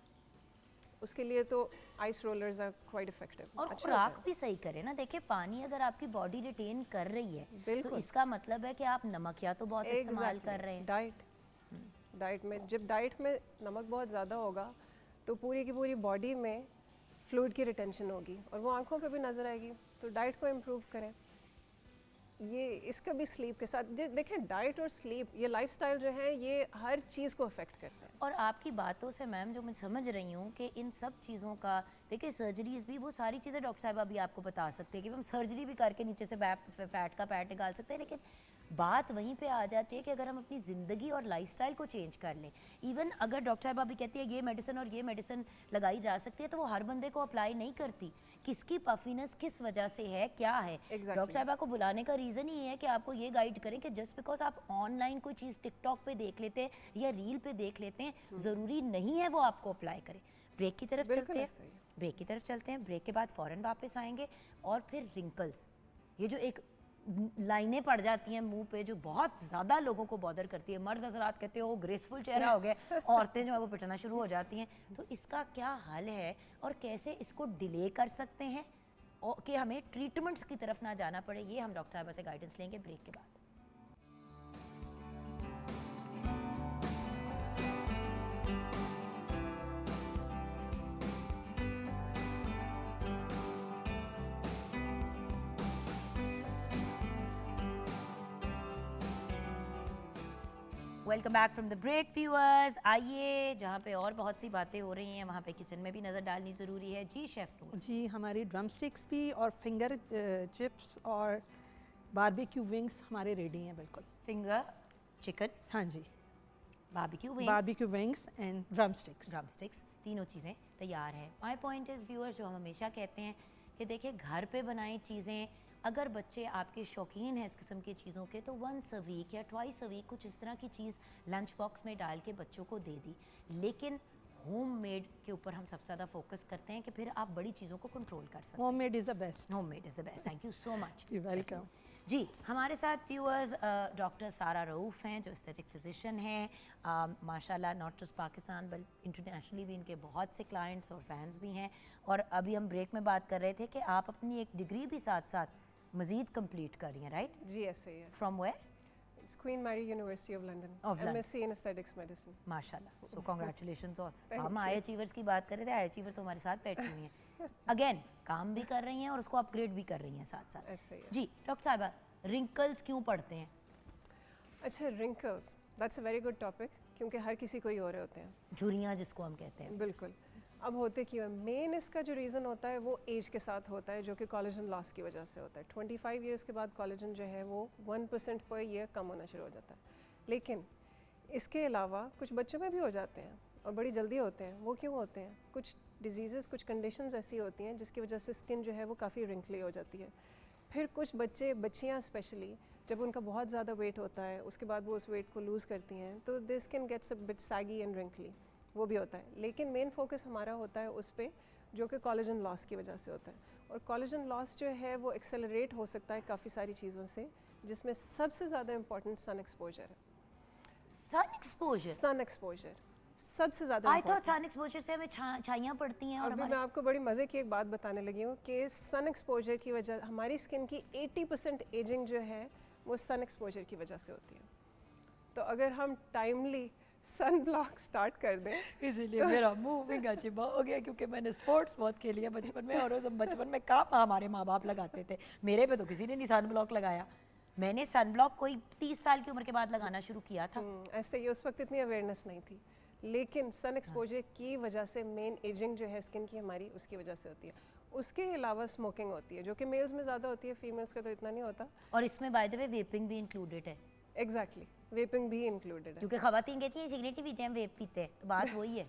उसके लिए तो ice rollers are quite effective. और खुराक भी सही करें ना। देखिए पानी अगर आपकी बॉडी रिटेन कर रही है तो बिल्कुल। इसका मतलब है कि आप नमक या तो बहुत इस्तेमाल कर रहे हैं। डाइट में, जब डाइट में नमक बहुत ज़्यादा होगा तो पूरी की पूरी बॉडी में फ्लूइड की रिटेंशन होगी और वो आंखों पे भी नज़र आएगी। तो डाइट को इम्प्रूव करें। ये इसका भी स्लीप के साथ देखें, डाइट और स्लीप, ये लाइफस्टाइल जो है ये हर चीज़ को अफेक्ट करते हैं। और आपकी बातों से मैम जो मैं समझ रही हूँ कि इन सब चीज़ों का, देखिए सर्जरीज भी, वो सारी चीज़ें डॉक्टर साहब अभी आपको बता सकते हैं कि हम सर्जरी भी करके नीचे से फैट का पैट निकाल सकते हैं, लेकिन बात वहीं पे आ जाती है कि अगर हम अपनी ज़िंदगी और लाइफस्टाइल को चेंज कर लें, इवन अगर डॉक्टर साहब अभी कहती है ये मेडिसिन और ये मेडिसिन लगाई जा सकती है, तो वो हर बंदे को अप्लाई नहीं करती। किसकी पफिनेस किस वजह से है, क्या है। डॉक्टर साहब को बुलाने का रीज़न ही है कि आपको ये गाइड करें कि जस्ट बिकॉज आप ऑनलाइन कोई चीज़ टिकटॉक पे देख लेते हैं या रील पे देख लेते हैं, ज़रूरी नहीं है वो आपको अप्लाई करें। ब्रेक की तरफ चलते हैं, ब्रेक के बाद फ़ौरन वापस आएंगे। और फिर रिंकल्स, ये जो एक लाइनें पड़ जाती हैं मुंह पे जो बहुत ज़्यादा लोगों को बॉदर करती है। मर्द हज़रात कहते हैं वो ग्रेसफुल चेहरा हो गया, औरतें जो है वो पिटना शुरू हो जाती हैं। तो इसका क्या हल है और कैसे इसको डिले कर सकते हैं और कि हमें ट्रीटमेंट्स की तरफ ना जाना पड़े, ये हम डॉक्टर साहब से गाइडेंस लेंगे ब्रेक के बाद। Welcome back from the break viewers. आइए, जहाँ पे और बहुत सी बातें हो रही हैं वहाँ पे किचन में भी नज़र डालनी ज़रूरी है। जी शेफ़ नूर जी, हमारी ड्रम स्टिक्स भी और फिंगर चिप्स और बारबेक्यू विंग्स हमारे रेडी हैं बिल्कुल। फिंगर चिकन, हाँ जी, barbecue wings and drum sticks, तीनों चीज़ें तैयार हैं। माय पॉइंट इज़ व्यूअर्स, जो हम हमेशा कहते हैं कि देखिए घर पे बनाई चीज़ें, अगर बच्चे आपके शौकीन हैं इस किस्म की चीज़ों के, तो वंस अ वीक या ट्वाइस अ वीक कुछ इस तरह की चीज़ लंच बॉक्स में डाल के बच्चों को दे दी। लेकिन होममेड के ऊपर हम सबसे ज़्यादा फोकस करते हैं कि फिर आप बड़ी चीज़ों को कंट्रोल कर सकते हैं। Homemade is the best. Thank you so much. You welcome. जी, हमारे साथ व्यूअर्स डॉक्टर सारा रऊफ़ हैं जो एस्थेटिक फिजिशियन हैं। माशाल्लाह नॉट जस्ट पाकिस्तान बल्कि इंटरनेशनली भी इनके बहुत से क्लाइंट्स और फैंस भी हैं। और अभी हम ब्रेक में बात कर रहे थे कि आप अपनी एक डिग्री भी साथ साथ मज़ीद कंप्लीट कर रही हैं, राइट? जी ऐसे ही है। From where? It's Queen Mary University of London, MSc in aesthetics medicine. माशाल्लाह, सो कांग्रेचुलेशंस। और हम आई अचीवर्स की बात कर रहे थे, आई अचीवर तो हमारे साथ बैठी हुई हैं। अगेन काम भी कर रही हैं और उसको अपग्रेड भी कर रही हैं साथ साथ। ऐसे ही है। जी डॉक्टर साहिबा, रिंकल्स क्यों पड़ते हैं? अच्छा, wrinkles, that's a very good topic, क्योंकि हर किसी को ही हो रहे होते हैं। झुर्रियाँ जिसको हम कहते हैं। बिल्कुल। अब होते क्यों है? मेन इसका जो रीज़न होता है वो एज के साथ होता है, जो कि कोलेजन लॉस की वजह से होता है। 25 ईयर्स के बाद कोलेजन जो है वो 1% पर ईयर कम होना शुरू हो जाता है। लेकिन इसके अलावा कुछ बच्चों में भी हो जाते हैं और बड़ी जल्दी होते हैं। वो क्यों होते हैं? कुछ डिजीज़, कुछ कंडीशंस ऐसी होती हैं जिसकी वजह से स्किन जो है वो काफ़ी रिंकली हो जाती है। फिर कुछ बच्चे, बच्चियाँ स्पेशली, जब उनका बहुत ज़्यादा वेट होता है उसके बाद वो उस वेट को लूज़ करती हैं, तो this skin gets a bit saggy and wrinkly, वो भी होता है। लेकिन मेन फोकस हमारा होता है उस पर जो कि कोलेजन लॉस की वजह से होता है। और कोलेजन लॉस जो है वो एक्सेलरेट हो सकता है काफ़ी सारी चीज़ों से, जिसमें सबसे ज़्यादा इंपॉर्टेंट सन एक्सपोजर है। सन एक्सपोजर सबसे ज़्यादा। आई थॉट सन एक्सपोजर से हमें छाइयाँ पड़ती हैं। और अभी मैं आपको बड़ी मज़े की एक बात बताने लगी हूँ कि सन एक्सपोजर की वजह, हमारी स्किन की 80% एजिंग जो है वो सन एक्सपोजर की वजह से होती है। तो अगर हम टाइमली सन ब्लॉक स्टार्ट कर दें, इसीलिए मेरा मुंह भी गचिबा हो गया, क्योंकि मैंने स्पोर्ट्स बहुत खेली है बचपन में, और उस बचपन में कहाँ हमारे माँ बाप लगाते थे। मेरे पे तो किसी ने नहीं सन ब्लॉक लगाया। मैंने सन ब्लॉक कोई 30 साल की उम्र के बाद लगाना शुरू किया था। ऐसे ही उस वक्त इतनी अवेयरनेस नहीं थी, लेकिन सन एक्सपोजर की वजह से मेन एजिंग जो है स्किन की हमारी, उसकी वजह से होती है। उसके अलावा स्मोकिंग होती है, जो कि मेल्स में ज़्यादा होती है, फीमेल्स का तो इतना नहीं होता। और इसमें बाय द वे वेपिंग भी इंक्लूडेड है। एग्जैक्टली, वेपिंग भी इंक्लूडेड है, क्योंकि खवातीन कहती हैं सिगरेट ही पीते हैं, वेप पीते हैं, तो बात वही है।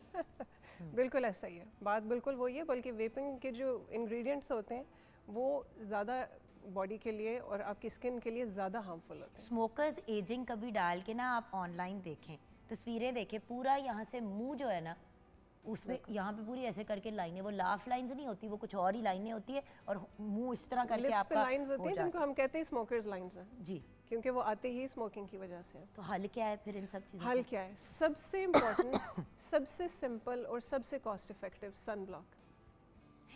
बिल्कुल ऐसा ही है, बात बिल्कुल वही है। बल्कि वेपिंग के जो इंग्रेडिएंट्स होते हैं वो ज़्यादा बॉडी के लिए और आपकी स्किन के लिए ज़्यादा हार्मफुल होते हैं। स्मोकर्स एजिंग कभी डाल के ना आप ऑनलाइन देखें, तस्वीरें देखें, पूरा यहाँ से मुंह जो है ना उसमें यहाँ पे पूरी ऐसे करके लाइनें, वो लाफ लाइंस नहीं होती, वो कुछ और ही लाइनें होती है और मुंह इस तरह करके लिप्स पे आपका लाइंस होती हो हैं जिनको जाता हम कहते हैं स्मोकर्स लाइंस हैं, है। जी, क्योंकि वो आते ही स्मोकिंग की वजह से हैं। तो हल क्या है फिर इन सब चीज़ों हल का? क्या है? सबसे इम्पोर्टेंट, सबसे सिंपल और सबसे कॉस्ट इफेक्टिव, सन ब्लॉक।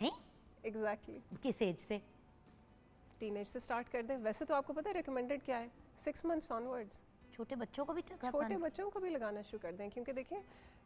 हैं? एग्जैक्टली। किस एज से? टीनेज से स्टार्ट कर दें। वैसे तो आपको पता है रिकमेंडेड क्या है? 6 मंथ्स ऑनवर्ड्स। छोटे बच्चों को भी छोटे बच्चों को भी लगाना शुरू कर दें, क्योंकि देखिए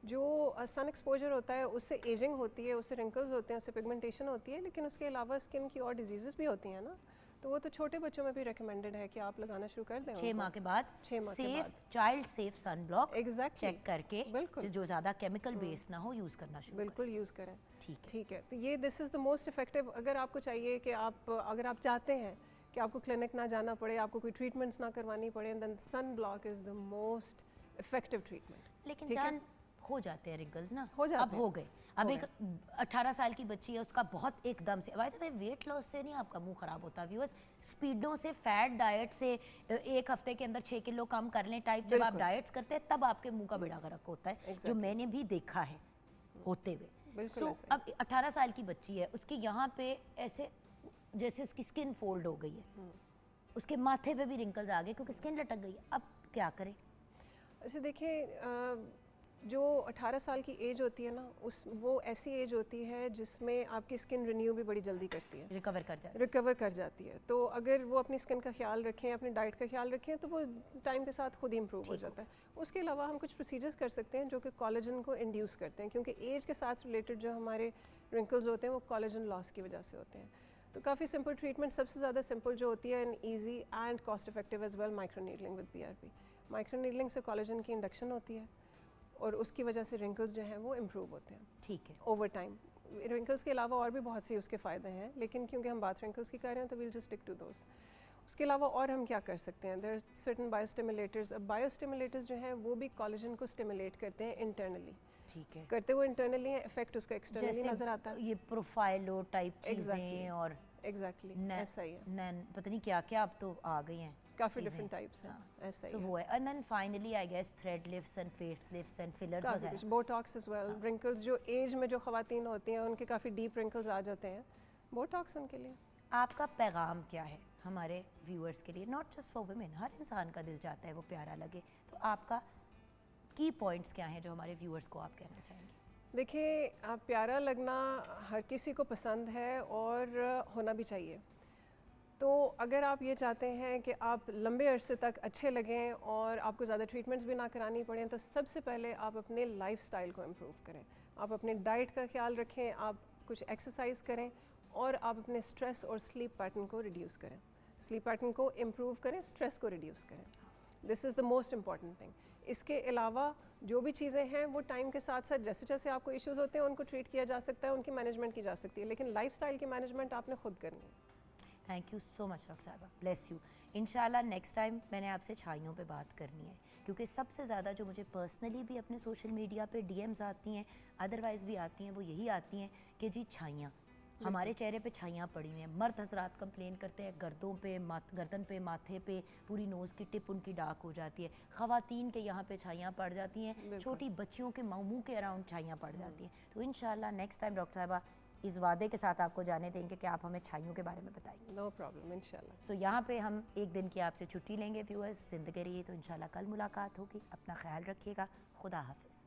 जो सन एक्सपोजर होता है उससे एजिंग होती है, उससे रिंकल्स होते हैं, उससे पिगमेंटेशन होती है, लेकिन उसके अलावा स्किन की और डिजीज़ भी होती हैं ना, तो वो तो छोटे बच्चों में भी रिकमेंडेड है कि आप लगाना शुरू कर दें 6 माह के बाद 6 माह के सेफ बाद। Child safe sunblock exactly, check करके बिल्कुल। जो ज़्यादा केमिकल बेस ना हो यूज़ करना शुरू बिल्कुल यूज़ करें। करें। ठीक है। ठीक है, तो ये this is the most effective. अगर आपको चाहिए कि आप, अगर आप चाहते हैं कि आपको क्लिनिक ना जाना पड़े, आपको कोई ट्रीटमेंट्स ना करवानी पड़े, then sunblock is the most effective treatment. लेकिन ठीक है? जान हो जाते हैं रिंकल्स ना, हो जाते अब हो हैं। गए। अब एक 18 साल की बच्ची है, उसका बहुत एकदम से, भाई तो वेट लॉस से नहीं आपका मुंह खराब होता व्यूअर्स, स्पीडों से, फैट डाइट से, एक हफ्ते के अंदर 6 किलो कम कर लें टाइप, जब आप बिल्कुल। डाइट्स करते हैं तब आपके मुंह का बेड़ा गर्क होता है, जो Exactly. मैंने भी देखा है होते हुए। बिल्कुल So, ऐसे ही। अब 18 साल की बच्ची है, उसके यहाँ पे ऐसे जैसे उसकी स्किन फोल्ड हो गई है, उसके माथे पे भी रिंकल्स आ गए क्योंकि स्किन लटक गई है, अब क्या करें? अच्छा देखिए, जो 18 साल की एज होती है ना, वो ऐसी एज होती है जिसमें आपकी स्किन रिन्यू भी बड़ी जल्दी करती है, रिकवर कर जाए। रिकवर कर जाती है। तो अगर वो अपनी स्किन का ख्याल रखें, अपनी डाइट का ख्याल रखें, तो वो टाइम के साथ खुद ही इम्प्रूव हो जाता है। उसके अलावा हम कुछ प्रोसीजर्स कर सकते हैं जो कि कोलेजन को इंड्यूस करते हैं, क्योंकि एज के साथ रिलेटेड जो हमारे रिंकल्स होते हैं वो कोलेजन लॉस की वजह से होते हैं। तो काफ़ी सिंपल ट्रीटमेंट, सबसे ज़्यादा सिंपल जो होती है and easy and cost effective as well, microneedling with PRP। Microneedling से कोलेजन की इंडक्शन होती है और उसकी वजह से रिंकल्स जो हैं वो इम्प्रूव होते हैं ठीक है। Over time. रिंकल्स के अलावा और भी बहुत सी उसके फ़ायदे हैं, लेकिन क्योंकि हम बात रिंकल्स की कर रहे हैं तो we'll just stick to those. उसके अलावा और हम क्या कर सकते हैं? There are certain biostimulators. अब बायोस्टिमुलेटर्स जो हैं वो भी कोलेजन को स्टिमुलेट करते हैं इंटरनली, ठीक है। करते हुए इंटरनली हैं, इफेक्ट उसका एक्सटर्नली जैसे नज़र आता है। ये प्रोफाइलो टाइप Exactly. चीजें और एग्जैक्टली ऐसा ही है। नैन पता नहीं क्या क्या अब तो आ गई हैं काफ़ी चीज़ें। डिफरेंट टाइप्स हैं, हाँ। ऐसा So ही है। वो है, and then finally I guess thread lifts and face lifts and fillers काफ़ी वगैरह। कुछ, बोटॉक्स एज वेल। रिंकल्स जो एज में जो ख़वातीन होती हैं उनके काफ़ी डीप रिंकल्स आ जाते हैं, बोटॉक्स उनके लिए। आपका पैगाम क्या है हमारे व्यूअर्स के लिए? नॉट जस्ट फॉर वुमेन, हर इंसान का दिल चाहता है वो प्यारा लगे, तो आपका की पॉइंट्स क्या हैं जो हमारे व्यूअर्स को आप कहना चाहेंगे? देखिए, प्यारा लगना हर किसी को पसंद है और होना भी चाहिए। तो अगर आप ये चाहते हैं कि आप लंबे अरसे तक अच्छे लगें और आपको ज़्यादा ट्रीटमेंट्स भी ना करानी पड़ें, तो सबसे पहले आप अपने लाइफस्टाइल को इम्प्रूव करें। आप अपने डाइट का ख्याल रखें, आप कुछ एक्सरसाइज करें और आप अपने स्ट्रेस और स्लीप पैटर्न को रिड्यूस करें। स्लीप पैटर्न को इम्प्रूव करें, स्ट्रेस को रिड्यूस करें। This is the most important thing. इसके अलावा जो भी चीज़ें हैं वो टाइम के साथ साथ जैसे जैसे आपको इश्यूज़ होते हैं उनको ट्रीट किया जा सकता है, उनकी मैनेजमेंट की जा सकती है, लेकिन लाइफस्टाइल की मैनेजमेंट आपने खुद करनी है। Thank you so much doctor साहिबा, ब्लेस यू। इंशाल्लाह नेक्स्ट टाइम मैंने आपसे छाइयों पे बात करनी है, क्योंकि सबसे ज़्यादा जो मुझे पर्सनली भी अपने सोशल मीडिया पे DMs आती हैं, अदरवाइज़ भी आती हैं, वो यही आती हैं कि जी छाइयाँ, हमारे चेहरे पे छाइयाँ पड़ी हुई हैं। मर्द हजरात कंप्लेन करते हैं गर्दों पे, गर्दन पे, माथे पे, पूरी नोज़ की टिप उनकी डार्क हो जाती है। ख़वातीन के यहाँ पे छाइयाँ पड़ जाती हैं, छोटी बच्चियों के मुँह के अराउंड छाइयाँ पड़ जाती हैं। तो इंशाल्लाह नेक्स्ट टाइम डॉक्टर साहिबा इस वादे के साथ आपको जाने देंगे कि आप हमें छाइयों के बारे में बताएंगे। नो प्रॉब्लम, इंशाल्लाह। सो यहाँ पे हम एक दिन की आपसे छुट्टी लेंगे व्यूअर्स, ज़िंदगी रही तो इंशाल्लाह कल मुलाकात होगी। अपना ख्याल रखिएगा, खुदा हाफिज़।